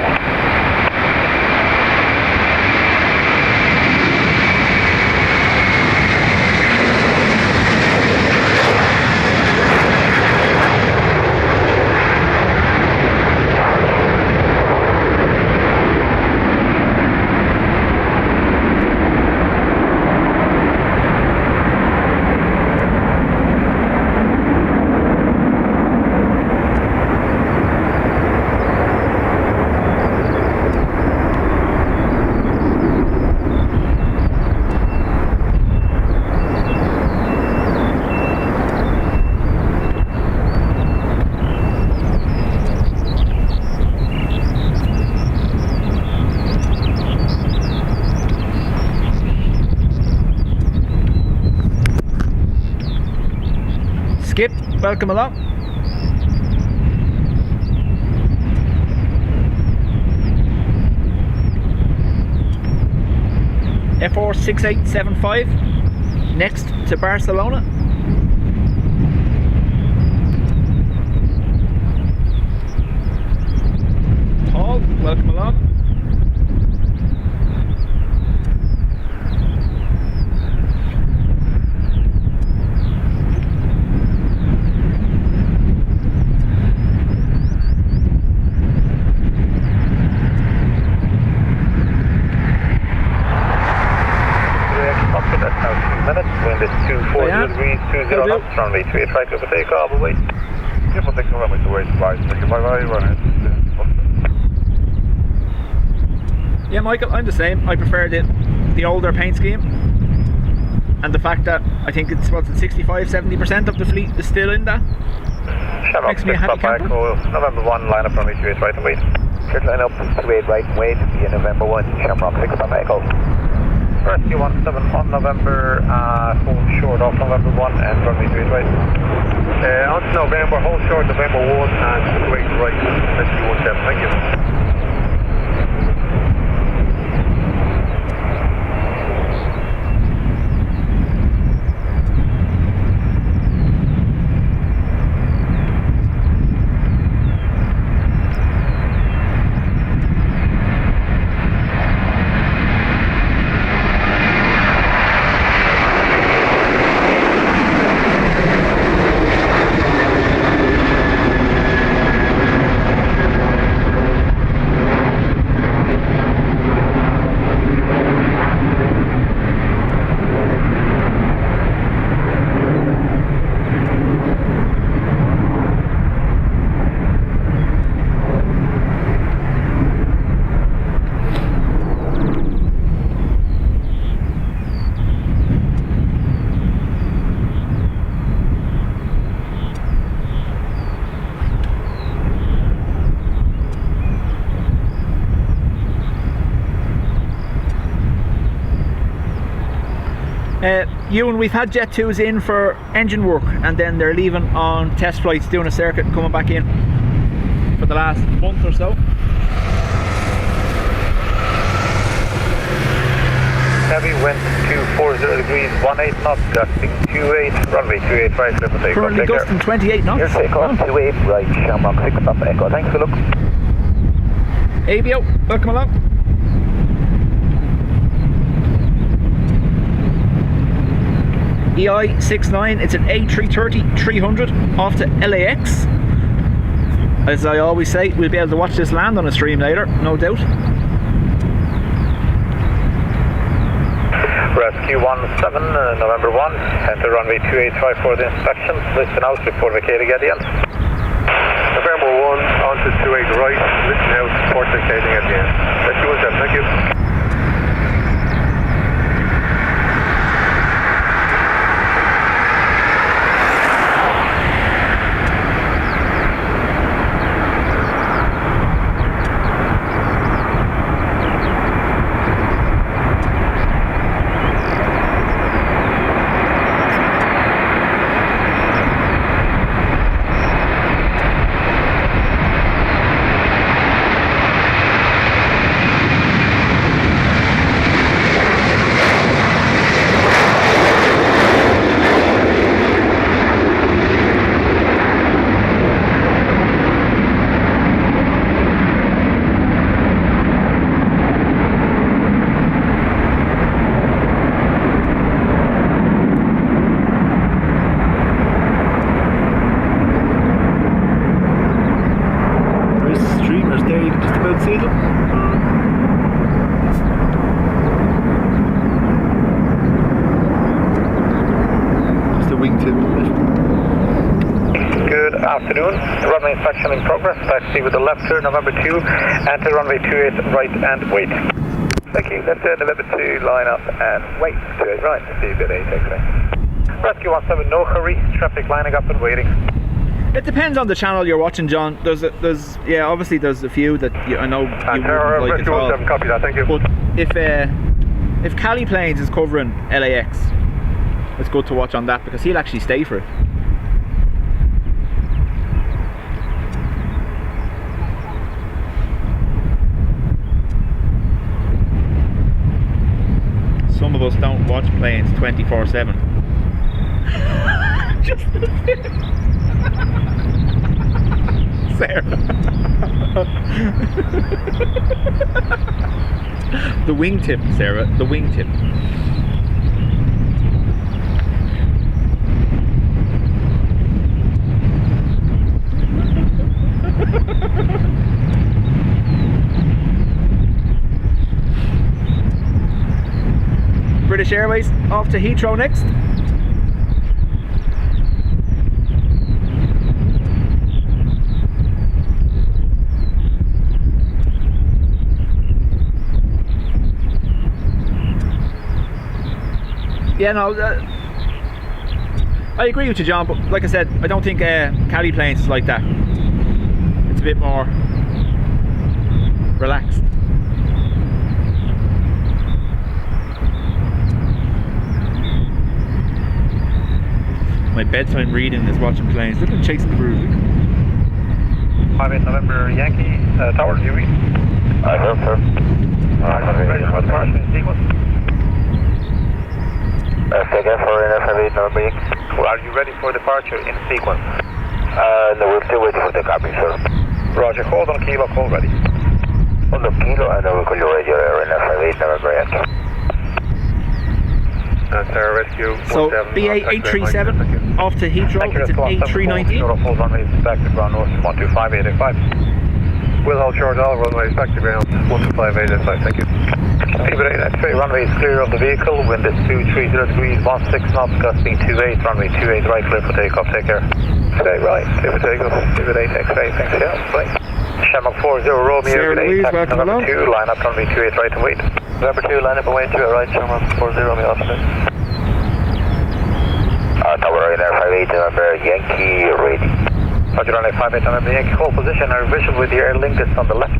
Skip, welcome along. F46875, next to Barcelona. Paul, welcome along. Wind is 240 degrees, 20 knots, runway 28 right over takeoff, away. Just one thing runway to wait, right, thank you, bye bye, run it. Yeah, Michael, I'm the same. I prefer the older paint scheme, and the fact that I think it's 65-70% of the fleet is still in that. Shamrock 6 Papa Echo, November 1, line up runway 28 right and wait. Clear line up 28 right and wait via November 1, Shamrock 6 Papa Echo. Rescue 17 on November, hold short off November 1 and runway 28 right. On to November, hold short November 1 and 28 right, rescue 17, thank you. Ewan, we've had Jet 2s in for engine work, and then they're leaving on test flights, doing a circuit and coming back in for the last month or so. Heavy wind 240 degrees, 18 knots, gusting 28, runway 28 right, clear for takeoff. Currently gusting 28 knots. Clear takeoff 28 right, Shamrock 6 Papa Echo. Thanks for the look. ABO, welcome along. EI69, it's an A330-300 off to LAX. As I always say, we'll be able to watch this land on a stream later, no doubt. Rescue 17, November 1, enter runway 285 for the inspection. Listen out before vacating at the end. November 1, on to 28 right, listen out, port vacating at the end. Rescue 17, thank you. Seagull. Just a wingtip. Good afternoon. Runway inspection in progress. Taxi with the left turn, November 2. Enter runway 28 right and wait. Thank you. Left turn, November 2, line up and wait. 28 right. See bit 8, X-ray. Rescue 17, no hurry. Traffic lining up and waiting. It depends on the channel you're watching, John. There's obviously there's a few that I know you wouldn't like at all. Copy that, thank you. But if Cali Planes is covering LAX, it's good to watch on that because he'll actually stay for it. Some of us don't watch planes 24/7. Just Sarah. The wingtip, Sarah. The wingtip. British Airways off to Heathrow next. Yeah, no, I agree with you, John, but like I said, I don't think Cali Planes is like that. It's a bit more relaxed. My bedtime reading is watching planes. Look at chasing the brood. 58 November Yankee, Tower, do you read? I have, sir. Ready for departure in sequence. Second for NF58 November Yankee. Are you ready for departure in sequence? No, we're still waiting for the copy, sir. Roger, hold on kilo, call ready. On the kilo, and I will call you radio NF58 November Yankee. Sir, rescue. So BA 837 off to Heathrow. It's an A319. Full runway back to ground north 125885. We'll hold short all runways back to ground 125885. Thank you. X-ray runway is clear of the vehicle. Wind is 230 degrees, 16 knots, gusting 28. Runway 28 right, clear for takeoff. Take care. Stay right, clear for takeoff. 28 X-ray. Thanks, yeah. Bye. Shamrock 40 Romeo. Sarah Louise, welcome November along. 2, line up runway 28 right and wait. November 2, line up and wait 2 right. Shamrock 40 Romeo. Tower NF58 November Yankee ready. Roger, runway 58 November Yankee. Hold position. Are you visual with the air link on the left?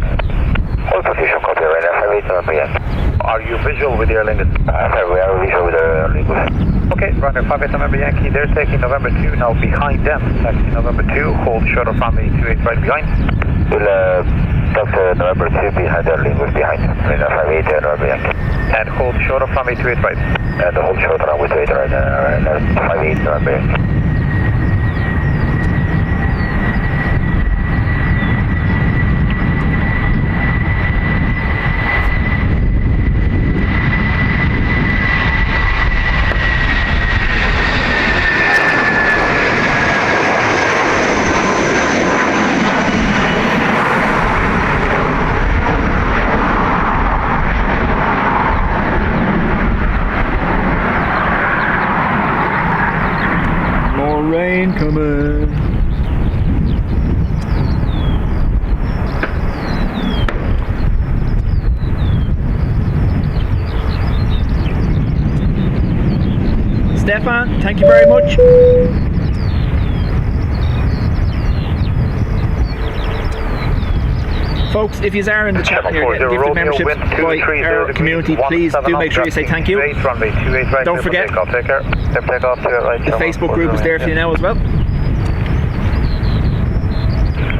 Hold position, copy NF58 November Yankee. Are you visual with the air link? Sir, we are visual with the link. Okay, runway 58 November Yankee. They're taking November 2 now behind them. Taxi November 2. Hold short of runway 28 right behind. We'll talk to November 2 behind the linguist behind. NF58 November Yankee. And hold short of runway 28 right. And hold short runway 28 right. NF58 November Yankee. Rain coming. Stefan, thank you very much. Folks, if you are in the chat here, give the membership by our community, please do make sure you say thank you. Don't forget, the Facebook group is there for you now as well.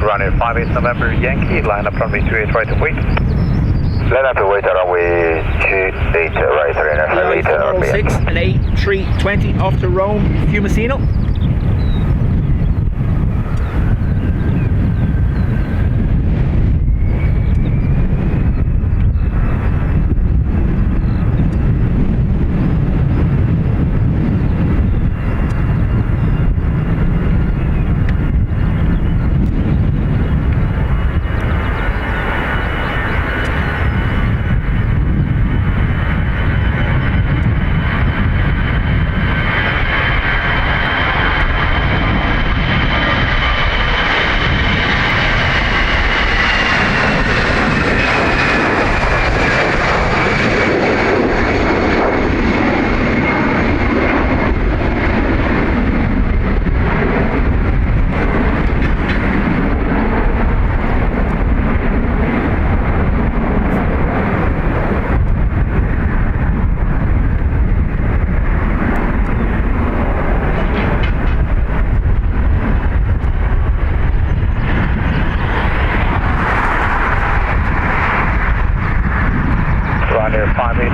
Runway 58 November Yankee, line up runway 28 right and wait. Line up and wait on runway 28 right, NF58 November Yankee. 406 and A320 off to Rome, Fiumicino.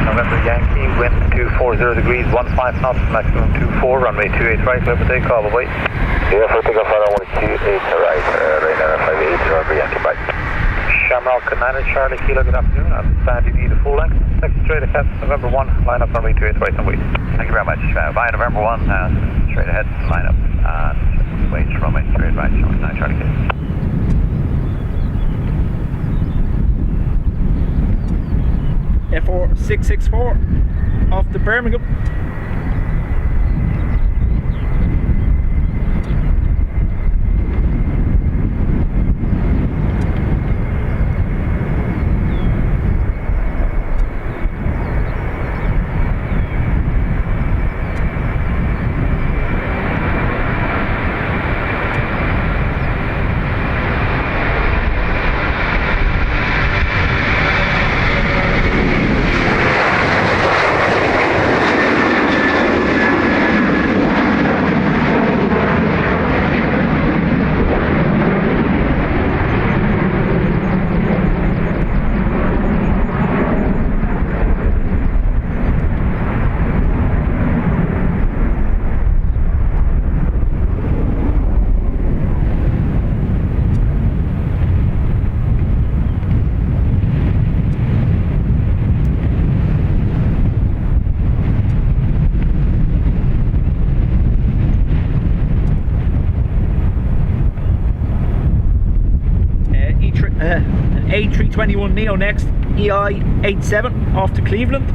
November Yankee, wind 240 degrees, 15 knots, maximum 24, runway 28 right, clear for takeoff, bye. Yeah, for takeoff, I want 28 right, Rainer 58 November Yankee, bye. Shamrock 9 Charlie Kilo, good afternoon. I'm Sandy D, the full length, next straight ahead, November 1, line up runway 28 right and wait. Thank you very much. Bye, November 1, straight ahead, line up, and wait, runway 28 right, showing 9 Charlie Kilo. F4664 off the Birmingham. A321 Neo next, EI87 off to Cleveland.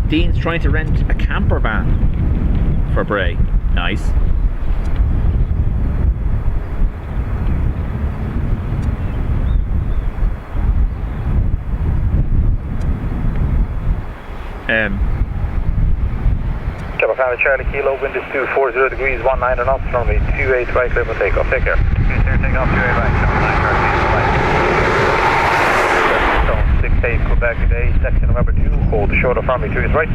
Dean's trying to rent a camper van for Bray. Nice. Charlie Kilo, wind is 240 degrees, 19 knots, runway 28 right, clear for takeoff. Take care. Okay, sir, take off 28 right, showing 9 Charlie Kilo, bye. Stone 68 Quebec today, section November 2, hold short of runway 28 right.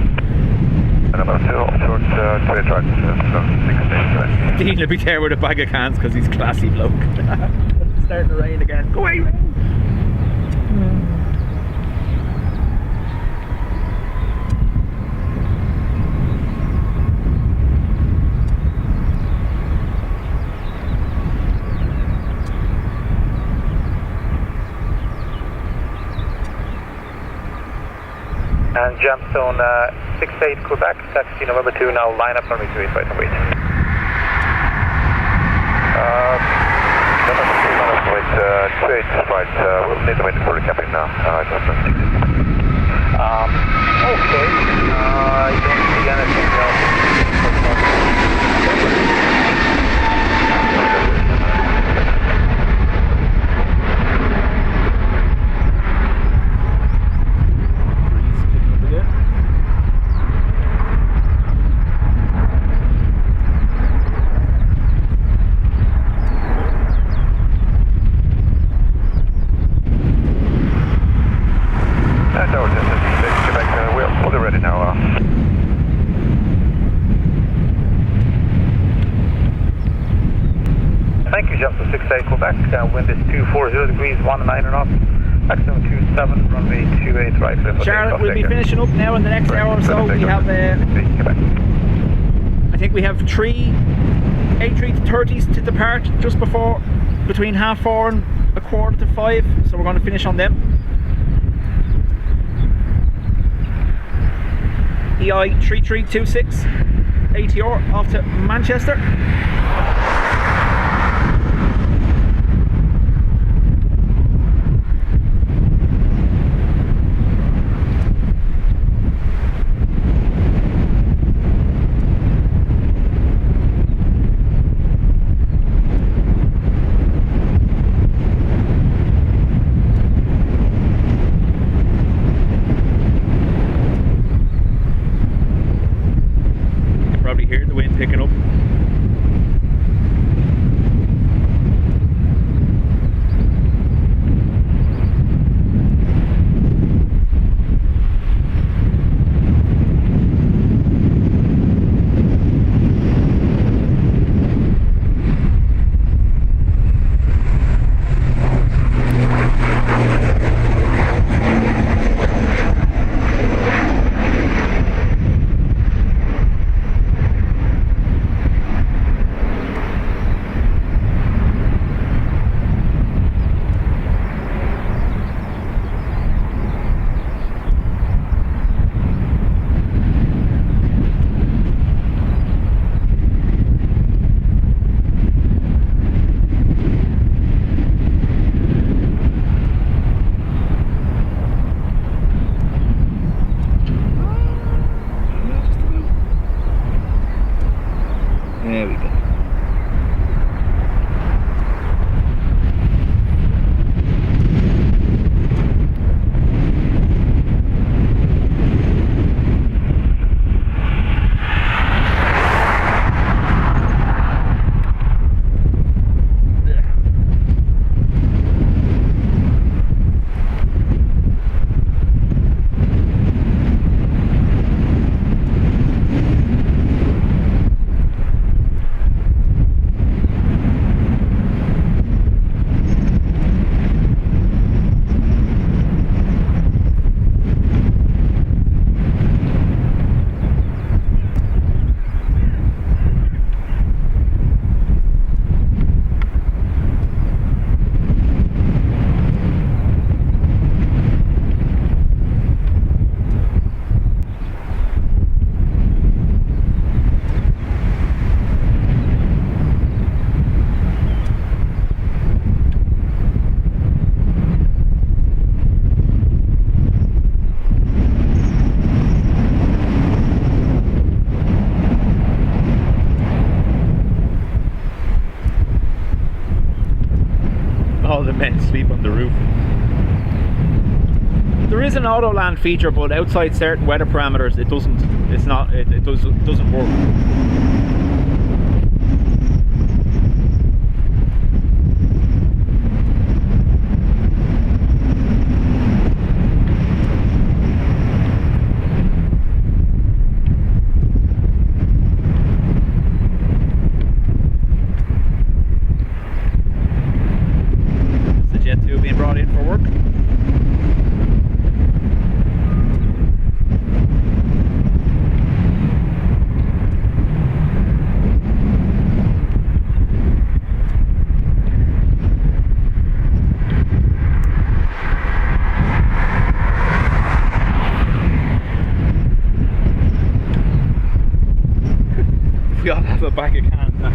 Number 2, short 28 right, 68 right. Dean will be there with a bag of cans because he's classy bloke. It's starting to rain again. Go away, rain! And Gemstone 68 Quebec, taxi November 2, now line up runway 28 right and wait. November 2, line up wait, 28 right, we'll need to wait for the captain now. Okay, I don't see anything else. Quebec, wind is 240 degrees, 19 knots, maximum 27, runway 28 right. Charlotte, we'll be finishing up now in the next hour or so. We have, I think we have 3 A330s to depart just before, between 4:30 and 4:45, so we're going to finish on them. EI3326 ATR off to Manchester. Hear the wind picking up. an auto land feature, but outside certain weather parameters, it doesn't. It's not. It doesn't work. Being brought in for work. We all have a bag of cans now.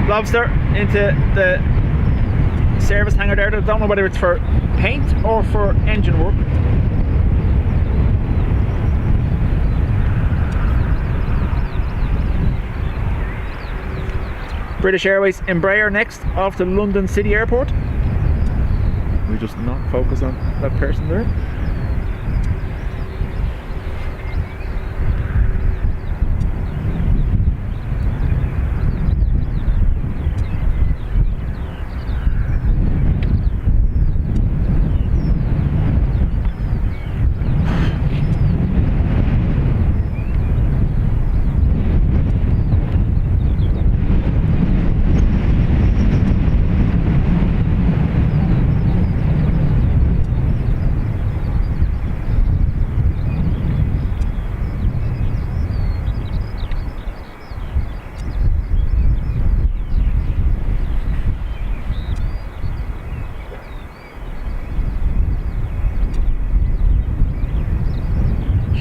Lobster into the service hangar there. I don't know whether it's for paint or for engine work. British Airways Embraer next off to London City Airport. We just not focus on that person there.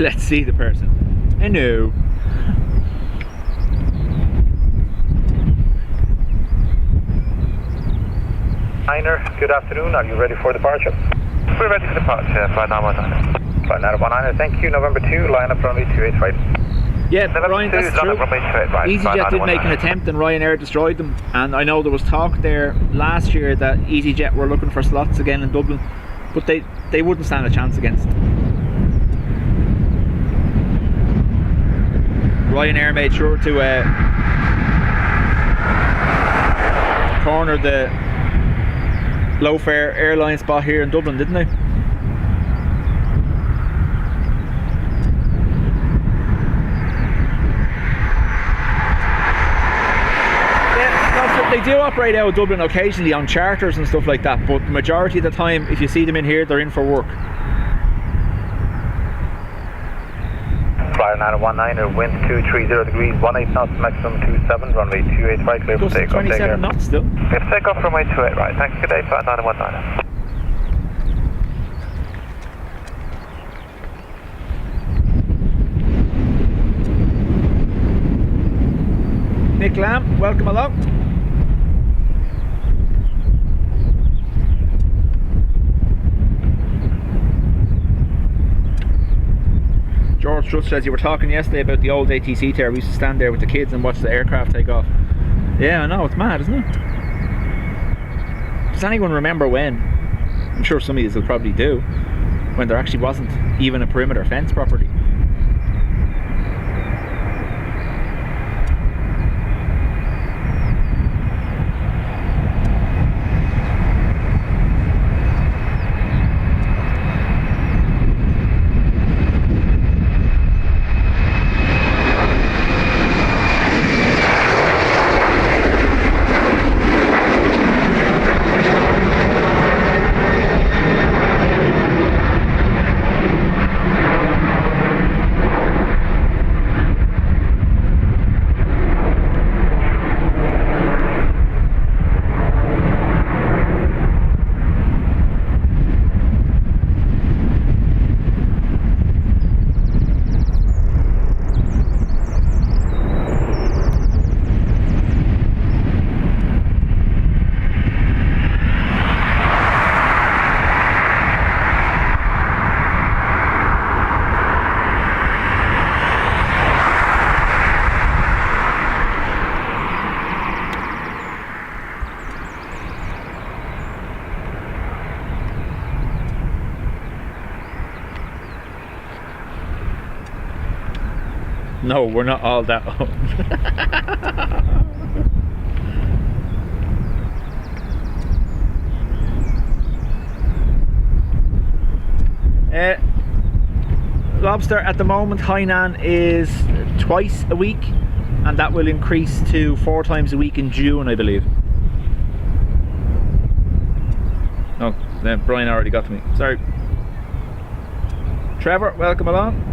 Let's see the person. Hello. Niner, good afternoon. Are you ready for departure? We're ready for departure, flight 919. Flight 919, thank you. November 2, line up runway 28 right. Yeah, November Ryan, 2, that's line true. up runway 28 right. EasyJet did make an attempt and Ryanair destroyed them. And I know there was talk there last year that EasyJet were looking for slots again in Dublin, but they wouldn't stand a chance against it. Ryanair made sure to corner the low fare airline spot here in Dublin, didn't they? Yeah, they do operate out of Dublin occasionally on charters and stuff like that, but the majority of the time, if you see them in here, they're in for work. Flyer 919, wind 230 degrees, 18 knots, maximum 27, runway 28 right, clear for takeoff. 27 knots still. Clear for takeoff, runway 28 right. Thanks, good day, flight 919. Nick Lamb, welcome along. George just says you were talking yesterday about the old ATC tower. We used to stand there with the kids and watch the aircraft take off. Yeah, I know, it's mad, isn't it? Does anyone remember when? I'm sure some of you will probably do. When there actually wasn't even a perimeter fence properly. No, we're not all that old. Lobster at the moment, Hainan is twice a week, and that will increase to 4 times a week in June, I believe. Oh, then Brian already got to me. Sorry. Trevor, welcome along.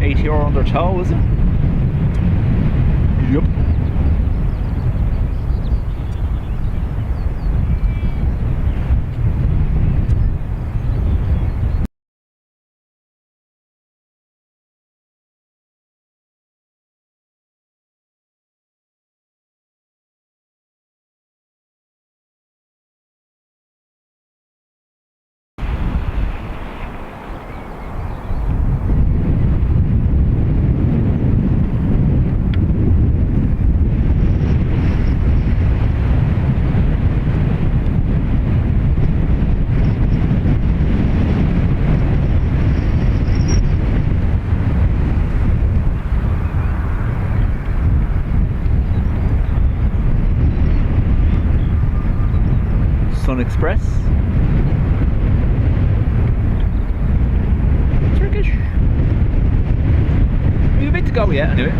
ATR under tow, is it? Yep. Express. Turkish. We've a bit to go yet, anyway.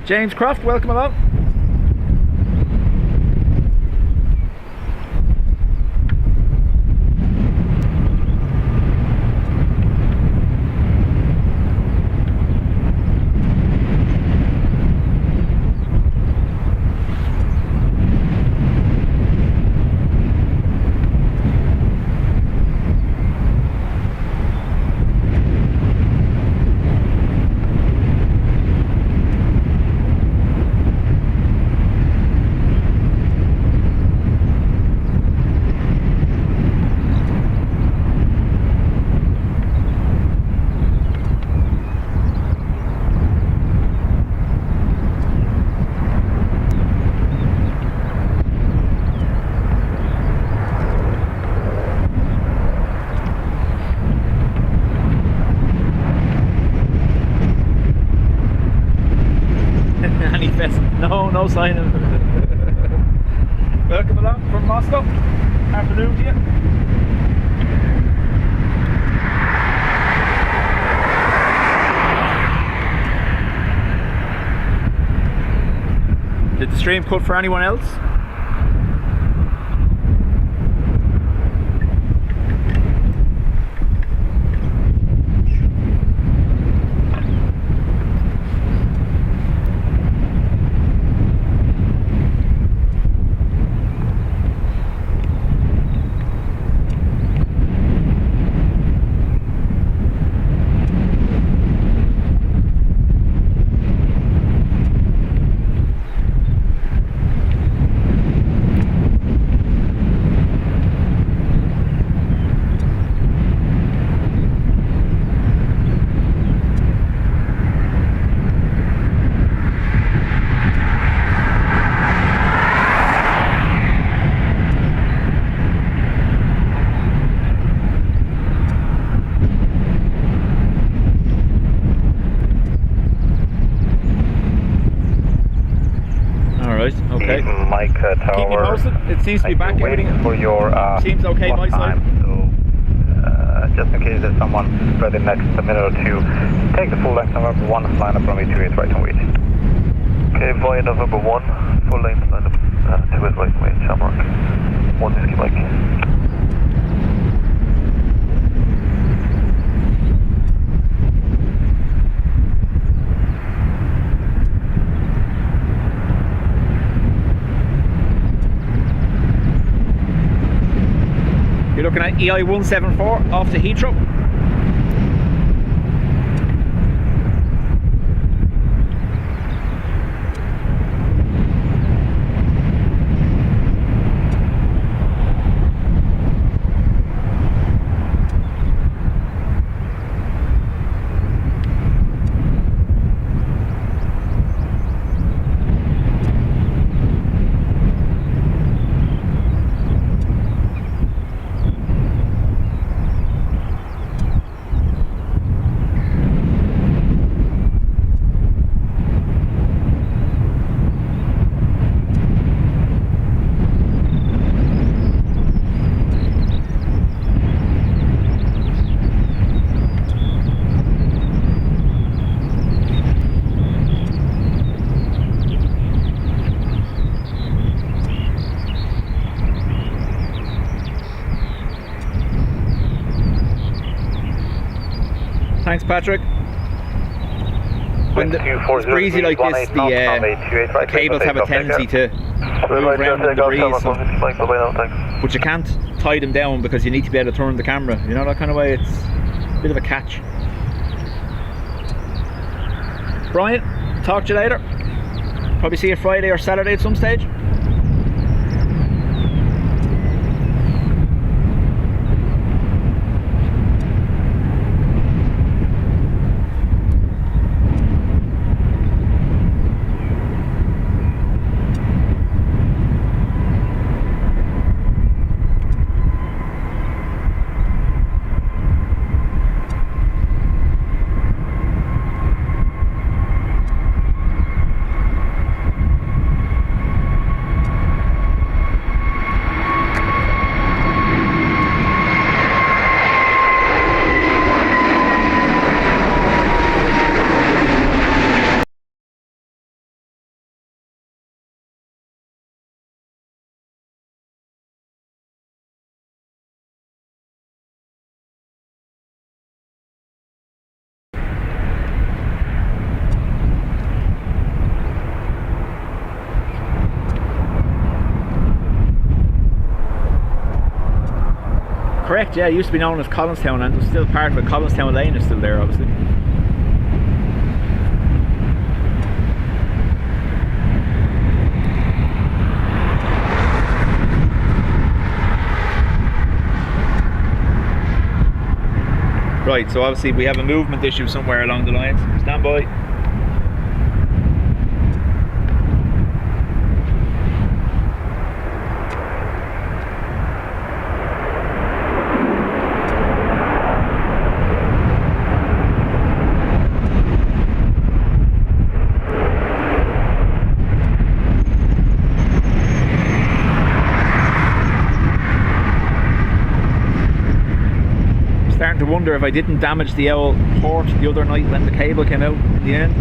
James Croft, welcome along. No sign of welcome along from Moscow. Afternoon to you. Did the stream cut for anyone else? Okay. Mike Tower. Keep me posted. It seems to be back. Everything for your seems okay my side. So, just in case there's someone spread in next a minute or two, take the full length November 1, line up runway 28 right and wait. Okay, via November 1, full length line up 28 right and wait, Shamrock. 1 whiskey Mike. EI174 off to Heathrow. Thanks, Patrick. When it's breezy like this, the cables have a tendency to move around in the breeze, but you can't tie them down because you need to be able to turn the camera. You know, that kind of way. It's a bit of a catch. Brian, talk to you later. Probably see you Friday or Saturday at some stage. Correct, yeah, it used to be known as Collinstown, and there's still part of it. Collinstown Lane is still there, obviously. Right, so obviously we have a movement issue somewhere along the lines. Stand by. Starting to wonder if I didn't damage the old port the other night when the cable came out in the end.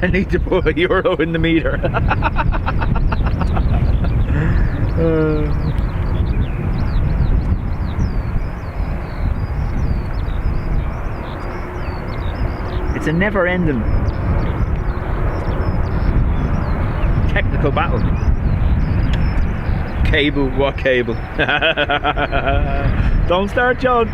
I need to put €1 in the meter. It's a never-ending technical battle. Cable, what cable? Don't start, John.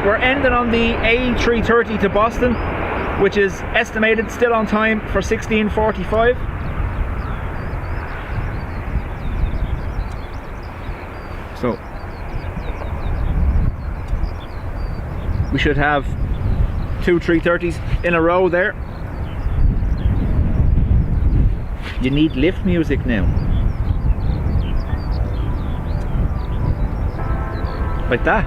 we're ending on the A330 to Boston, which is estimated still on time for 16:45. So we should have 2 330s in a row there. You need lift music now. Like that.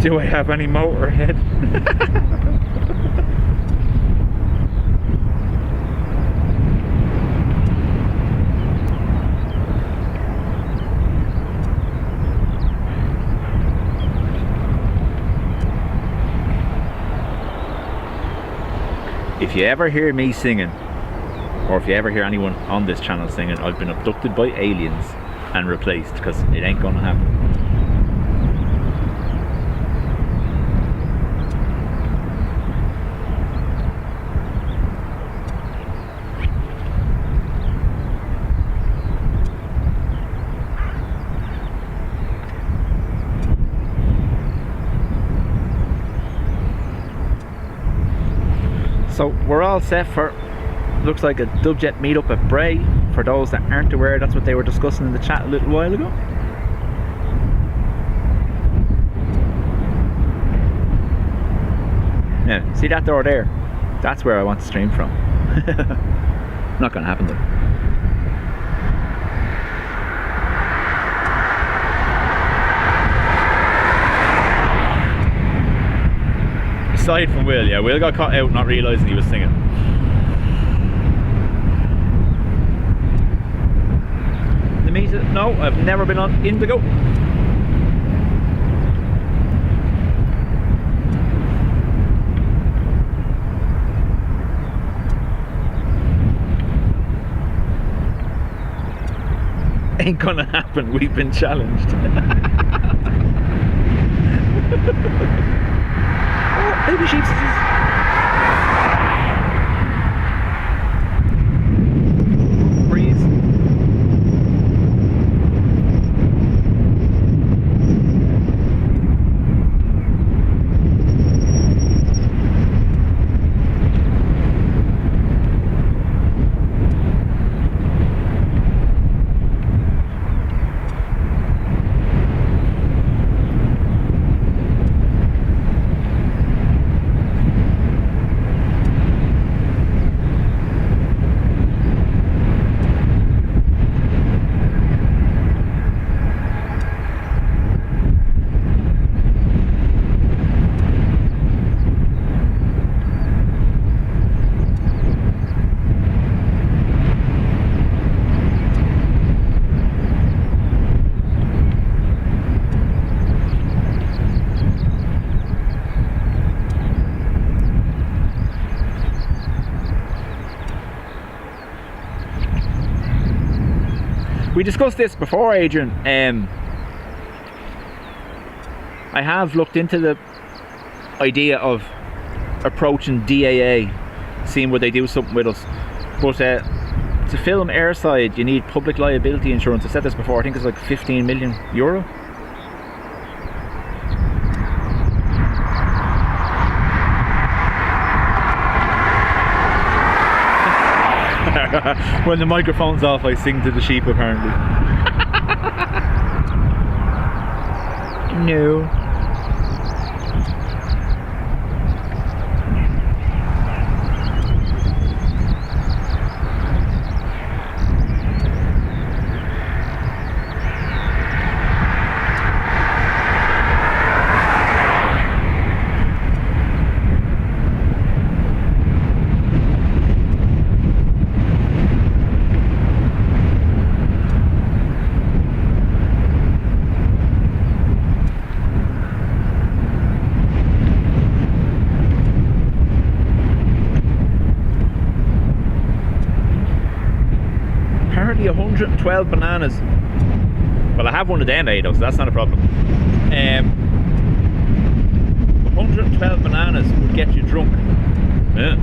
Do I have any motorhead? If you ever hear me singing, or if you ever hear anyone on this channel singing, I've been abducted by aliens and replaced, because it ain't gonna happen. So we're all set for, looks like a Dubjet meetup at Bray. For those that aren't aware, that's what they were discussing in the chat a little while ago. Now, see that door there? That's where I want to stream from. Not gonna happen though. Aside from Will, yeah, Will got caught out not realising he was singing. The meter, no, I've never been on Indigo. Ain't gonna happen, we've been challenged. Baby sheep. Breeze. We discussed this before, Adrian. I have looked into the idea of approaching DAA, seeing would they do something with us, but to film airside you need public liability insurance. I've said this before, I think it's like 15 million euro. When the microphone's off I sing to the sheep apparently. No. Apparently 112 bananas. Well, I have one of them, so that's not a problem. 112 bananas would get you drunk. Yeah.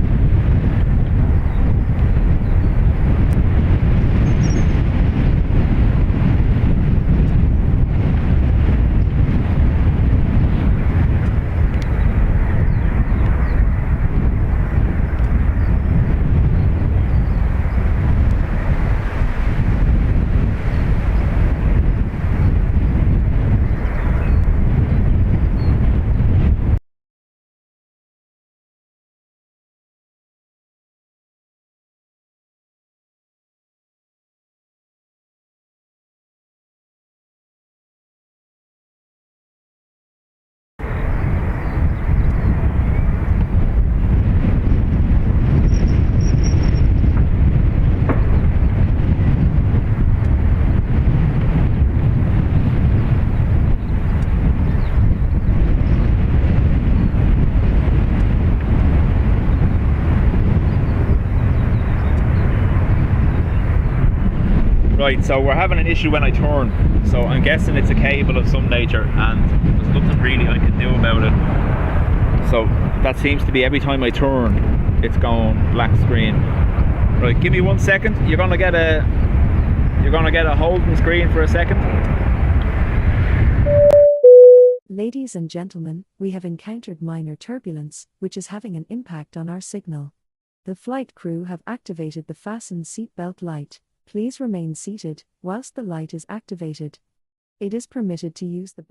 Right, so we're having an issue when I turn, so I'm guessing it's a cable of some nature and there's nothing really I can do about it. So that seems to be every time I turn it's going black screen. Right, give me 1 second. You're gonna get a holding screen for a second. Ladies and gentlemen, we have encountered minor turbulence, which is having an impact on our signal. The flight crew have activated the fasten seatbelt light. Please remain seated whilst the light is activated. It is permitted to use the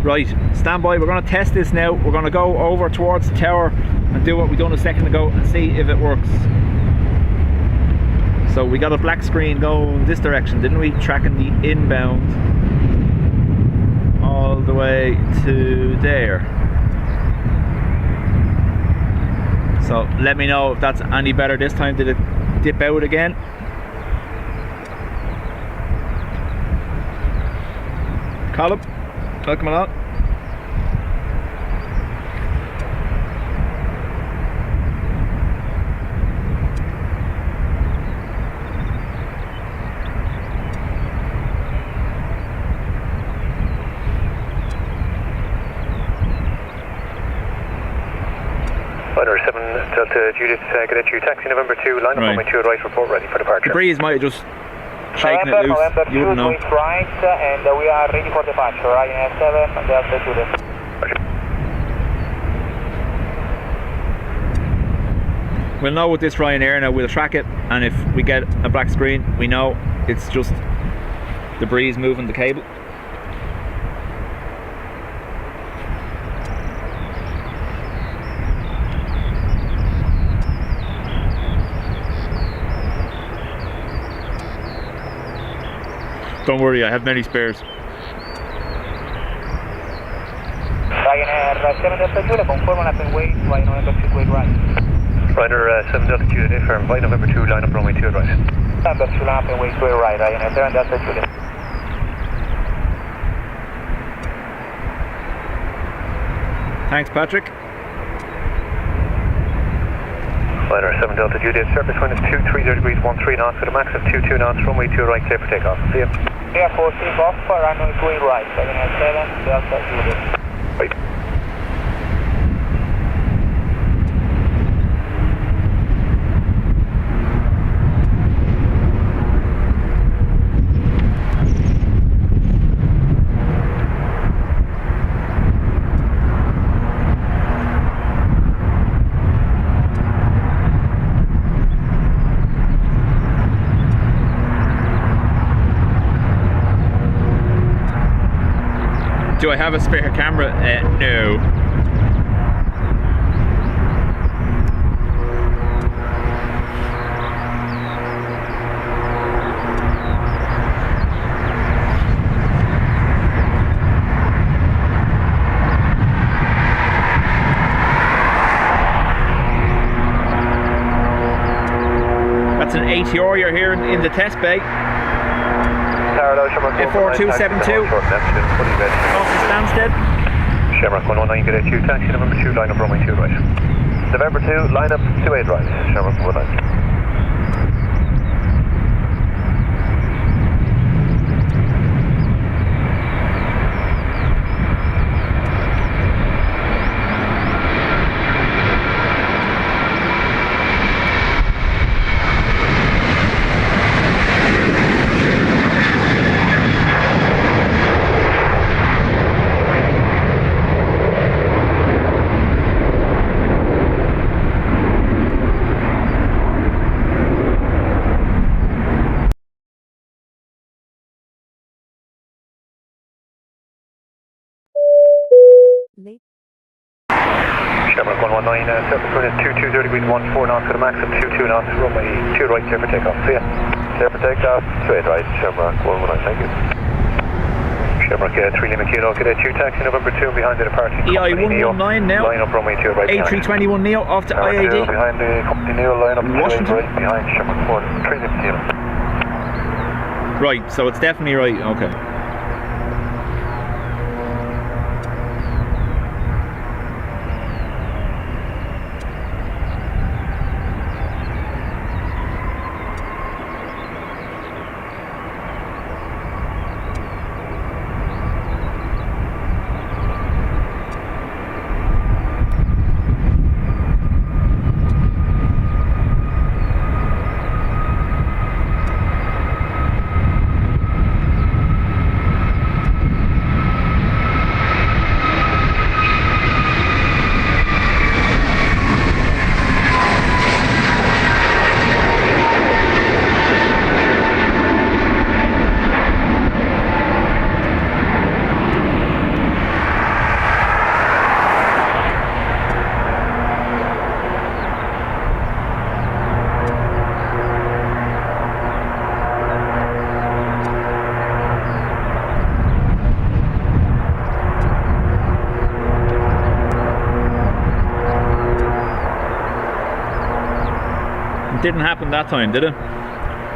Right, stand by, we're going to test this now. We're going to go over towards the tower and do what we done a second ago and see if it works. So we got a black screen going this direction, didn't we? Tracking the inbound all the way to there. So let me know if that's any better this time. Did it dip out again? Colin, welcome along. Runway 7 Delta Judith, get at you, taxi November 2, line up on my 2 right, report ready for departure. The breeze might have just shaken it loose, you wouldn't know. Right, and we are ready for departure, Ryanair 7 Delta Judith. We'll know with this Ryanair now, we'll track it, and if we get a black screen, we know it's just the breeze moving the cable. Don't worry, I have many spares. Ryanair 7 Delta Juliet, confirm lap and wait, right November 2 wait right. Ryanair 7 Delta Juliet, firm, right November 2, line up runway 2 right. November 2 lap and wait, right, Ryanair 7 Delta Juliet. Thanks, Patrick. Ryanair 7 Delta Juliet, surface wind is 230 degrees 13 knots with a max of 22 knots, runway 2 right, clear for takeoff. See you. Airport, take off, runway 2 right, Ryanair 7 Delta Juliet. Right. Do I have a spare camera? No. That's an ATR you're hearing in the test bay. F4272 off the Stansted. Shamrock 119, good 82, taxi November 2, line up runway 2 right. November 2, line up 28 right, Shamrock 119. Shamrock 119, surface wind is 220 degrees 14 knots with a max of 22 knots, runway 2 right, clear for takeoff. See ya. Clear for takeoff, straight right, Shamrock 119, thank you. Shamrock 3 Lima Kilo, get 2 taxi November 2 behind the departing EI119 now. Line up runway 2 right. A321 Neo off to IAD. Behind the company Neo, line up Washington. right behind Shamrock 3 Lima Kilo. Right, so it's definitely right, okay. Didn't happen that time, did it?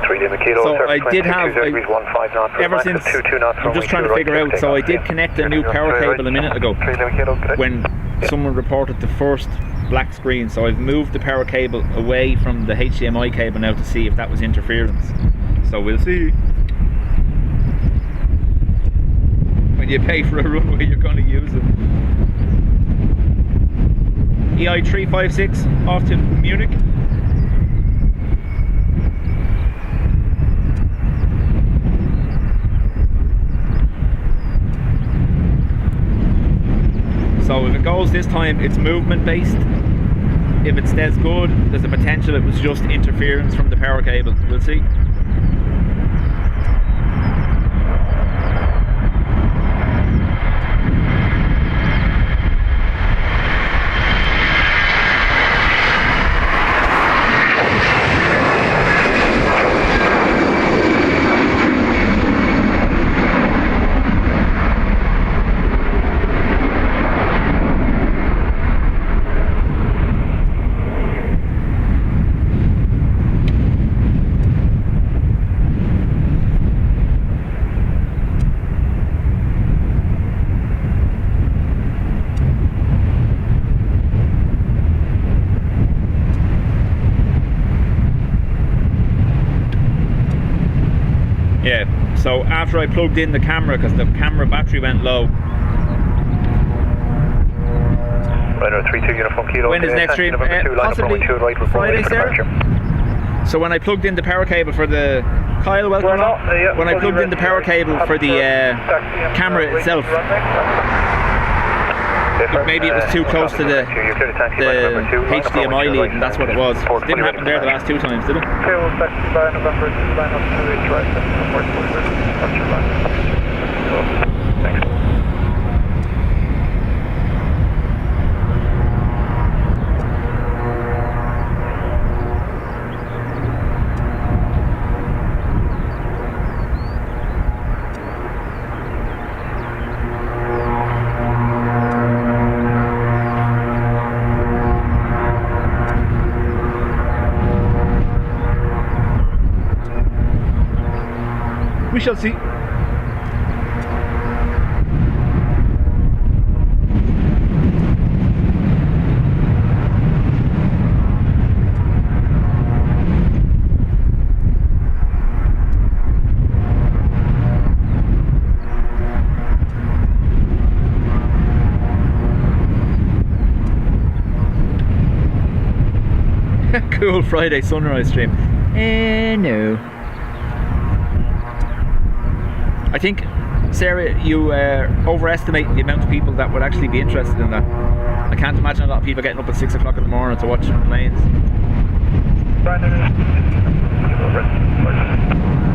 3 Lima Kilo, so I did have, ever since, I'm just trying to figure out, so I did connect a new power cable a minute ago when someone reported the first black screen, so I've moved the power cable away from the HDMI cable now to see if that was interference. So we'll see. When you pay for a runway, you're going to use it. EI356 off to Munich. So if it goes this time, it's movement based. If it stays good, there's a potential it was just interference from the power cable. We'll see. Yeah, so after I plugged in the camera, because the camera battery went low. Runway 32 uniform kilo. When is next stream? Possibly Friday, Sarah? So when I plugged in the power cable for the... Kyle, welcome along. When I plugged in the power cable for the camera itself, maybe it was too close to the HDMI lead, and that's what it was. It didn't happen there the last 2 times, did it? Okay, we'll taxi by November 2 line up to right and thanks. We shall see. Cool Friday sunrise stream. No. I think, Sarah, you overestimate the amount of people that would actually be interested in that. I can't imagine a lot of people getting up at 6 o'clock in the morning to watch planes.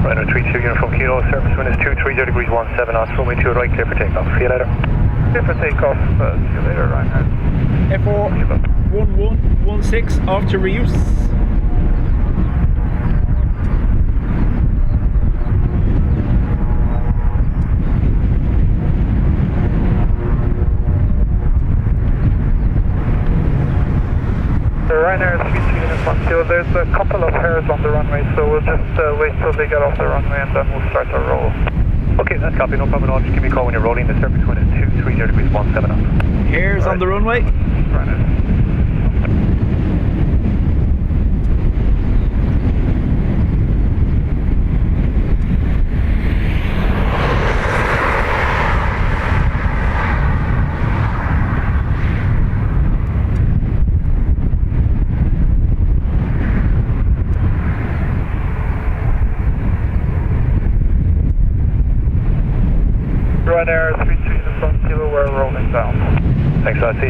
Runway 32 uniform kilo, surface wind is 230 degrees 17 knots, runway 2 right, clear for takeoff. See you later. Clear for takeoff, see you later, Ryanair. F4 1116 off to reuse. Ryanair 32 uniform kilo, there's a couple of hairs on the runway, so we'll just wait till they get off the runway and then we'll start our roll. Okay, that's copy, no problem at all. Just give me a call when you're rolling. The surface wind is 230 degrees 17 knots. Hairs on the runway. Ryanair. Ryanair 32 uniform kilo, we're rolling down. Thanks, RT.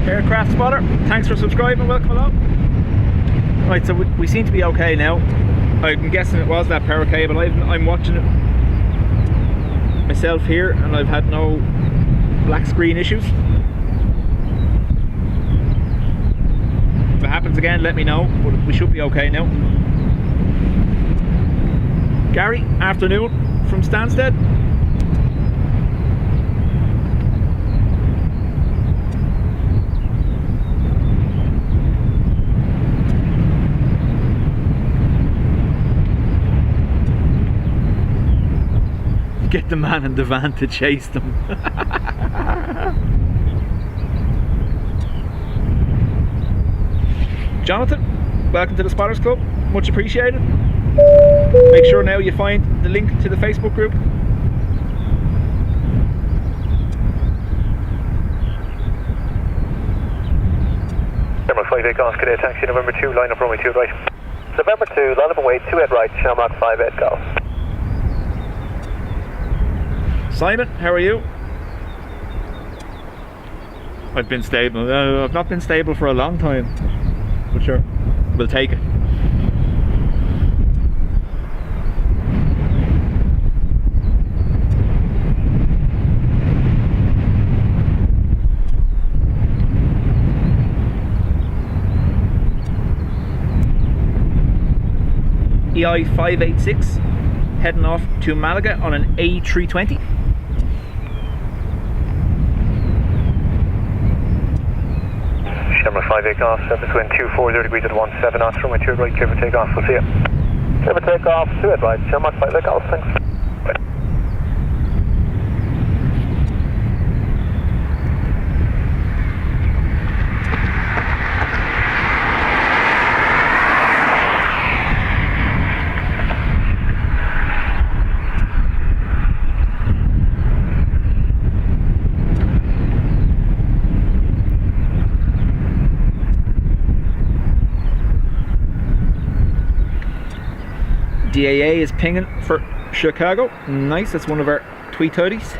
Aircraft spotter, thanks for subscribing, welcome along. Right, so we seem to be okay now. I'm guessing it was that power cable. I'm watching it myself here and I've had no black screen issues. If it happens again, let me know, but we should be okay now. Gary, afternoon from Stansted. Get the man in the van to chase them. Jonathan, welcome to the Spotters Club. Much appreciated. Make sure now you find the link to the Facebook group. November 5 Golf, Cadet Taxi, November 2, line up runway 2 right. November 2, line up runway 2 at right, Shamrock 5 at Golf. Simon, how are you? I've been stable. I've not been stable for a long time, but sure, we'll take it. EI586 heading off to Malaga on an A320. Shamrock 5 Golf, surface wind 240 degrees at 17 knots, runway 2 right, clear for takeoff, we'll see you. Clear for takeoff, 2 at right, Shamrock 5 Golf, thanks. DAA is pinging for Chicago. Nice, that's one of our A330s.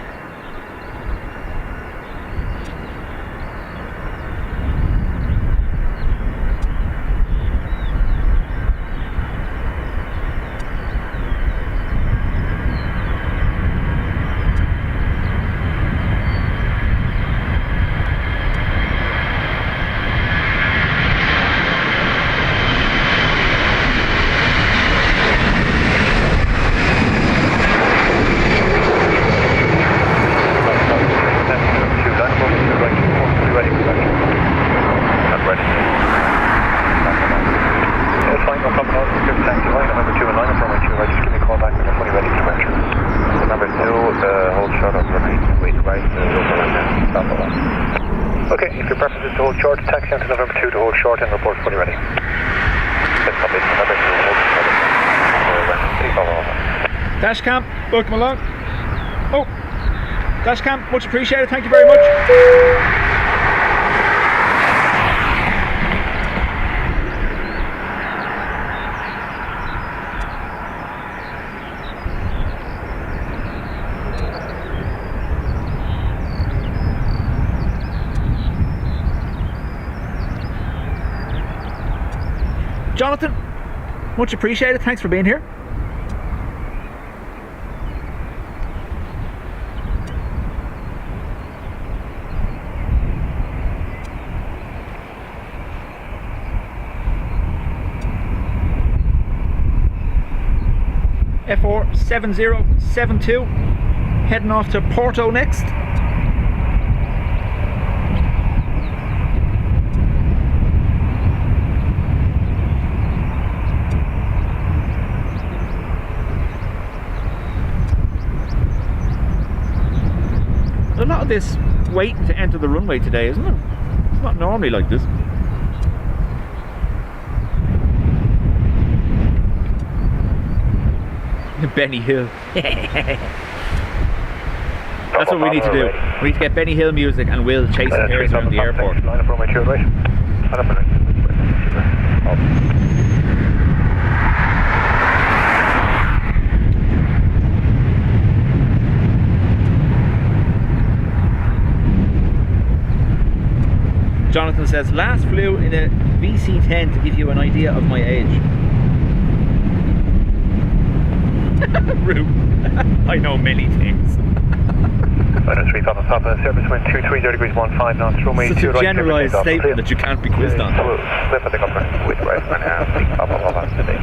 Dashcam, welcome along. Oh, Dashcam, much appreciated, thank you very much. Jonathan, much appreciated, thanks for being here. F47072 heading off to Porto next. A lot of this waiting to enter the runway today, isn't it? It's not normally like this. Benny Hill. That's what we need to do. We need to get Benny Hill music and we'll chase some hairs around the airport. Line up runway 2 right. Line up runway 2. Jonathan says, last flew in a VC-10 to give you an idea of my age. Rude. I know many things. 3 Papa Papa, service wind 230 degrees 15 knots, runway 2 right. Such a generalised statement that you can't be quizzed on. Slip at the government with right and a half, 3 Papa Papa today.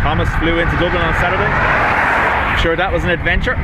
Thomas flew into Dublin on Saturday. I'm sure that was an adventure.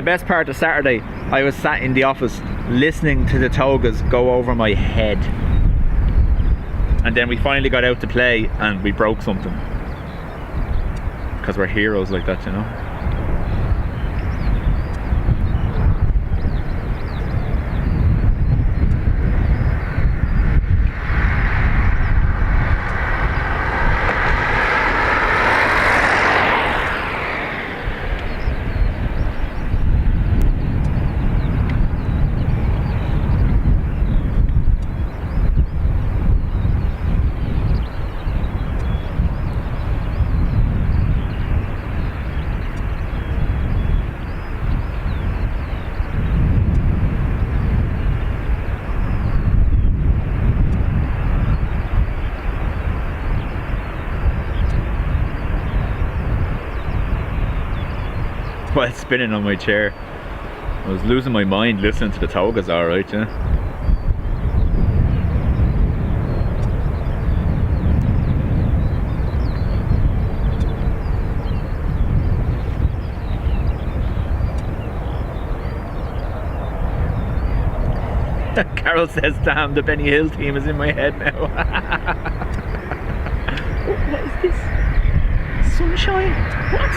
the best part of Saturday, I was sat in the office listening to the togas go over my head. And then we finally got out to play and we broke something. Because we're heroes like that, you know. While spinning on my chair, I was losing my mind listening to the togas, alright, yeah. Carol says, damn, the Benny Hill team is in my head now. What is this? Sunshine? What?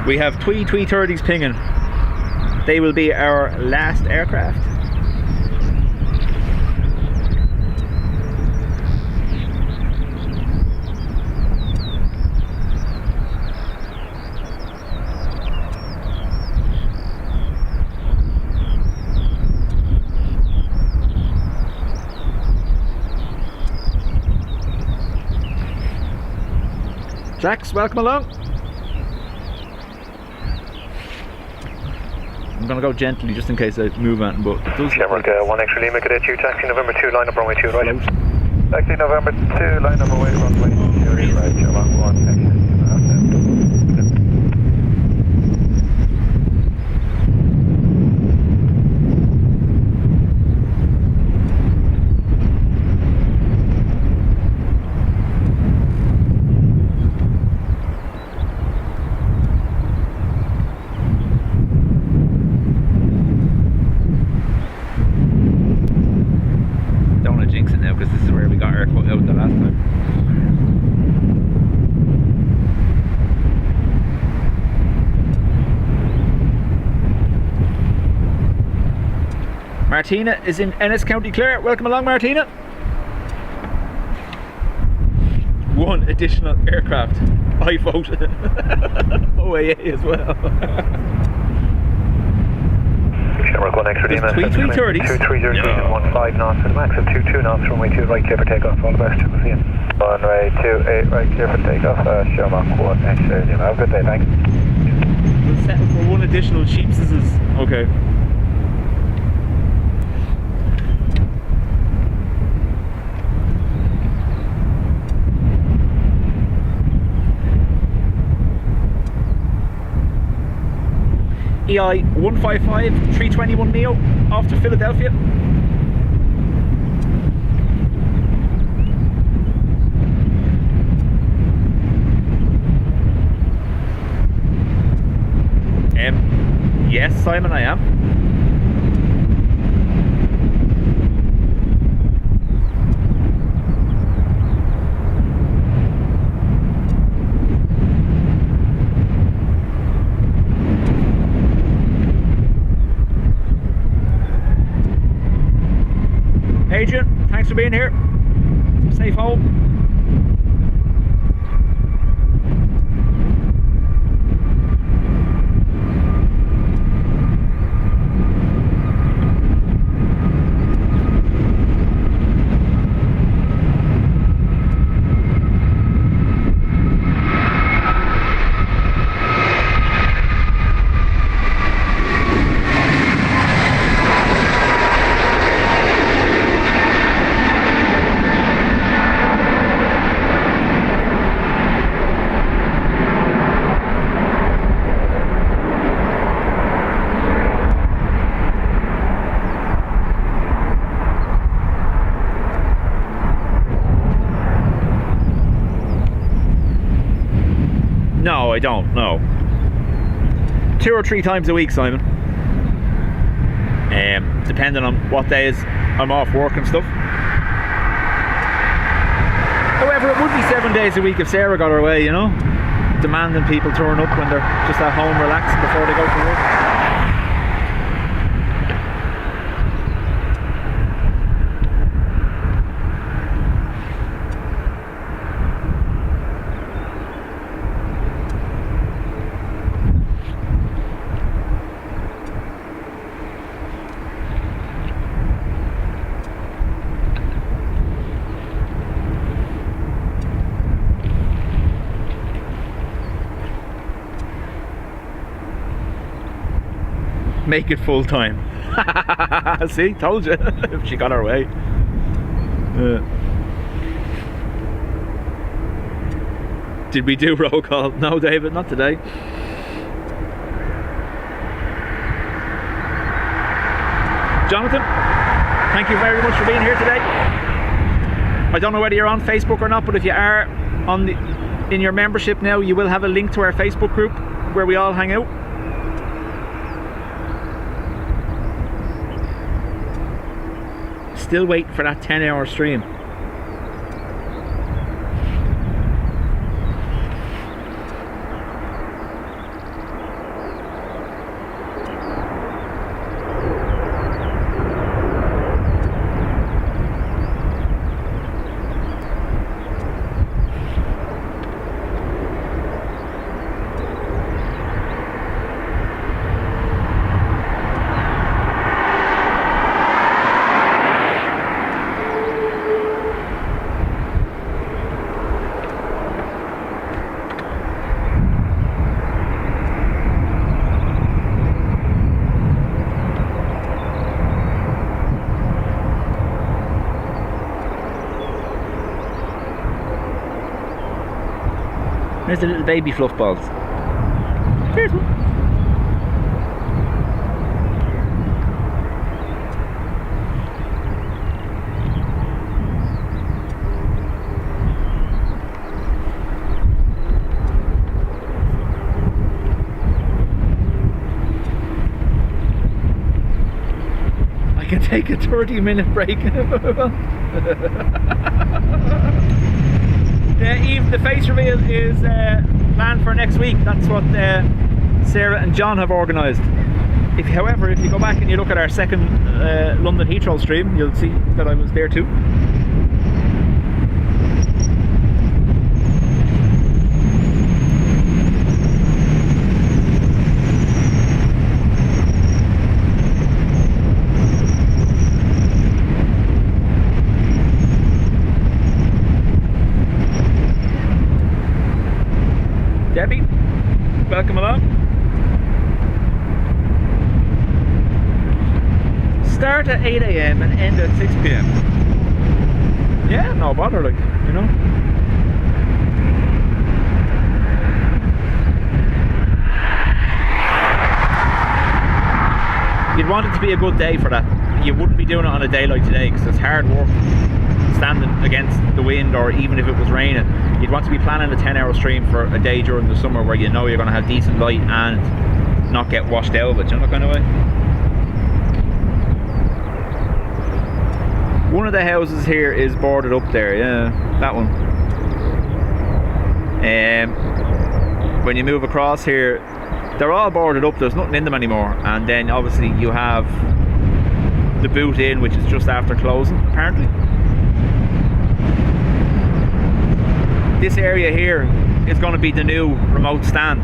We have Twee 330s pinging. They will be our last aircraft. Jax, welcome along. I'm going to go gently just in case I move out, but it does. Shamrock 1 extra Lima, Cadet 2, taxi November 2, line up runway 2, right. Taxi November 2, line up runway 2, right, Shamrock 1, extra. Martina is in Ennis, County Clare. Welcome along, Martina. One additional aircraft. I vote. OAA as well. Shamrock 1 extra Lima. Twee 330s. 230 and 15 knots with a max of 22 knots. Runway 2 right, clear for takeoff. All the best. We'll see you. Runway 28 right, clear for takeoff. Shamrock 1 extra Lima. Have a good day, thanks. We'll settle for one additional Sheepses. Okay. EI 155 321 Neo off to Philadelphia. Yes, Simon, I am. Adrian, thanks for being here. Safe home. No, I don't. No. 2 or 3 times a week, Simon. Depending on what days I'm off work and stuff. However, it would be 7 days a week if Sarah got her way, you know? Demanding people turn up when they're just at home relaxing before they go to work. Make it full time. See, told you. If she got her way. Did we do roll call? No, David, not today. Jonathan, thank you very much for being here today. I don't know whether you're on Facebook or not, but if you are in your membership now, you will have a link to our Facebook group where we all hang out. Still waiting for that 10-hour stream. There's the little baby fluff balls. Here's one. I can take a 30-minute break. Eve, the face reveal is planned for next week. That's what Sarah and John have organised. However, if you go back and you look at our second London Heathrow stream, you'll see that I was there too. Debbie, welcome along. Start at 8 AM and end at 6 PM. Yeah, no bother, like, you know. You'd want it to be a good day for that. You wouldn't be doing it on a day like today because it's hard work standing against the wind, or even if it was raining. You'd want to be planning a 10-hour stream for a day during the summer where you know you're going to have decent light and not get washed out of it, you know, that kind of way. One of the houses here is boarded up there, yeah, that one. When you move across here, they're all boarded up, there's nothing in them anymore. And then obviously you have the boot in, which is just after closing, apparently. This area here is going to be the new remote stand.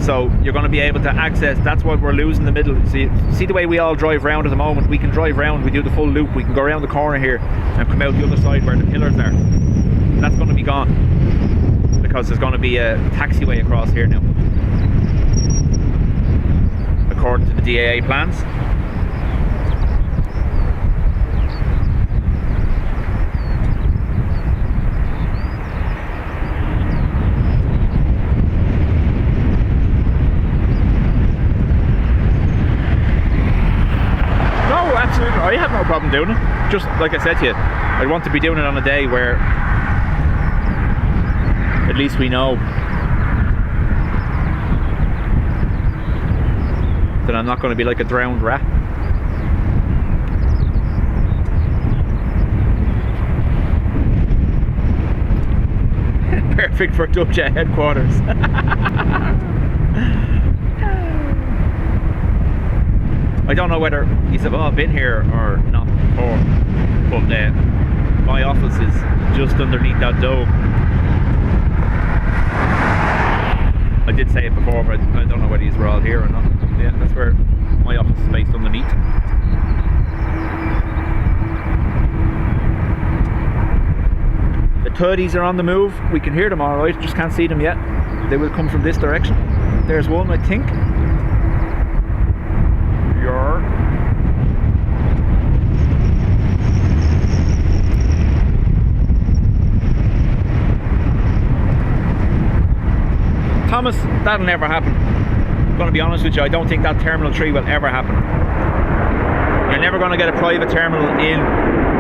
So you're going to be able to access, that's why we're losing the middle. See the way we all drive around at the moment? We can drive around, we do the full loop, we can go around the corner here and come out the other side where the pillars are. That's going to be gone because there's going to be a taxiway across here now, according to the DAA plans. I have no problem doing it. Just like I said to you, I want to be doing it on a day where at least we know Then I'm not going to be like a drowned rat. Perfect for Dubjet headquarters. I don't know whether he's all been here or not before, but my office is just underneath that dome. I did say it before, but I don't know whether he's all here or not. Yeah, that's where my office is based, underneath. The 30s are on the move. We can hear them all right, just can't see them yet. They will come from this direction. There's one, I think. Yarr. Thomas, that'll never happen. I'm going to be honest with you, I don't think that Terminal 3 will ever happen. You're never going to get a private terminal in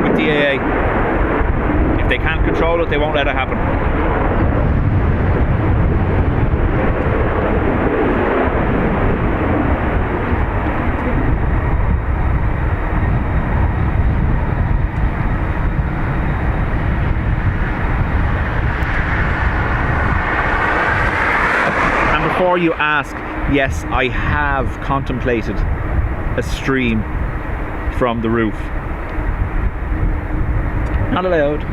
with DAA. If they can't control it, they won't let it happen. Before you ask, yes, I have contemplated a stream from the roof. Not allowed.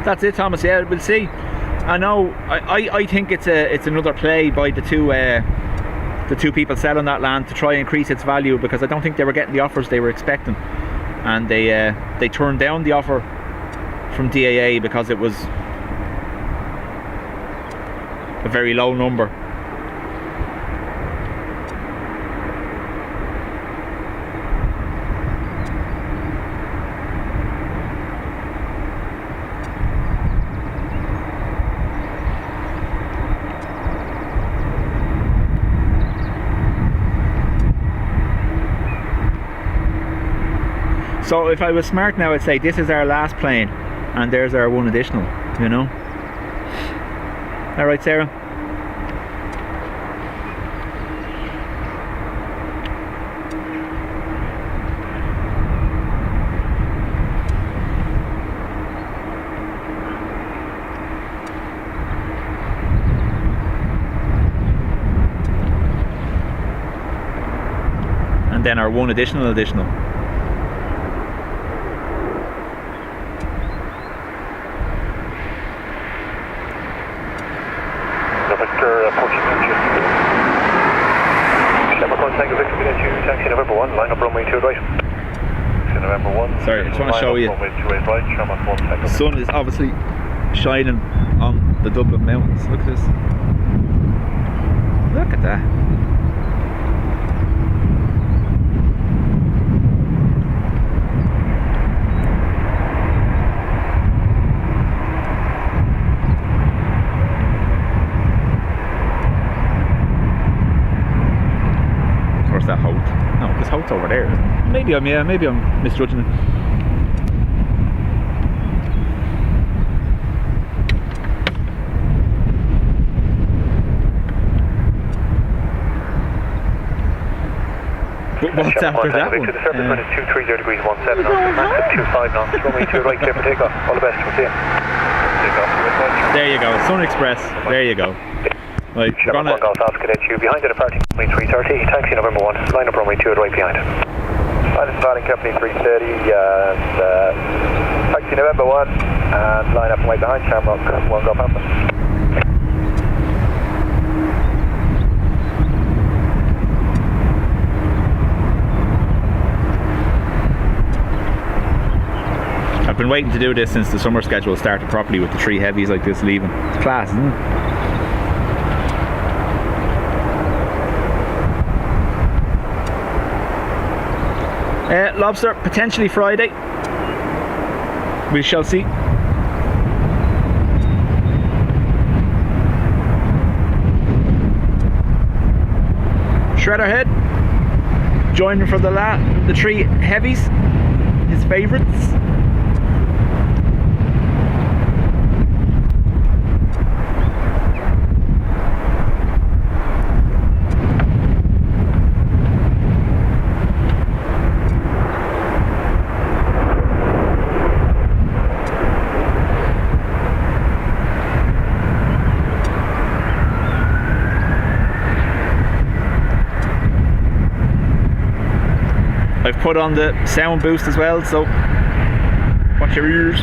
That's it, Thomas. Yeah, we'll see. I know. I think it's another play by the two people selling that land to try and increase its value, because I don't think they were getting the offers they were expecting, and they turned down the offer from DAA because it was a very low number. So if I was smart now, I'd say this is our last plane and there's our one additional, you know. Alright, Sarah? And then our one additional. Taxi November 1, line up runway 2 right. Taxi November 1. Sorry, I just want to show you. The sun is obviously shining on the Dublin mountains. Look at this. Look at that. That Holt. No, this Holt's over there. Maybe I'm misjudging it. But what's after that one? The surface wind is 230 degrees 17 knots, max of 25 knots. Runway 2 right, clear for takeoff. All the best, we'll see you. There you go, Sun Express. There you go. Right, we're gonna... Golf Alpha Cadet you behind the departing runway 330, taxi November 1, line up runway 2 right behind. Line Planning Company 330 and taxi November 1 and line up right behind Shamrock 1 Golf Alpha. I've been waiting to do this since the summer schedule started properly, with the three heavies like this leaving. It's class, isn't it? Lobster, potentially Friday. We shall see. Shredder head, joining for the three heavies, his favourites. I've put on the sound boost as well, so watch your ears.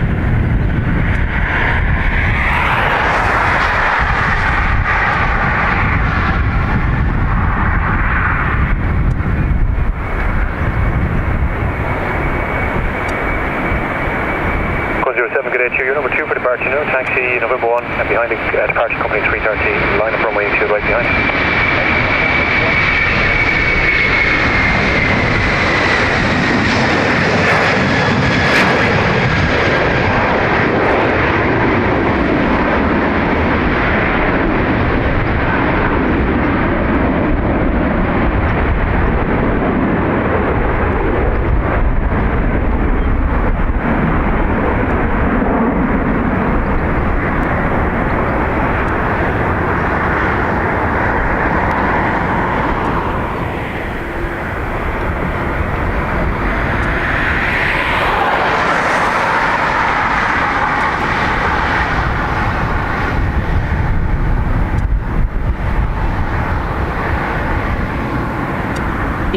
You're number 2 for departure now, taxi November 1 and behind the departure company 330, line up runway 2 right behind.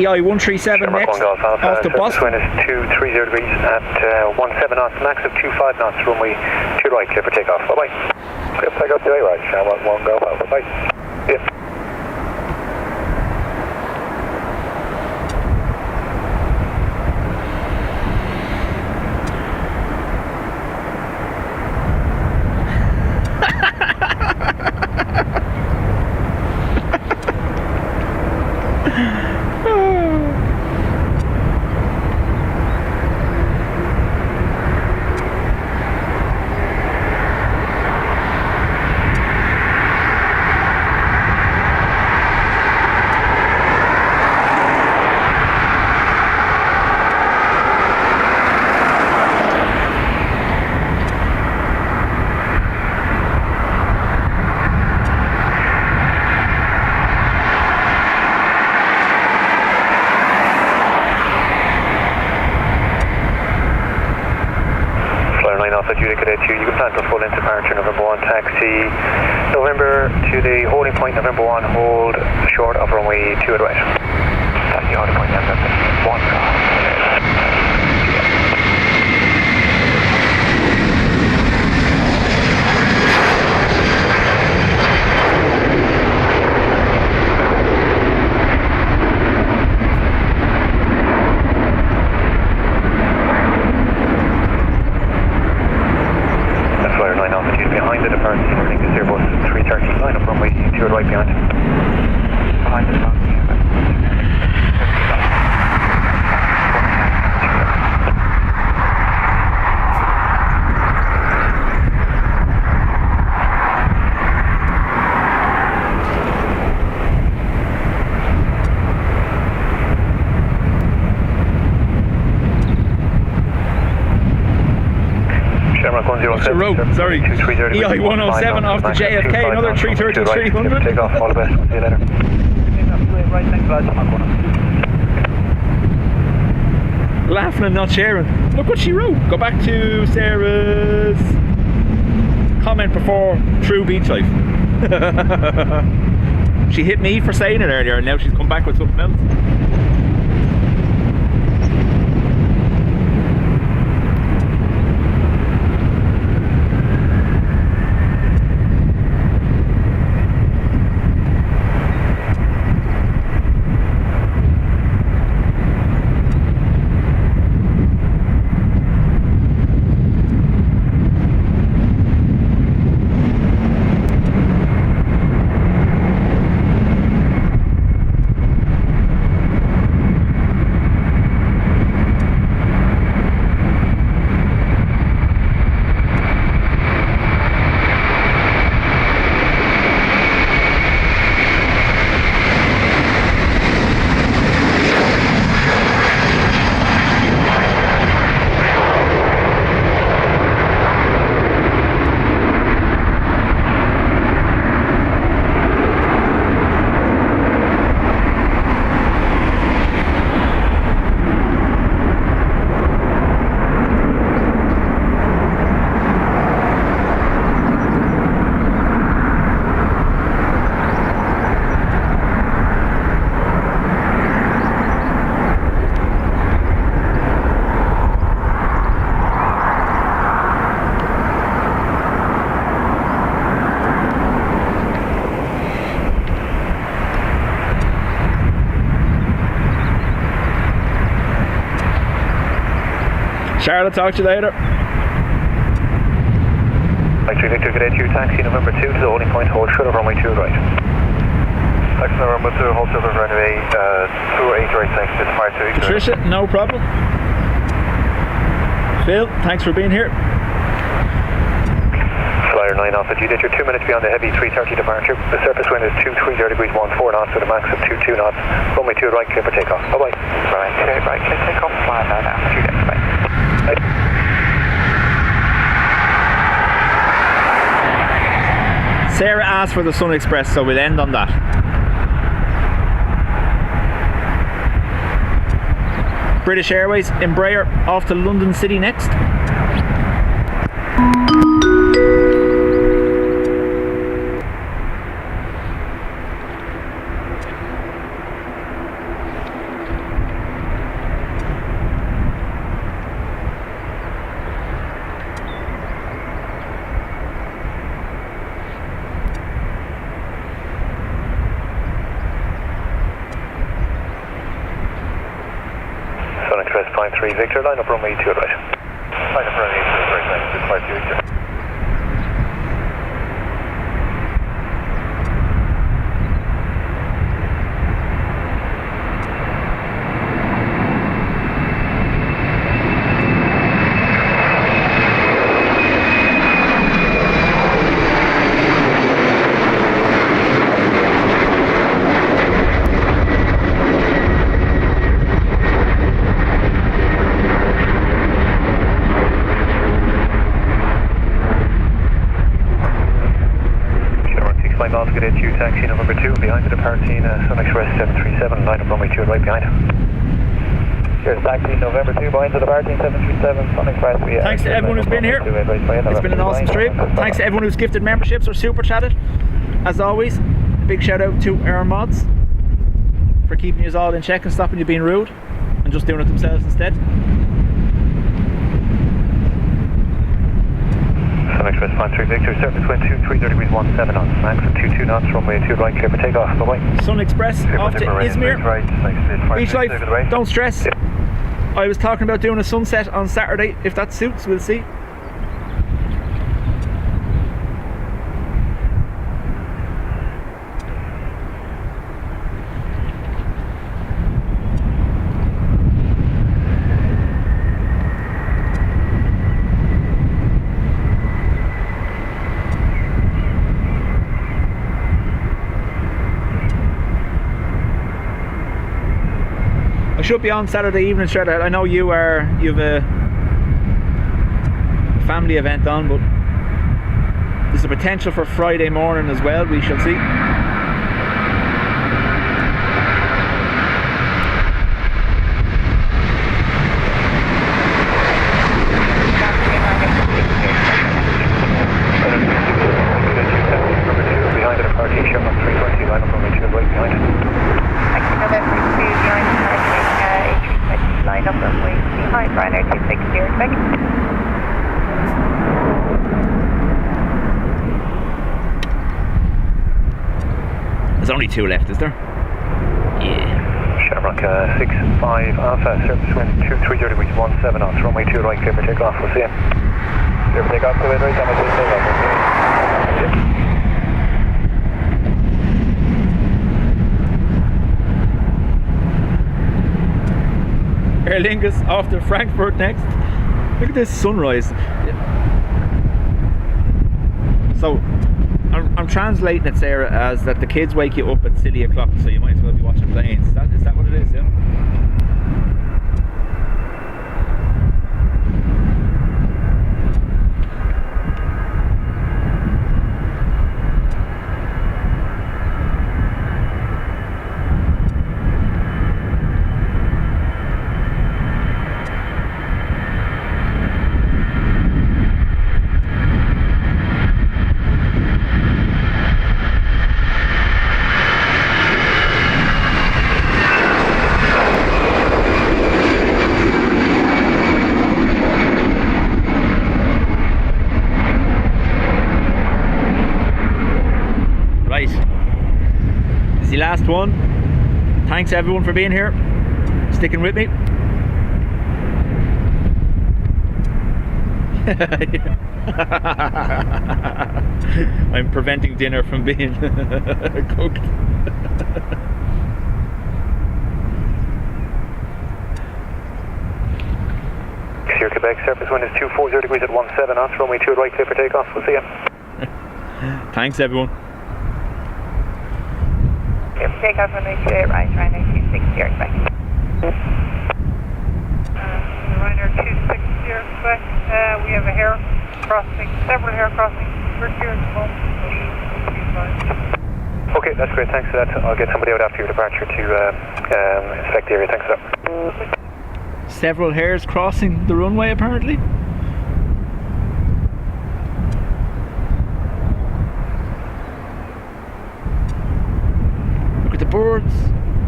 EI137 next, off the bus. Wind is 230 degrees at 17 knots, max of 25 knots, runway 2 right, clear for takeoff. Bye bye. Clear for takeoff, to right, channel 1 go, bye bye. Yeah. You can plan for full into departure November 1 taxi November to the holding point November 1, hold short of runway 2 at right. Taxi holding point November 1. Behind the departure, I think it's Airbus 330, line up runway 2 right behind. Behind the departure. What's your rope? Sorry. EI107 off the JFK, another 330, 300. Take off, all the best. See you later. Right, thanks, lads. Laughing and not sharing. Look what she wrote. Go back to Sarah's comment before True Beach Life. She hit me for saying it earlier and now she's come back with something else. Charlotte, talk to you later. Mike 3 Victor, good day to you, taxi November 2 to the holding point, hold short of runway 2 right. Taxi November 2, hold short of runway 28 right, thanks, it's 52. Patricia, no problem. Phil, thanks for being here. Flyer 9 Alpha Juliet, you're 2 minutes beyond the heavy 330 departure. The surface wind is 230 degrees 14 knots with a max of 22 knots. Runway 2 right, clear for takeoff. Bye bye. Right, clear takeoff, fly 9 Alpha Juliet, bye. Sarah asked for the Sun Express, so we'll end on that. British Airways, Embraer, off to London City next. Sun Express 53 Victor, line up runway 2 right. Line up runway 2 right, thanks, it's 52 Victor. Good day to you, taxi November 2, behind the departing Sun Express 737, line up runway 2 right behind. Here's taxi November 2, behind the departing 737, Sun Express. Thanks to everyone who's been here. It's been an awesome stream. Thanks to everyone who's gifted memberships or super chatted. As always, a big shout out to our mods for keeping you all in check and stopping you being rude and just doing it themselves instead. Sun Express 53 Victor, surface wind 230 degrees 17 knots, max of 22 knots, runway 2 right, clear for takeoff. Bye bye. Sun Express off to Izmir. Right, thanks, Beach life, don't stress. I was talking about doing a sunset on Saturday. If that suits, we'll see. I should be on Saturday evening, Shredder. I know you've a family event on, but there's a potential for Friday morning as well. We shall see. Behind the departing Sherman 320, line up runway 2 right behind. Taxi November 2, behind the departing A330, line up runway behind Ryanair 260, expect. There's only 2 left, is there? Yeah. Shamrock 65 Alpha, surface wind 230 degrees 17 knots, runway 2 right, clear for takeoff. We'll see you. Clear for takeoff, to right, on my takeoff. Aer Lingus off to Frankfurt next. Look at this sunrise. So I'm translating it, Sarah, as that the kids wake you up at silly o'clock, so you might as well be watching planes. Is that what it is? Yeah. Last one. Thanks everyone for being here, sticking with me. I'm preventing dinner from being cooked. Sierra Quebec, surface wind is 240 degrees at 17 knots, runway 2 right, clear for takeoff. We'll see you. Thanks, everyone. Takeoff runway 2 right, runway 26 Sierra Quebec. Runway 26 Sierra Quebec. We have a hair crossing, several hair crossings. We're here at the moment. Okay, that's great. Thanks for that. I'll get somebody out after your departure to inspect the area. Thanks for that. Several hairs crossing the runway, apparently. Look at the birds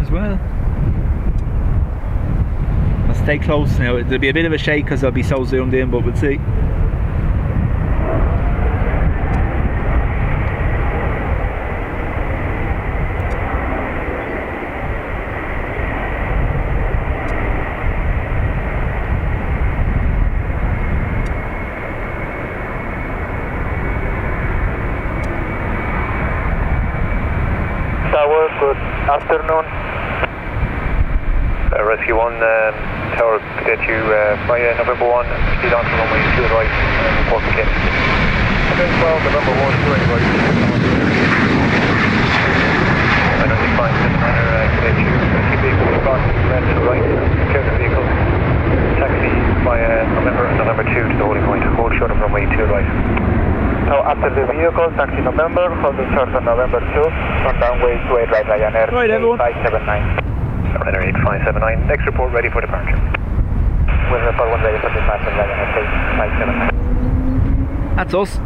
as well. I'll stay close now. There'll be a bit of a shake because I'll be so zoomed in, but we'll see. Good afternoon. Rescue 1, tower cadet you Friday, November 1, speed on to runway 2 right, report again. Okay, 12, November 1, 2 right. I know you're fine, Dreamliner, cadet you, keep vehicle crossing left to right, clear the vehicle. Taxi via November 2 to the holding point, hold short of runway 2 right. So after the vehicle, taxi November, holding short on November 2, on downway 28 right, Ryanair Right, everyone. 8579. Ryanair 8579, next report ready for departure. We'll report one ready for departure, Ryanair 8579. That's us.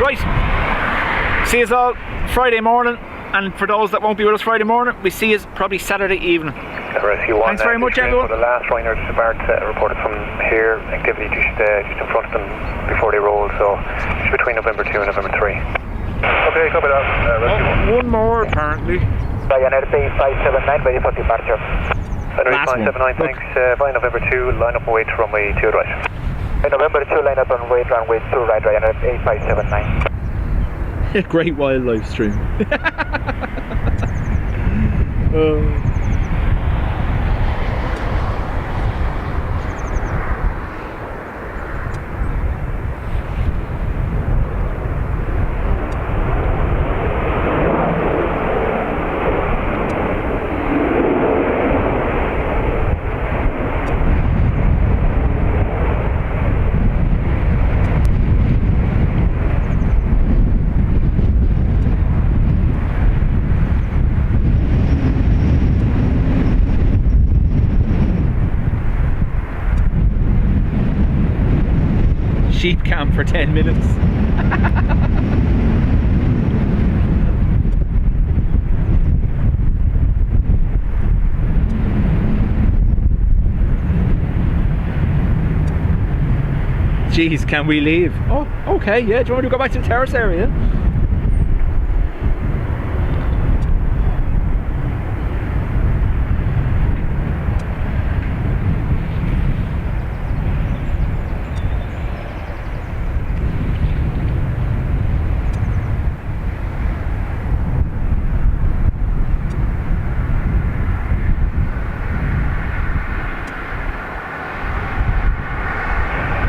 Right. See us all Friday morning. And for those that won't be with us Friday morning, we see us probably Saturday evening. Rescue 1, thanks very much, everyone. For the last Ryanair to depart, reported from here, activity just in front of them before they rolled, so just between November 2 and November 3. Okay, copy that. Rescue 1. One more, apparently. Ryanair 8579, ready for departure. Ryanair 8579, thanks. By November 2, line up and wait to runway 2 right. November 2, line up and wait, runway 2 right, Ryanair 8579. Great wildlife stream. Sheep camp for 10 minutes. Jeez, can we leave? Oh, okay, yeah. Do you want to go back to the terrace area?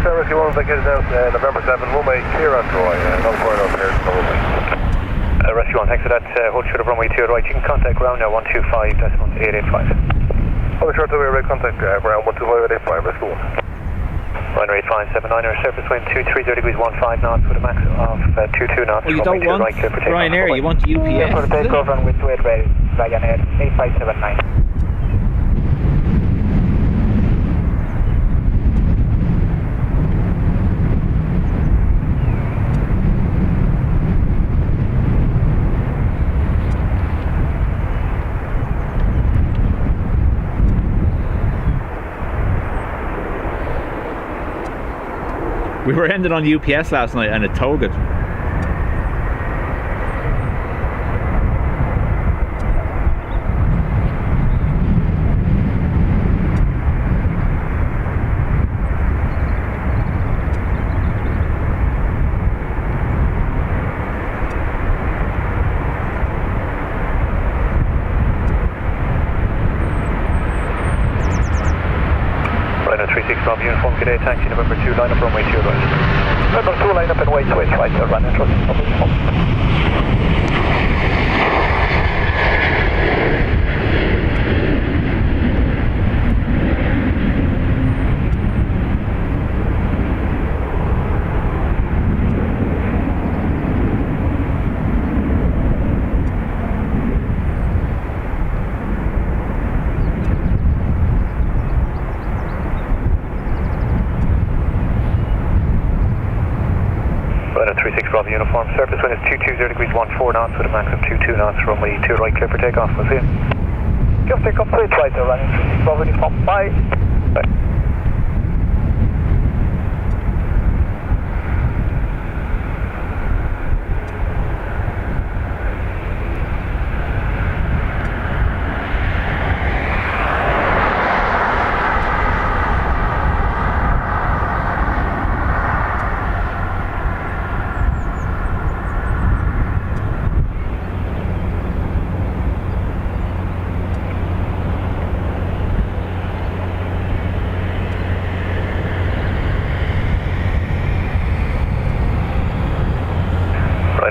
Rescue 1, vacated out November 7, runway clear on Troy, no point over here, no runway. Rescue 1, thanks for that. Hold short of runway 2 right. You can contact ground now 125.885. Hold short of runway right, contact ground 125.885, Rescue 1. Ryanair 8579, our surface wind 230 degrees 15 knots with a max of 22 knots. Well, you don't want right, Ryanair, you want UPS. For the takeoff and with 28 ready, Ryanair 8579. We were ending on UPS last night and it told it. Bravo Uniform, good day, taxi November 2, line up runway 2 right. November 2, line up and wait, right, you're running through the Runway 36 Bravo Uniform, surface wind is 220 degrees 14 knots with a max of 22 knots, runway 2 right, clear for takeoff, we'll see you. Just take off straight right, you're running 36 Bravo Uniform, bye. Bye.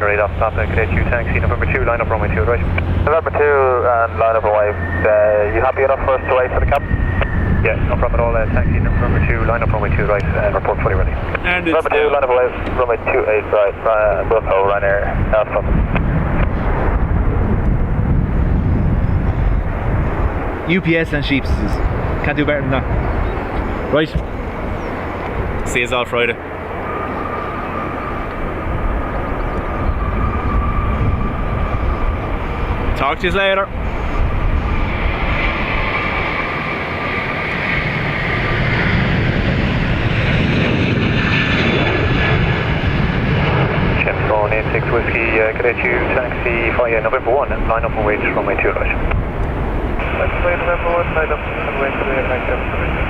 Right off top, cadet 2 taxi, November 2, line up runway 2, right? November 2 and line up away. You happy enough for us to wait for the cab? Yeah, no problem at all, taxi November 2, line up runway 2, right, and report fully ready. And November 2, line up away, runway 28 right, Wilco, Ryanair, Alpha. UPS and Sheeps. Can't do better than that. Right. See us all Friday. Talk to you later. Phone 86 Whiskey, cadet you taxi via November 1, line up and wait runway 2 right. Taxi November 1, line up and wait for the